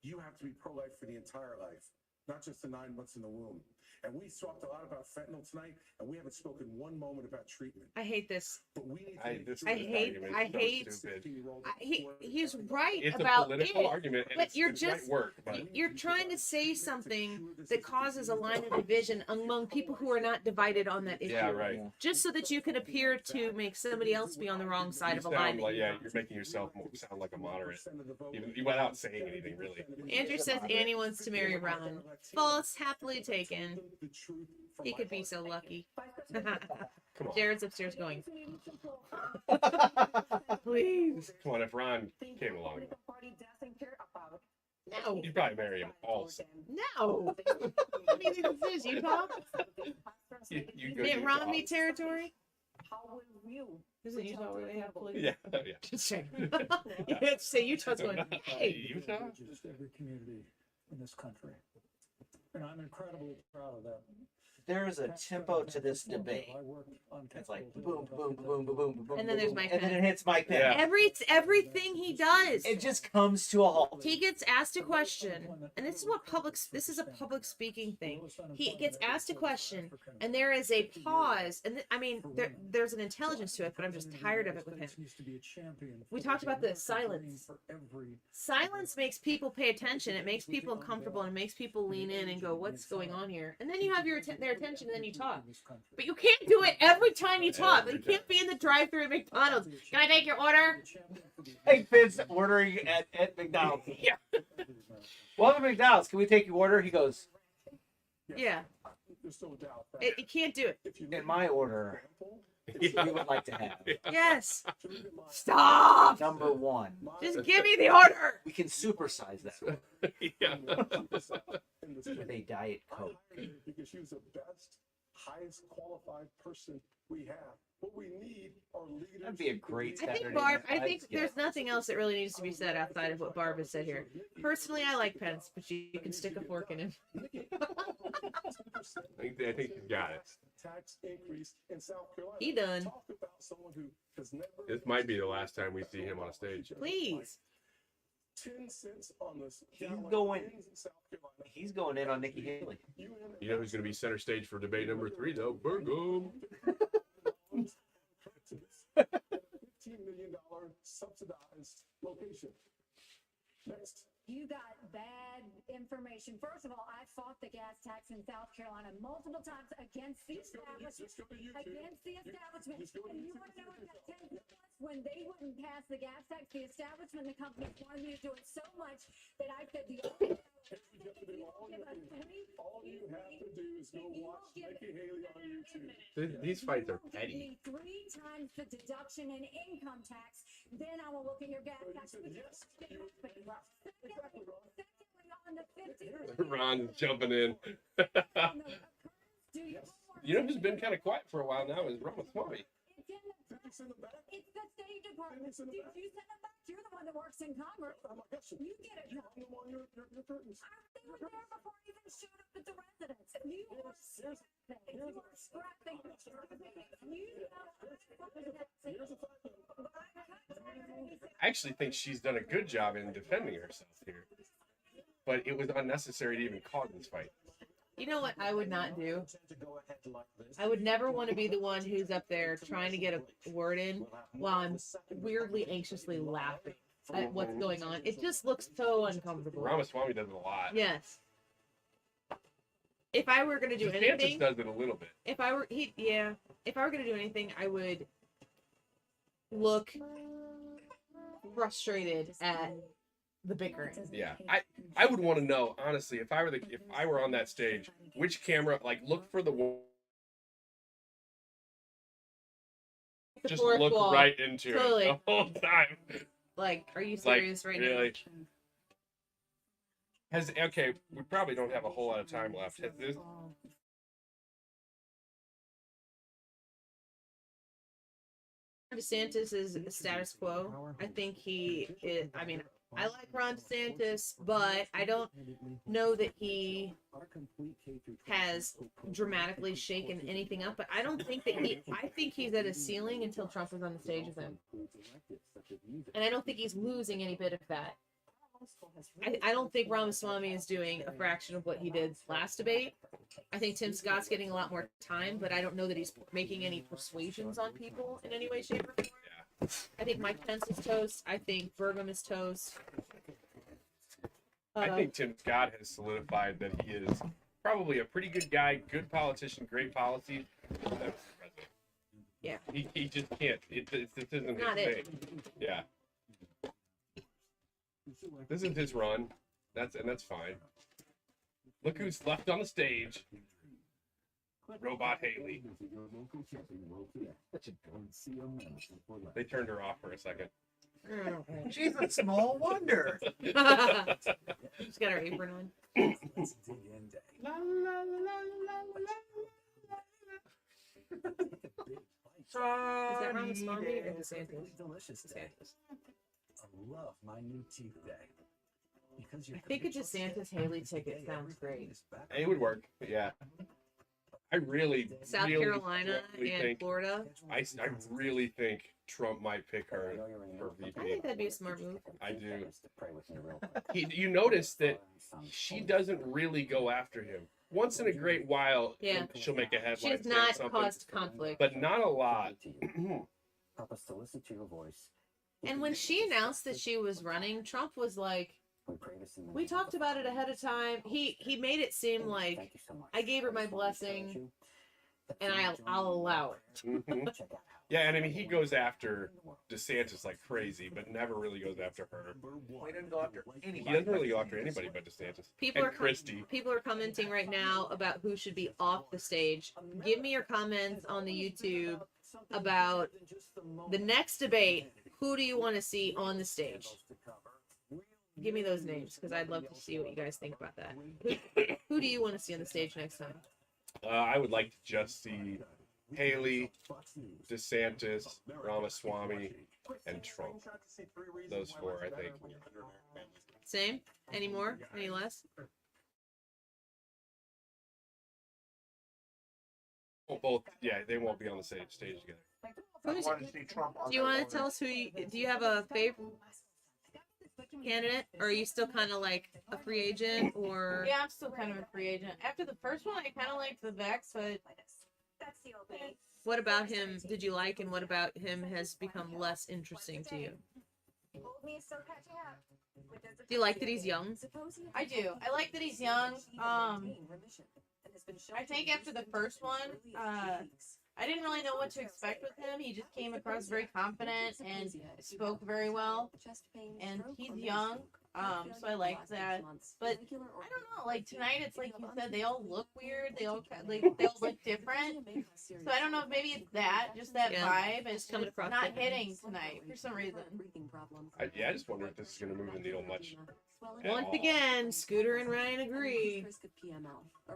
you have to be pro-life for the entire life, not just the 9 months in the womb. And we talked a lot about fentanyl tonight, and we haven't spoken one moment about treatment. I hate this. But we need to I make this sure I that hate- argument I is so hate- stupid. He's right It's about a political it, argument, and but it's you're the just right word. But you're trying to say something that causes a line of division among people who are not divided on that issue. yeah, right. Just so that you can appear to make somebody else be on the wrong side You of a line. sound like you're making yourself sound like a moderate, even without saying anything really. Andrew says Annie wants to marry Ron. False, happily taken. He could be so lucky. Come on, Jared's upstairs going, please. come on. If Ron came along, No. you'd probably marry him also. No. What do you think this is, Utah? You go Mitt to Romney Utah. territory? How will you? Isn't Utah where they have polygamy? Yeah, yeah. Just checking. You have to say Utah's going, hey. Utah? Just every community in this country. And I'm incredibly proud of that. there's a tempo to this debate. It's like boom, boom, boom, boom, boom, boom, And then there's boom, Mike and then Pence. it hits Mike Pence. Everything he does, It just comes to a halt. he gets asked a question, and this is a public speaking thing. He gets asked a question, and there is a pause, and there's an intelligence to it, but I'm just tired of it with him. We talked about this silence. Silence makes people pay attention. It makes people uncomfortable, and it makes people lean in and go, "What's going on here?" And then you have their attention, and then you talk. But you can't do it every time you talk. You can't be in the drive-thru at McDonald's. Can I take your order? Hey, Vince ordering at McDonald's. Yeah. Welcome to McDonald's. Can we take your order? He goes, yeah. It can't do it. In my order, we would like to have. Yes. Stop. Number one. Just give me the order. We can supersize that. Yeah. With a Diet Coke. Because she was the best, highest qualified person we have. What we need are leaders. That'd be a great I Saturday think Barb. night I think vibes. there's nothing else that really needs to be said outside of what Barb has said here. Personally, I like Pence, but you can stick a fork in him. I think you got it. Tax increase in South Carolina. He done. Talk about someone who has never. This might be the last time we see him on a stage. Please. 10 cents on this. He's going in on Nikki Haley. You know who's going to be center stage for debate number 3, though? Burgum. $15 million subsidized location. Next. You got bad information. First of all, I fought the gas tax in South Carolina multiple times against the establishment. Against the establishment. And you want to know what that 10 was? When they wouldn't pass the gas tax, the establishment and the companies wanted me to do it so much that I said the only All you have to do is go watch Nikki Haley on YouTube. These fights are give petty. me 3 times the deduction in income tax, then I will look at your gas tax. Yes, Secondly, on the 50, Ron's jumping in. You know who's been kind of quiet for a while now is Ramaswamy. it's the State Department. Did you send them back? You're the one that works in Congress. You get it. I'm the one you're curtains. They were there before I even showed up at the residence. You were scrapping. You were scrapping. I actually think she's done a good job in defending herself here. But it was unnecessary to even cause this fight. You know what I would not do? I would never want to be the one who's up there trying to get a word in while I'm weirdly, anxiously laughing at what's going on. It just looks so uncomfortable. Ramaswamy does it a lot. Yes. If I were going to do DeSantis anything, does it a little bit. if I were going to do anything, I would look frustrated at the bickering. Yeah, I would want to know, honestly, if I were on that stage, which camera, like, look for the one. Just fourth look wall. right into Totally. it the whole time. Like, are you Like, serious right really? Okay, we probably don't have a whole lot of time left. Has this? DeSantis is status quo. I think he is. I mean, I like Ron DeSantis, but I don't know that he has dramatically shaken anything up. But I don't think that I think he's at a ceiling until Trump is on the stage with him. And I don't think he's losing any bit of that. I don't think Ramaswamy is doing a fraction of what he did last debate. I think Tim Scott's getting a lot more time, but I don't know that he's making any persuasions on people in any way, shape, or form. Yeah. I think Mike Pence is toast. I think Burgum is toast. I think Tim Scott has solidified that he is probably a pretty good guy, good politician, great policy. Yeah. He just can't. This isn't Not his it. thing. Yeah. This is his run. That's fine. Look who's left on the stage. Robot Haley. They turned her off for a second. She's a small wonder. She's got her apron on. Is that Ramaswamy or DeSantis? DeSantis. I love my new teeth day. I think a DeSantis Haley ticket sounds great. It would work. Yeah. I really, South really Carolina strongly and think, Florida. I really think Trump might pick her for I VP. think that'd be a smart move. I do. You notice that she doesn't really go after him. Once in a great while, Yeah. she'll make a headline. She has saying not something, caused conflict. but not a lot. Help us to listen to your voice. And when she announced that she was running, Trump was like, we talked about it ahead of time. He made it seem like I gave her my blessing and I'll allow it. Mhm. Yeah, and I mean, he goes after DeSantis like crazy, but never really goes after her. He didn't go after anybody. He doesn't really go after anybody but DeSantis. People and are Christie. People are commenting right now about who should be off the stage. Give me your comments on the YouTube about the next debate. Who do you want to see on the stage? Give me those names because I'd love to see what you guys think about that. Who do you want to see on the stage next time? I would like to just see Haley, DeSantis, Ramaswamy, and Trump. Those four, I think. Same? Any more? Any less? Well, both, yeah, they won't be on the stage together. Do you want to tell us who do you have a favorite candidate, or are you still kind of like a free agent, or? Yeah, I'm still kind of a free agent. After the first one, I kind of liked Vivek, but What about him did you like, and what about him has become less interesting to you? Do you like that he's young? I do. I like that he's young. I think after the first one, I didn't really know what to expect with him. He just came across very confident and spoke very well. And he's young, so I liked that. But I don't know. Like tonight, it's like you said, they all look weird. They all look different. So I don't know if maybe it's that, just that vibe. It's coming across not different. hitting tonight for some reason. I just wonder if this is going to move the needle much. Once again, Scooter and Ryan agree.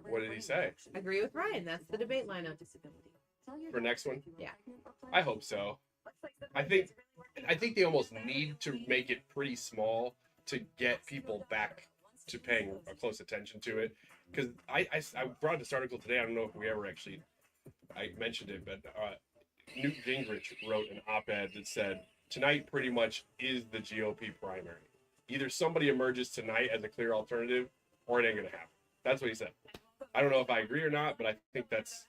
What did he say? Agree with Ryan. That's the debate lineup. For next one? Yeah. I hope so. I think they almost need to make it pretty small to get people back to paying a close attention to it. Because I brought this article today. I don't know if we ever actually I mentioned it, but Newt Gingrich wrote an op-ed that said tonight pretty much is the GOP primary. Either somebody emerges tonight as a clear alternative, or it ain't gonna happen. That's what he said. I don't know if I agree or not, but I think that's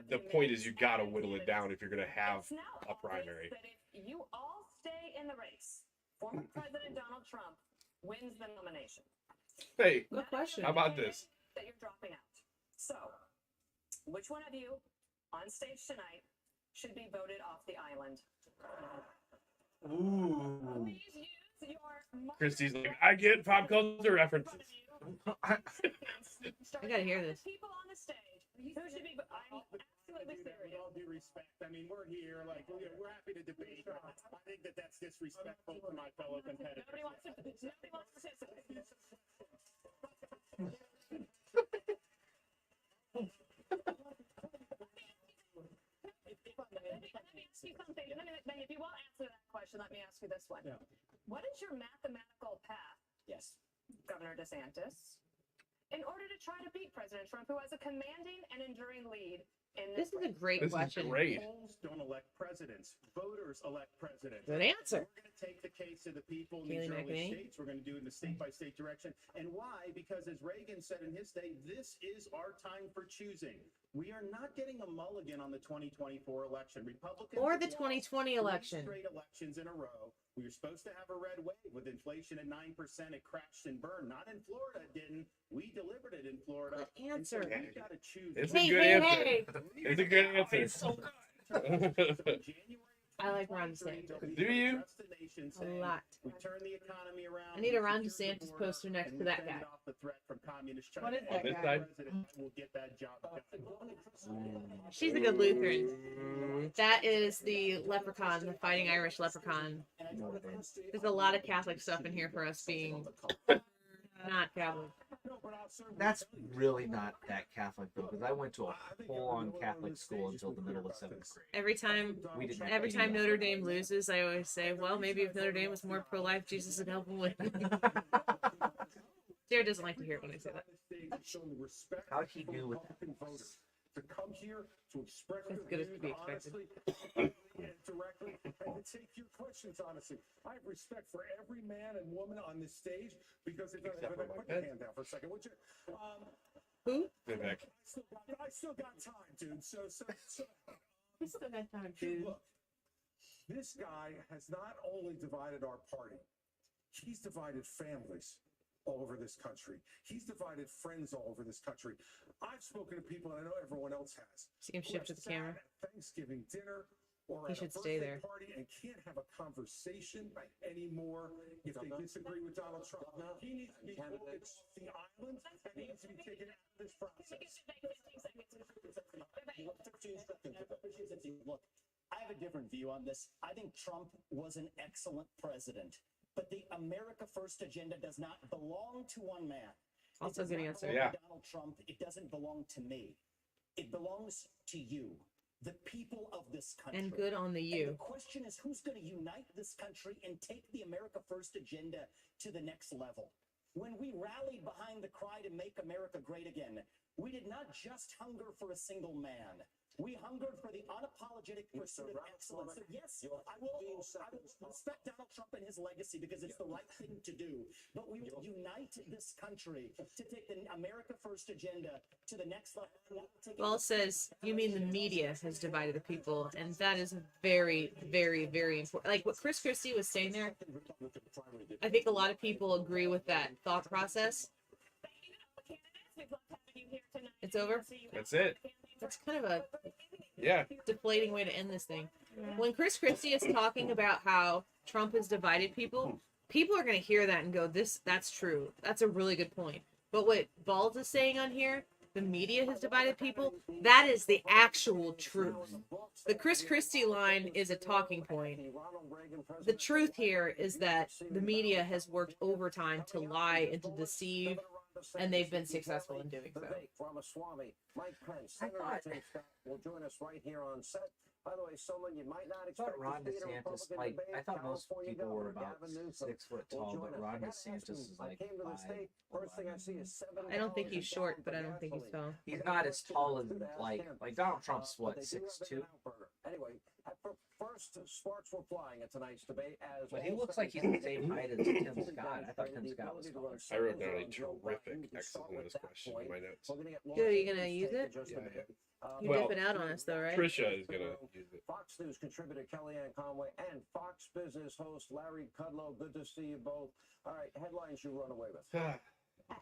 the point. Is you gotta whittle it down if you're gonna have a primary. If you all stay in the race, former President Donald Trump wins the nomination. Hey, good question. How about this? That you're dropping out. So, which one of you on stage tonight should be voted off the island? Ooh. Christie's like, I get pop culture references. I gotta hear this. People on the stage. Who should be? I'm absolutely serious. With all due respect, I mean, we're here, like, we're happy to debate. But I think that's disrespectful to my fellow competitors. Nobody wants to participate. Let me ask you something. Then if you won't answer that question, let me ask you this one. Yeah. What is your mathematical path, Yes. Governor DeSantis, in order to try to beat President Trump, who has a commanding and enduring lead in This is a great This is question. great. Polls don't elect presidents. Voters elect presidents. Good answer. We're going to take the case of the people in Kayleigh these early McEnany. states. We're going to do it in the state-by-state direction. And why? Because as Reagan said in his day, this is our time for choosing. We are not getting a mulligan on the 2024 election. Republicans Or the have 2020 lost election. 3 straight elections in a row. We were supposed to have a red wave with inflation at 9%. It crashed and burned. Not in Florida, it didn't. We delivered it in Florida. Good answer. And so we've got to choose. It's a good answer. It's a good answer. It's so good. I like Ron DeSantis. Do you? A lot. We turn the economy around. I need a Ron DeSantis poster next to that guy. What is On that this guy? side? Will get that job done. She's a good Lutheran. That is the leprechaun, the fighting Irish leprechaun. There's a lot of Catholic stuff in here for us being not Catholic. That's really not that Catholic though, because I went to a full-on Catholic school until the middle of 7th grade. Every time Notre Dame loses, I always say, well, maybe if Notre Dame was more pro-life, Jesus would help them win. Jared doesn't like to hear it when I say that. they've shown the respect How'd he for do with Republican voters to come here to express As their good as views could be expected. honestly and directly, and to take your questions honestly. I have respect for every man and woman on this stage because if Except for put Mike your Pence. hand down for a second, would you? Who? Vivek. I still got time, dude. So We still got time, dude, dude. look, this guy has not only divided our party, he's divided families all over this country. He's divided friends all over this country. I've spoken to people, and I know everyone else has. See him who shift have to the sat camera. at Thanksgiving dinner or He at a should stay birthday there. party and can't have a conversation anymore if they disagree with Donald Trump. He needs to be voted off the island, and he needs to be taken out of this process. Look, I have a different view on this. I think Trump was an excellent president, but the America First agenda does not belong to one man. Also It does good not answer. belong Yeah. to Donald Trump. It doesn't belong to me. It belongs to you, the people of this country. And good on the And you. the question is, who's going to unite this country and take the America First agenda to the next level? When we rallied behind the cry to make America great again, we did not just hunger for a single man. We hungered for the unapologetic pursuit of excellence. So yes, I will respect Donald Trump and his legacy because it's the right thing to do. But we will unite this country to take the America First agenda to the next level. Well, it says, you mean the media has divided the people, and that is very, very, very important. Like what Chris Christie was saying there, I think a lot of people agree with that thought process. It's over? That's it. That's kind of a Yeah. deflating way to end this thing. When Chris Christie is talking about how Trump has divided people, people are going to hear that and go, that's true. That's a really good point. But what Balls is saying on here, the media has divided people, that is the actual truth. The Chris Christie line is a talking point. The truth here is that the media has worked overtime to lie and to deceive, and they've been successful in doing so. Ramaswamy, Mike Pence, Senator Tim Scott will join us right here on set. By the way, someone you might not I thought expect Ron to see at a DeSantis, Republican like, debate, I thought most California people were Governor about Gavin Newsom 6 foot will tall, join but us. Ron I gotta ask DeSantis him, is I like came to the 5. state, first thing I see is $7 I don't think he's a short, gallon but I for don't think he's gasoline. tall. He's not as tall as, like Donald Trump's, But what, they do have 6'2"? an Outburger. Anyway, first, sparks were flying at tonight's debate as But he all looks like he's the same height as Tim Scott. I thought Tim Scott was taller. I wrote down a terrific excellent notice question in my notes. Good, are you going to use it? Yeah. You Well, dip it out on us, though, right? Trisha is gonna use it. Fox News contributor Kellyanne Conway and Fox Business host Larry Kudlow. Good to see you both. All right, headlines you run away with.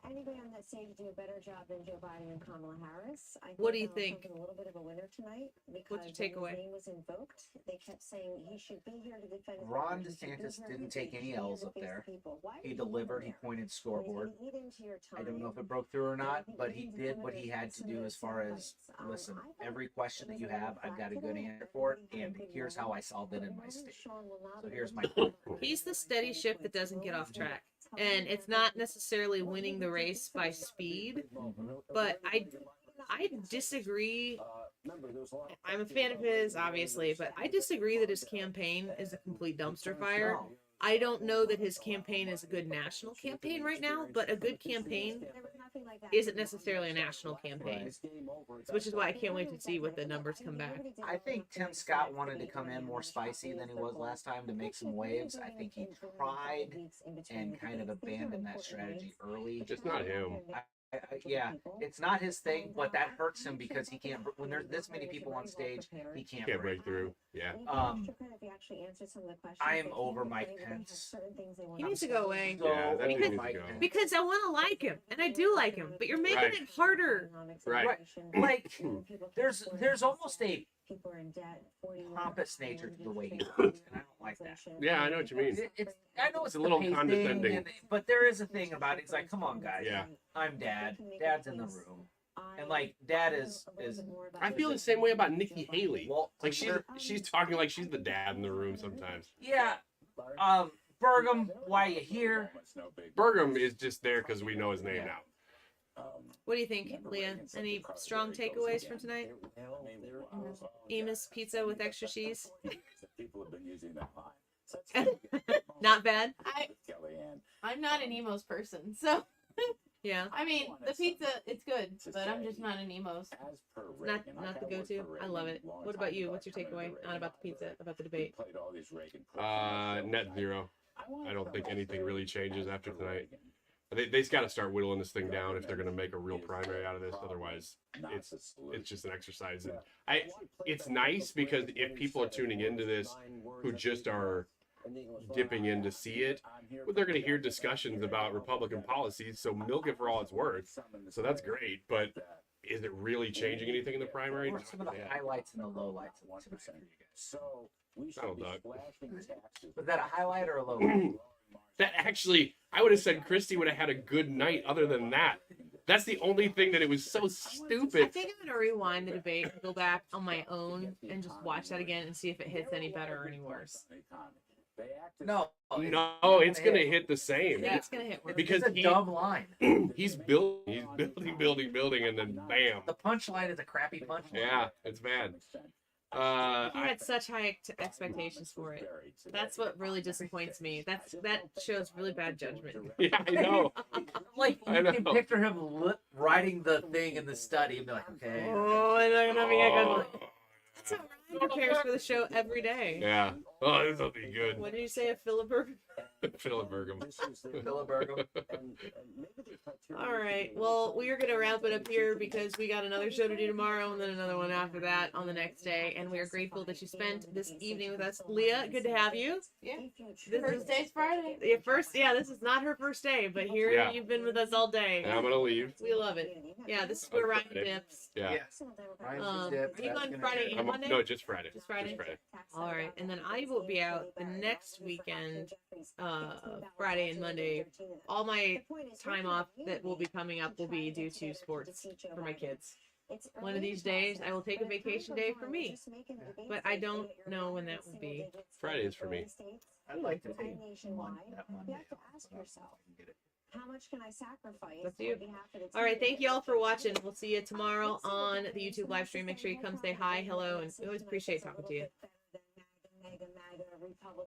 Anybody on that stage do a better job than Joe Biden and Kamala Harris? I What do you Donald think? Trump is a little bit of a winner tonight because What's your takeaway? His name was invoked. They kept saying he should be here to defend his Ron voters. He should be DeSantis here didn't to take any be here L's to up face there. the people. Why He did you delivered, go he there? pointed He's scoreboard. gonna eat into your I don't know time. if it broke through or And I not, think but you he need to did come what into he had to some do of as those far as, soundbites. listen, I thought every question that it you was a have, little I've got a flat good today. answer for it, Everybody had a and good here's how I moment. solved it But in my Ron state. Sean will not So be here's my able to He's the steady ship that doesn't get off track. And it's not necessarily winning the race by speed, but I disagree. I'm a fan of his, obviously, but I disagree that his campaign is a complete dumpster fire. I don't know that his campaign is a good national campaign right now, but a good campaign isn't necessarily a national campaign, which is why I can't wait to see what the numbers come back. I think Tim Scott wanted to come in more spicy than he was last time to make some waves. I think he tried and kind of abandoned that strategy early. Just not him. Yeah, it's not his thing, but that hurts him because he can't. When there's this many people on stage, he can't break through. Yeah. I am over Mike Pence. He needs to go away. Yeah, that dude because, needs to go. because I want to like him, and I do like him, but you're making Right. it harder. Right. Like there's almost a pompous nature to the way he talks, and I don't like that. Yeah, I know what you mean. I know it's a little the pacing, condescending. but there is a thing about it. It's like, come on, guys. Yeah. I'm Dad. Dad's in the room, and like Dad is. I feel the same way about Nikki Haley. Well, Like she's talking like she's the dad in the room sometimes. Yeah. Bergam, why you here? Bergam is just there because we know his name now. What do you think, Leah? Any strong takeaways from tonight? Emus pizza with extra cheese? People have been using that line. Not bad. I'm not an emos person, so Yeah. I mean, the pizza, it's good, but I'm just not an emos. Not the go-to. I love it. What about you? What's your takeaway? Not about the pizza, about the debate. Net zero. I don't think anything really changes after tonight. They just got to start whittling this thing down if they're going to make a real primary out of this. Otherwise, it's just an exercise. And it's nice because if people are tuning into this who just are dipping in to see it, well, they're going to hear discussions about Republican policies. So milk it for all it's worth. So that's great. But is it really changing anything in the primary? What are some of the highlights and the lowlights of tonight for you guys? So we I don't know. Was that a highlight or a lowlight? That actually, I would have said Christy would have had a good night other than that. That's the only thing that it was so I stupid. think I'm gonna rewind the debate and go back on my own and just watch that again and see if it hits any better or any worse. No, It's going to hit the I same. think it's gonna hit worse. Because it's a dumb line. he's building, and then bam. The punchline is a crappy punchline. Yeah, it's bad. He had such high expectations for it. That's what really disappoints me. That shows really bad judgment. Yeah, I know. Like, I you can know. picture him writing the thing in the study and be like, okay. Oh, it's not gonna be a good one. That's how Ryan prepares for the show every day. Yeah. Oh, this will be good. What did you say, a filiberg? Filibergum. Filibergum. All right. Well, we are going to wrap it up here because we got another show to do tomorrow and then another one after that on the next day. And we are grateful that you spent this evening with us. Leah, good to have you. Yeah. First day's Friday. This is not her first day, but here Yeah. you've been with us all day. And I'm going to leave. We love it. Yeah, this is where Ryan dips. Yeah. Ryan's dip. Are you That's on gonna Friday be- and Monday? No, just Friday. Just Friday? Just Friday. All right. And then I will be out the next weekend, Friday and Monday. All my time off that will be coming up will be due to sports for my kids. One of these days, I will take a vacation day for me, but I don't know when that will be. Friday is for me. I'd like to take nationwide. that Monday. You have to ask yourself, how much can I sacrifice That's you. on behalf of the All right, team? thank you all for watching. We'll see you tomorrow on the YouTube live stream. Make sure you come say hi, hello, and we always appreciate talking to you. Mega, mega, Republican.